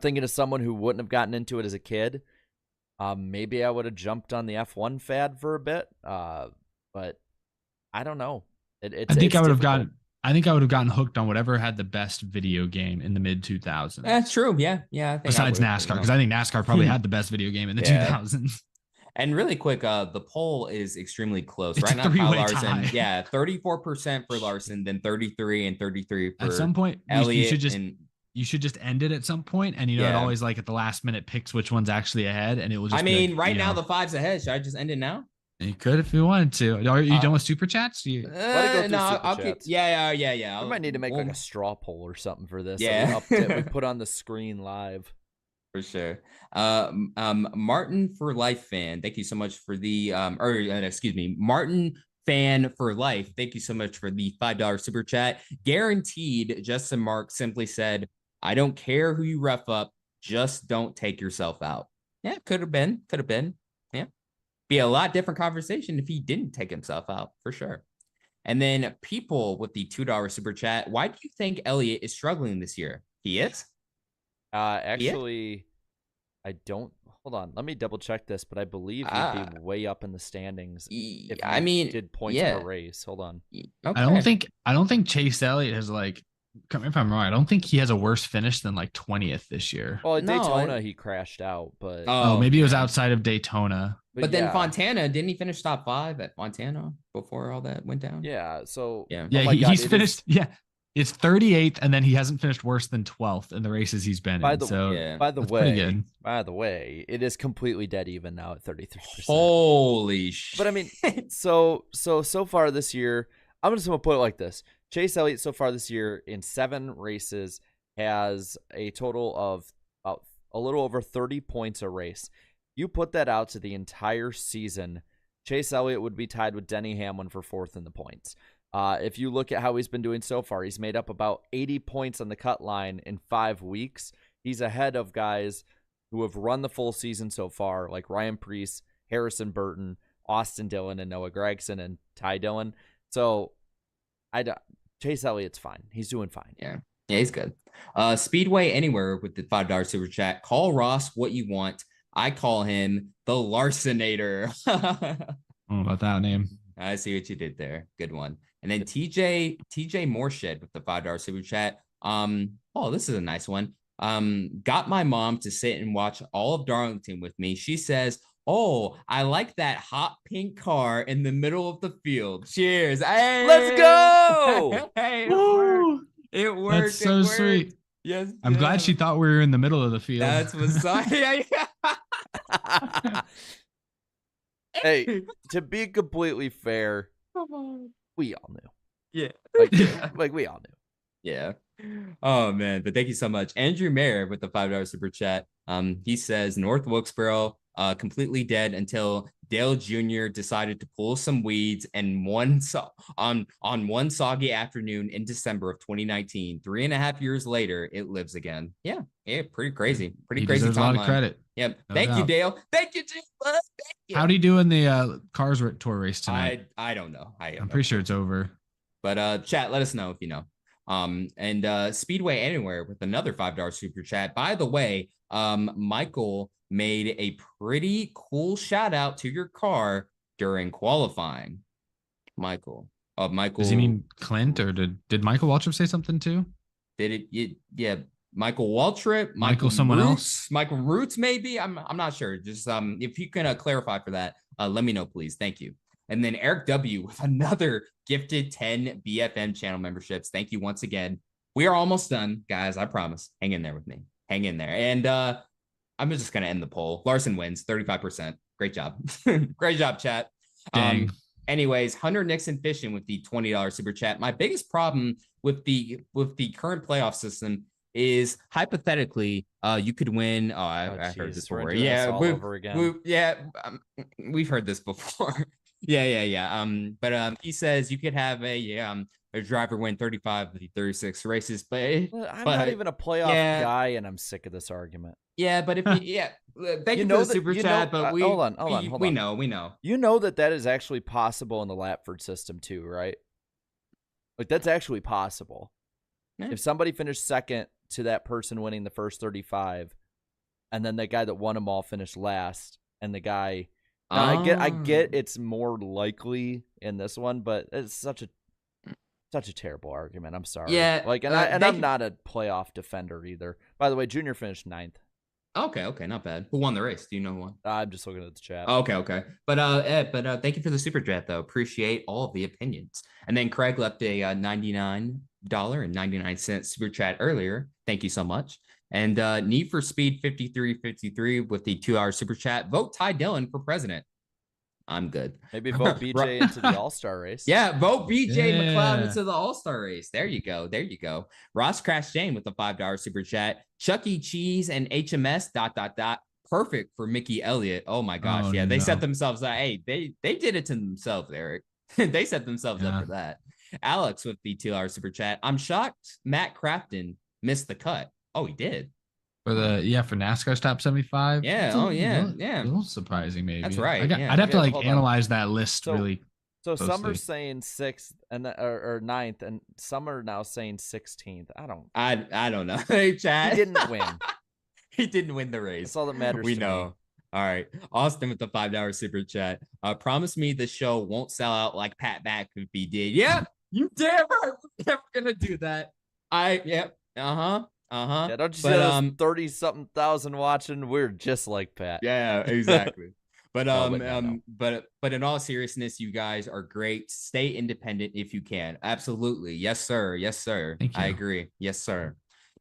thinking of someone who wouldn't have gotten into it as a kid, maybe I would have jumped on the F1 fad for a bit, but I don't know. I think I would have gotten hooked on whatever had the best video game in the mid 2000s. That's true. Yeah. Besides NASCAR, because I think NASCAR probably had the best video game in the 2000s. And really quick, the poll is extremely close. Right now, Kyle Larson, 34% for Larson, then 33 and 33 for at some point, Elliott. You should just end it at some point, and it always like at the last minute picks which one's actually ahead, and it will just. Right now the 5's ahead. Should I just end it now? You could if you wanted to. Are you done with super chats? I'll keep. Yeah. We might need to make like a straw poll or something for this. Yeah, we put on the screen live. For sure. Martin for Life fan, thank you so much for the Martin fan for life. Thank you so much for the $5 super chat. Guaranteed, Justin Mark simply said, I don't care who you ref up, just don't take yourself out. Yeah, could have been. Yeah. Be a lot different conversation if he didn't take himself out, for sure. And then people with the $2 super chat, why do you think Elliott is struggling this year? He is? Actually, I don't. Hold on, let me double check this. But I believe he'd be way up in the standings. If he did points per race. Hold on. Okay. I don't think Chase Elliott has like correct me if I'm wrong. I don't think he has a worse finish than like 20th this year. Well, at No, Daytona, he crashed out, but Oh, maybe it was yeah. outside of Daytona. But then yeah. Fontana, didn't he finish top 5 at Fontana before all that went down? Yeah, so Yeah. Yeah, oh my God, he's finished. Yeah, it's 38th, and then he hasn't finished worse than 12th in the races he's been in. So yeah. by the that's pretty way, good. it is completely dead even now at 33%. Holy shit. But I mean, so far this year, I'm just gonna put it like this: Chase Elliott so far this year in 7 races has a total of about a little over 30 points a race. You put that out to the entire season, Chase Elliott would be tied with Denny Hamlin for 4th in the points. If you look at how he's been doing so far, he's made up about 80 points on the cut line in 5 weeks. He's ahead of guys who have run the full season so far, like Ryan Preece, Harrison Burton, Austin Dillon, and Noah Gragson, and Ty Dillon. So Chase Elliott's fine. He's doing fine. Yeah, he's good. Speedway Anywhere with the $5 super chat. Call Ross what you want. I call him the Larsonator. I don't know about that name. I see what you did there. Good one. And then TJ Moorshed with the $5 super chat. Oh, this is a nice one. Got my mom to sit and watch all of Darlington with me. She says, "Oh, I like that hot pink car in the middle of the field." Cheers. Hey! Let's go! Hey, Woo! it worked. That's so it worked. sweet. Yes. I'm glad she thought we were in the middle of the field. That's what's up. Yeah. Hey, to be completely fair, we all knew. Yeah. Like we all knew. Yeah. Oh man, but thank you so much. Andrew Mayer with the $5 super chat. He says North Wilkesboro completely dead until Dale Jr. decided to pull some weeds and on one soggy afternoon in December of 2019. 3.5 years later, it lives again. Yeah, pretty crazy. Pretty crazy. Deserves a lot of credit. Yep. No Thank you, doubt. Dale. Thank you, Jim. Thank you. How'd he do in the Cars Tour race tonight? I don't know. I'm pretty sure it's over. But chat, let us know if you know. And Speedway Anywhere with another $5 super chat. By the way, Michael made a pretty cool shout out to your car during qualifying. Michael. Does he mean Clint, or did Michael Waltrip say something too? Yeah, Michael Waltrip, Michael someone Roots, else, Michael Roots, maybe. I'm not sure. Just if you can clarify for that, let me know, please. Thank you. And then Eric W with another gifted 10 BFM channel memberships. Thank you once again. We are almost done, guys. I promise. Hang in there with me. Hang in there. And I'm just gonna end the poll. Larson wins 35%. Great job. Great job, chat. Dang. Anyways, Hunter Nixon Fishing with the $20 super chat. My biggest problem with the current playoff system is hypothetically you could win. I've heard this before. Yeah, we've heard this before. Yeah. But he says you could have a driver win 35 of the 36 races, but I'm not even a playoff guy, and I'm sick of this argument. Yeah, but if thank you for the super chat, but hold on. We know. You know that is actually possible in the Lapford system too, right? Like that's actually possible. Yeah. If somebody finished second to that person winning the first 35, and then the guy that won them all finished last, and the guy. Now, I get it's more likely in this one, but it's such a terrible argument. I'm sorry. Yeah. Like, I'm not a playoff defender either. By the way, Junior finished 9th. Okay, not bad. Who won the race? Do you know who won? I'm just looking at the chat. Okay. But Ed, thank you for the super chat though. Appreciate all of the opinions. And then Craig left a $99.99 super chat earlier. Thank you so much. And Need for Speed 5353 with the $2 super chat. Vote Ty Dillon for president. I'm good. Maybe vote BJ into the All-Star race. Yeah, vote BJ McLeod into the All-Star race. There you go. Ross Chastain with the $5 super chat. Chuck E. Cheese and HMS ... Perfect for Mickey Elliott. Oh my gosh. They set themselves up. Hey, they did it to themselves, Eric. They set themselves up for that. Alex with the $2 super chat. I'm shocked Matt Crafton missed the cut. Oh, he did. For NASCAR's top 75. Yeah. A little surprising, maybe. That's right. I'd have to analyze that list really. So closely. some are saying 6th or 9th, and some are now saying 16th. I don't know. Hey, Chad. He didn't win. He didn't win the race. That's all that matters. We know. Me. All right. Austin with the $5 super chat. Promise me the show won't sell out like Pat McAfee did. Yeah, you damn right. We're never gonna do that. Yep. Yeah, don't you see But those 30-something thousand watching? We're just like Pat. yeah, exactly. But No, but no. but in all seriousness, you guys are great. Stay independent if you can. Absolutely. Yes, sir. Yes, sir. Thank I you. agree. Yes, sir.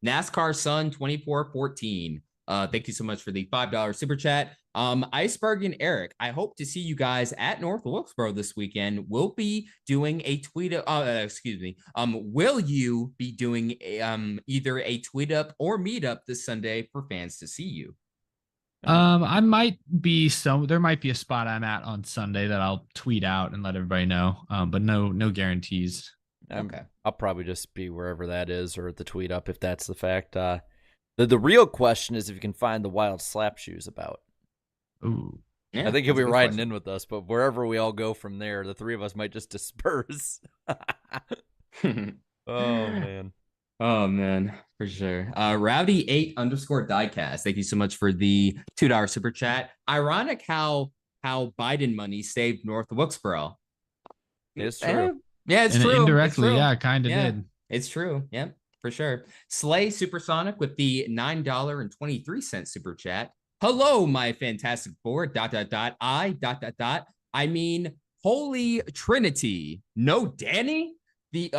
NASCAR Sun 2414. Thank you so much for the $5 super chat. Iceberg and Eric, I hope to see you guys at North Wilkesboro this weekend. We'll be doing a tweet will you be doing either a tweet up or meetup this Sunday for fans to see you? I might be there might be a spot I'm at on Sunday that I'll tweet out and let everybody know. But no guarantees. Okay. I'll probably just be wherever that is or at the tweet up if that's the fact. The real question is if you can find the wild slap shoes about. Ooh. Yeah, I think he'll that's be a good riding question. in with us, but wherever we all go from there, the three of us might just disperse. Oh man. Oh man, for sure. Rowdy8 _ diecast. Thank you so much for the $2 super chat. Ironic how Biden money saved North Wilkesboro. It's true. Yeah, it's And true. indirectly, It's true. yeah, kind of Yeah, did. it's true. Yep, for sure. Slay Supersonic with the $9.23 super chat. Hello, my fantastic board. ... I mean, holy Trinity. No Danny? The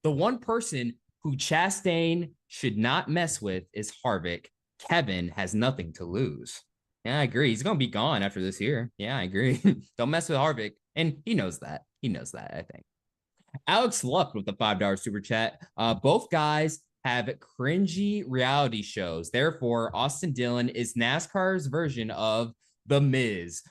one person who Chastain should not mess with is Harvick. Kevin has nothing to lose. Yeah, I agree. He's gonna be gone after this year. Yeah, I agree. Don't mess with Harvick. And he knows that. He knows that, I think. Alex Luck with the $5 super chat. Both guys have cringy reality shows. Therefore, Austin Dillon is NASCAR's version of The Miz.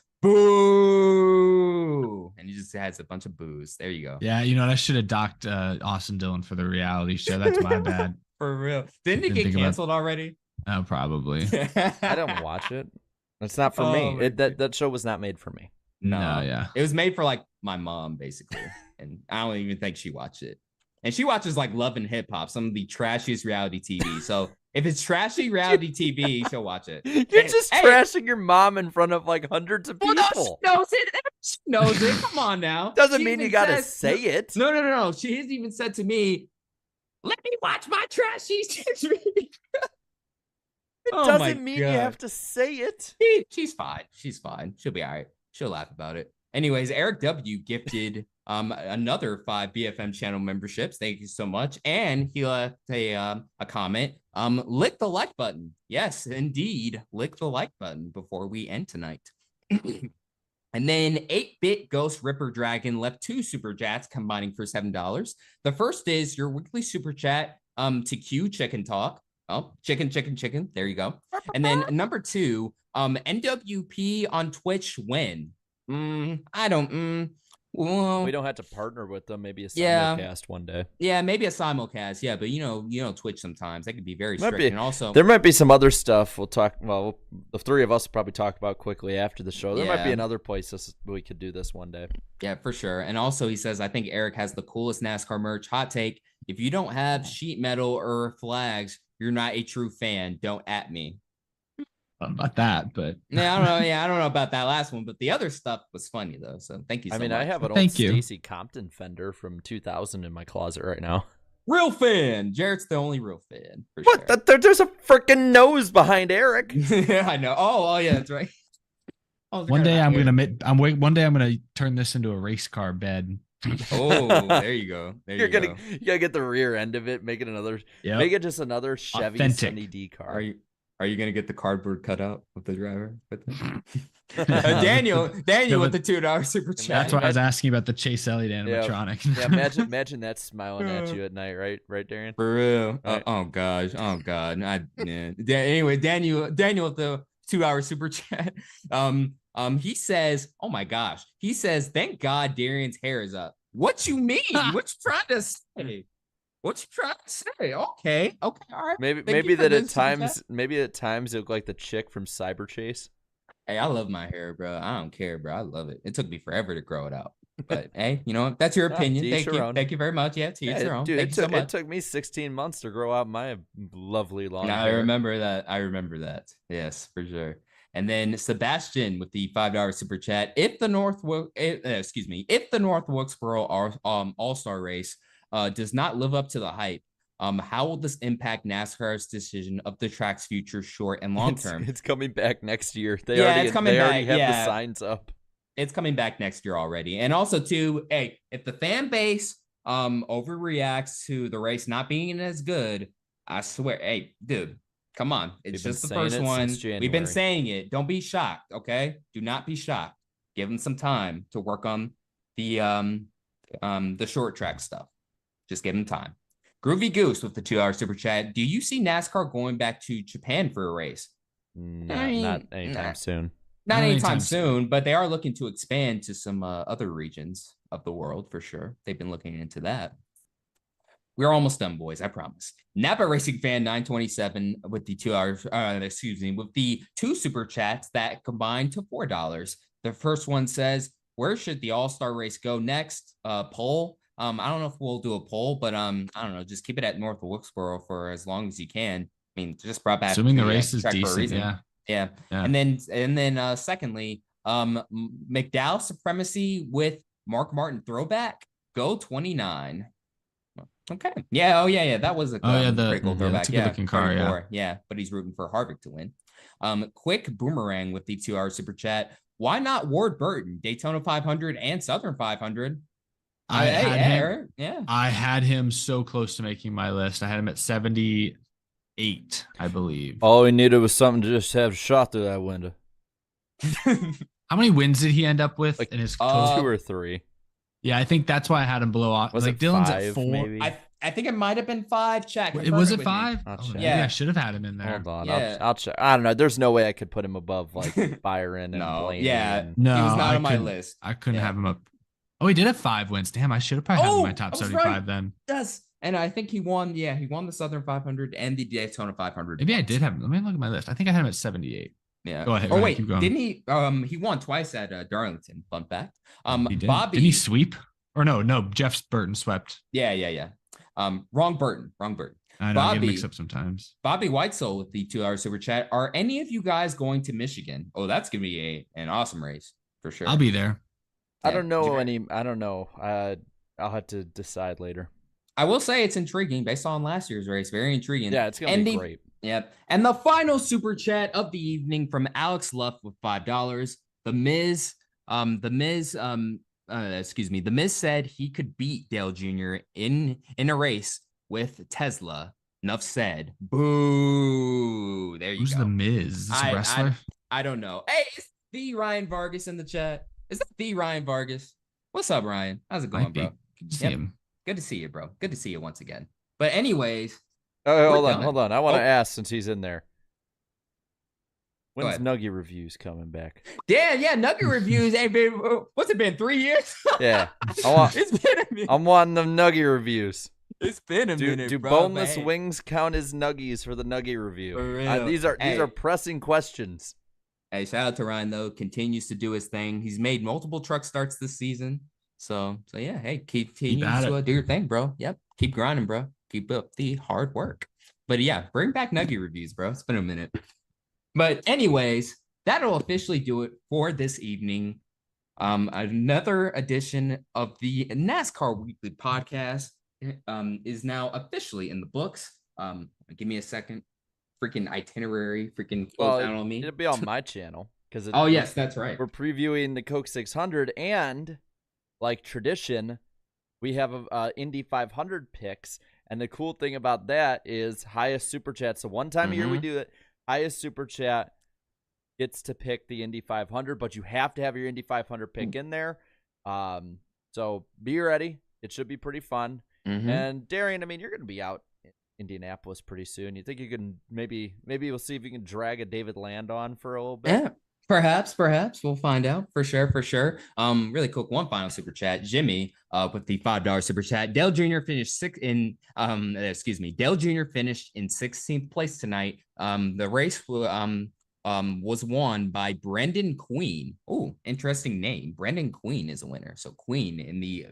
Boo! And he just has a bunch of boos. There you go. Yeah, I should have docked Austin Dillon for the reality show. That's my bad. For real. Didn't it get canceled already? Oh, probably. I don't watch it. It's not for me. That show was not made for me. No, yeah. It was made for like my mom, basically. And I don't even think she watched it. And she watches like Love and Hip Hop, some of the trashiest reality TV. So if it's trashy reality TV, she'll watch it. You're just trashing your mom in front of like hundreds of people. No, she knows it. She knows it. Come on now. Doesn't She mean you even gotta says- say it. No. She has even said to me, "Let me watch my trashy TV." It doesn't mean you have to say it. She's fine. She's fine. She'll be all right. She'll laugh about it. Anyways, Eric W gifted another 5 BFM channel memberships. Thank you so much. And he left a comment. Lick the like button. Yes, indeed. Lick the like button before we end tonight. And then 8-Bit Ghost Ripper Dragon left 2 super chats combining for $7. The first is your weekly super chat to Q Chicken Talk. Oh, chicken. There you go. And then number 2, NWP on Twitch when? I don't. Well, We don't have to partner with them. Maybe a simulcast one day. yeah, maybe a simulcast. Yeah, but you know, Twitch sometimes that could be very strict. And also, there might be some other stuff we'll talk. Well, the three of us will probably talk about quickly after the show. There might be another place we could do this one day. Yeah, for sure. And also, he says, I think Eric has the coolest NASCAR merch. Hot take: if you don't have sheet metal or flags, you're not a true fan. Don't at me. About that, but Yeah, I don't know. Yeah, I don't know about that last one, but the other stuff was funny though. So thank you so much. I have an old Stacy Compton fender from 2000 in my closet right now. Real fan. Jarrett's the only real fan. For What? Sure. There's a freaking nose behind Eric. Yeah, I know. Oh, yeah, that's right. One day I'm gonna turn this into a race car bed. Oh, there you go. You gotta get the rear end of it, make it just another Chevy Authentic. Sunny D car. Are you gonna get the cardboard cutout of the driver? Daniel with the $2 super chat. That's why I was asking about the Chase Elliott animatronic. Yeah, imagine that smiling at you at night, right, Darian? For real. Right. Oh gosh. Anyway, Daniel with the $2 super chat. He says, oh my gosh. He says, thank God Darian's hair is up. What you mean? What you trying to say? What you trying to say? Okay, all right. Maybe at times you look like the chick from Cyber Chase. Hey, I love my hair, bro. I don't care, bro. I love it. It took me forever to grow it out. But hey, that's your opinion. Thank you very much. Yeah, to each their own. Dude, Thank you so much. It took me 16 months to grow out my lovely long hair. I remember that. Yes, for sure. And then Sebastian with the $5 super chat. If the North Wilkesboro All-Star race does not live up to the hype, How will this impact NASCAR's decision of the track's future, short and long term? It's coming back next year. It's coming back. Already have the signs up. It's coming back next year already. And also, too, hey, if the fan base overreacts to the race not being as good, I swear, hey, dude, come on. It's just the first one. We've been saying it. Don't be shocked, okay? Do not be shocked. Give them some time to work on the short track stuff. Just give them time. Groovy Goose with the $2 super chat. Do you see NASCAR going back to Japan for a race? Not anytime soon. Not anytime soon, but they are looking to expand to some other regions of the world for sure. They've been looking into that. We're almost done, boys. I promise. Napa Racing Fan 927 with the with the 2 super chats that combined to $4. The first one says, "Where should the All-Star race go next?" Poll. I don't know if we'll do a poll, but I don't know. Just keep it at north of Wilkesboro for as long as you can. I mean, just brought back. Assuming the race is decent, yeah. And then secondly, McDowell Supremacy with Mark Martin throwback. Go 29. Okay. Yeah. Oh yeah. That was a pretty cool throwback. That's a good looking car. Yeah. But he's rooting for Harvick to win. Quick Boomerang with the $2 super chat. Why not Ward Burton, Daytona 500 and Southern 500? I had him so close to making my list. I had him at 78, I believe. All he needed was something to just have shot through that window. How many wins did he end up with in his 2 or 3? Yeah, I think that's why I had him below. Was like it Dylan's 5, at 4. Maybe? I think it might have been 5. Check. Was it 5? Yeah, I should have had him in there. Hold on, yeah. I'll check. I don't know. There's no way I could put him above like Byron and Blaney. No, he was not on my list. I couldn't have him up. Oh, he did have 5 wins. Damn, I should have probably had him in my top 75 right. Then. Yes, and I think he won. Yeah, he won the Southern 500 and the Daytona 500. Maybe I did have him. Let me look at my list. I think I had him at 78. Yeah. Go ahead. Wait, keep going. didn't he? He won twice at Darlington. Fun fact. He did. Bobby. Did he sweep? Or no, Jeff Burton swept. Yeah. Wrong Burton. I know, Bobby, I get mixed up sometimes. Bobby Whitesoul with the $2 super chat. Are any of you guys going to Michigan? Oh, that's gonna be an awesome race for sure. I'll be there. I don't know any. I don't know. I'll have to decide later. I will say it's intriguing based on last year's race. Very intriguing. Yeah, it's gonna be great. Yep. And the final super chat of the evening from Alex Luff with $5. The Miz. The Miz said he could beat Dale Jr. in a race with Tesla. Enough said. Boo. There you Who's go. the Miz? Is this a wrestler? I don't know. Hey, is the Ryan Vargas in the chat? Is that the Ryan Vargas? What's up, Ryan? How's it going, bro? Good to see him. Good to see you, bro. Good to see you once again. But anyways. Hold on. I want to ask since he's in there. When's Nugget Reviews coming back? Yeah, Nugget Reviews ain't been, what's it been, 3 years? Yeah. It's been a minute. I'm wanting them Nugget Reviews. It's been a minute, do bro. boneless wings count as nuggies for the Nugget Review? For real. These are pressing questions. Hey, shout out to Ryan, though. Continues to do his thing. He's made multiple truck starts this season. So yeah, hey, continue to do your thing, bro. Yep. Keep grinding, bro. Keep up the hard work. But yeah, bring back Nugget Reviews, bro. It's been a minute. But anyways, that'll officially do it for this evening. Another edition of the NASCAR Weekly Podcast is now officially in the books. Give me a second. Freaking itinerary, close down on me. It'll be on my channel because. Oh yes, that's right. We're previewing the Coke 600, and like tradition, we have Indy 500 picks. And the cool thing about that is highest super chat. So one time a year we do it. Highest super chat gets to pick the Indy 500, but you have to have your Indy 500 pick in there. So be ready. It should be pretty fun. And Darian, I mean, you're going to be out in Indianapolis pretty soon. You think you can maybe we'll see if you can drag a David Land on for a little bit? Yeah. Perhaps we'll find out for sure. Really cool. One final super chat, Jimmy, with the $5 super chat. Dale Jr. finished Dale Jr. finished in 16th place tonight. The race was won by Brendan Queen. Oh, interesting name. Brendan Queen is a winner. So Queen in the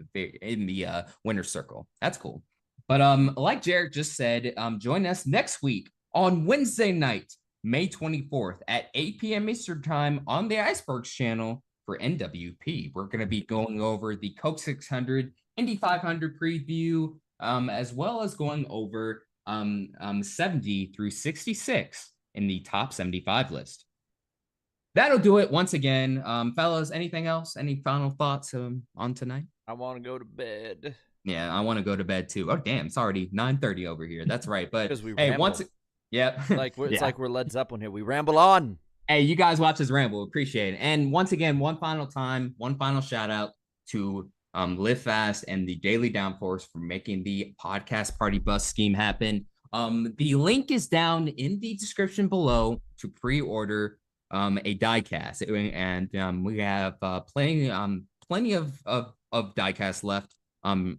winner's circle. That's cool. But like Jared just said, join us next week on Wednesday night, May 24th at 8 p.m. Eastern Time on the Icebergs channel for NWP. We're going to be going over the Coke 600, Indy 500 preview, as well as going over 70 through 66 in the top 75 list. That'll do it once again. Fellas, anything else? Any final thoughts on tonight? I want to go to bed. Yeah, I want to go to bed too. Oh, damn, it's already 9:30 over here. That's right. But Because we hey, ramble. Yep. It's like we're Led Zeppelin here. We ramble on. Hey, you guys watch this ramble. Appreciate it. And once again, one final shout out to Live Fast and the Daily Downforce for making the podcast party bus scheme happen. The link is down in the description below to pre-order a diecast, and we have plenty of diecast left.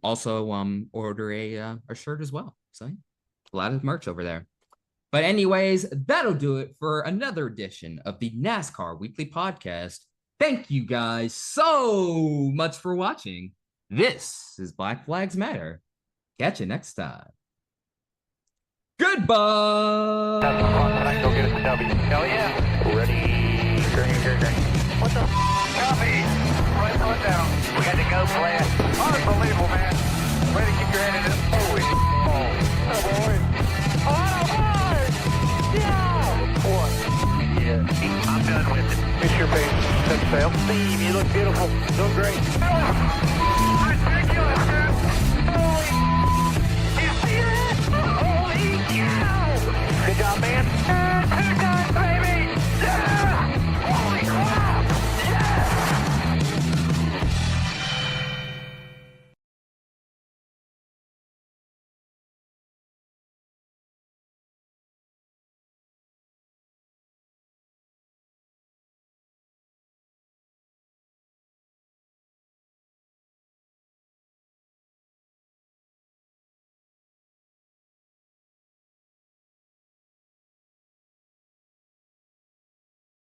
Also order a shirt as well. So a lot of merch over there. But anyways, that'll do it for another edition of the NASCAR Weekly Podcast. Thank you guys so much for watching. This is Black Flags Matter. Catch you next time. Goodbye. That's the front tonight. Go get us a W. Hell yeah. Ready. Green. What the copy? Right foot down. We had to go flat. Unbelievable, man. Ready to keep your head in it. Holy oh boy. Oh boy. Yeah. What? Yeah. I'm done with it. Miss your face. Set sail. Steve, you look beautiful. Doing great. Ridiculous.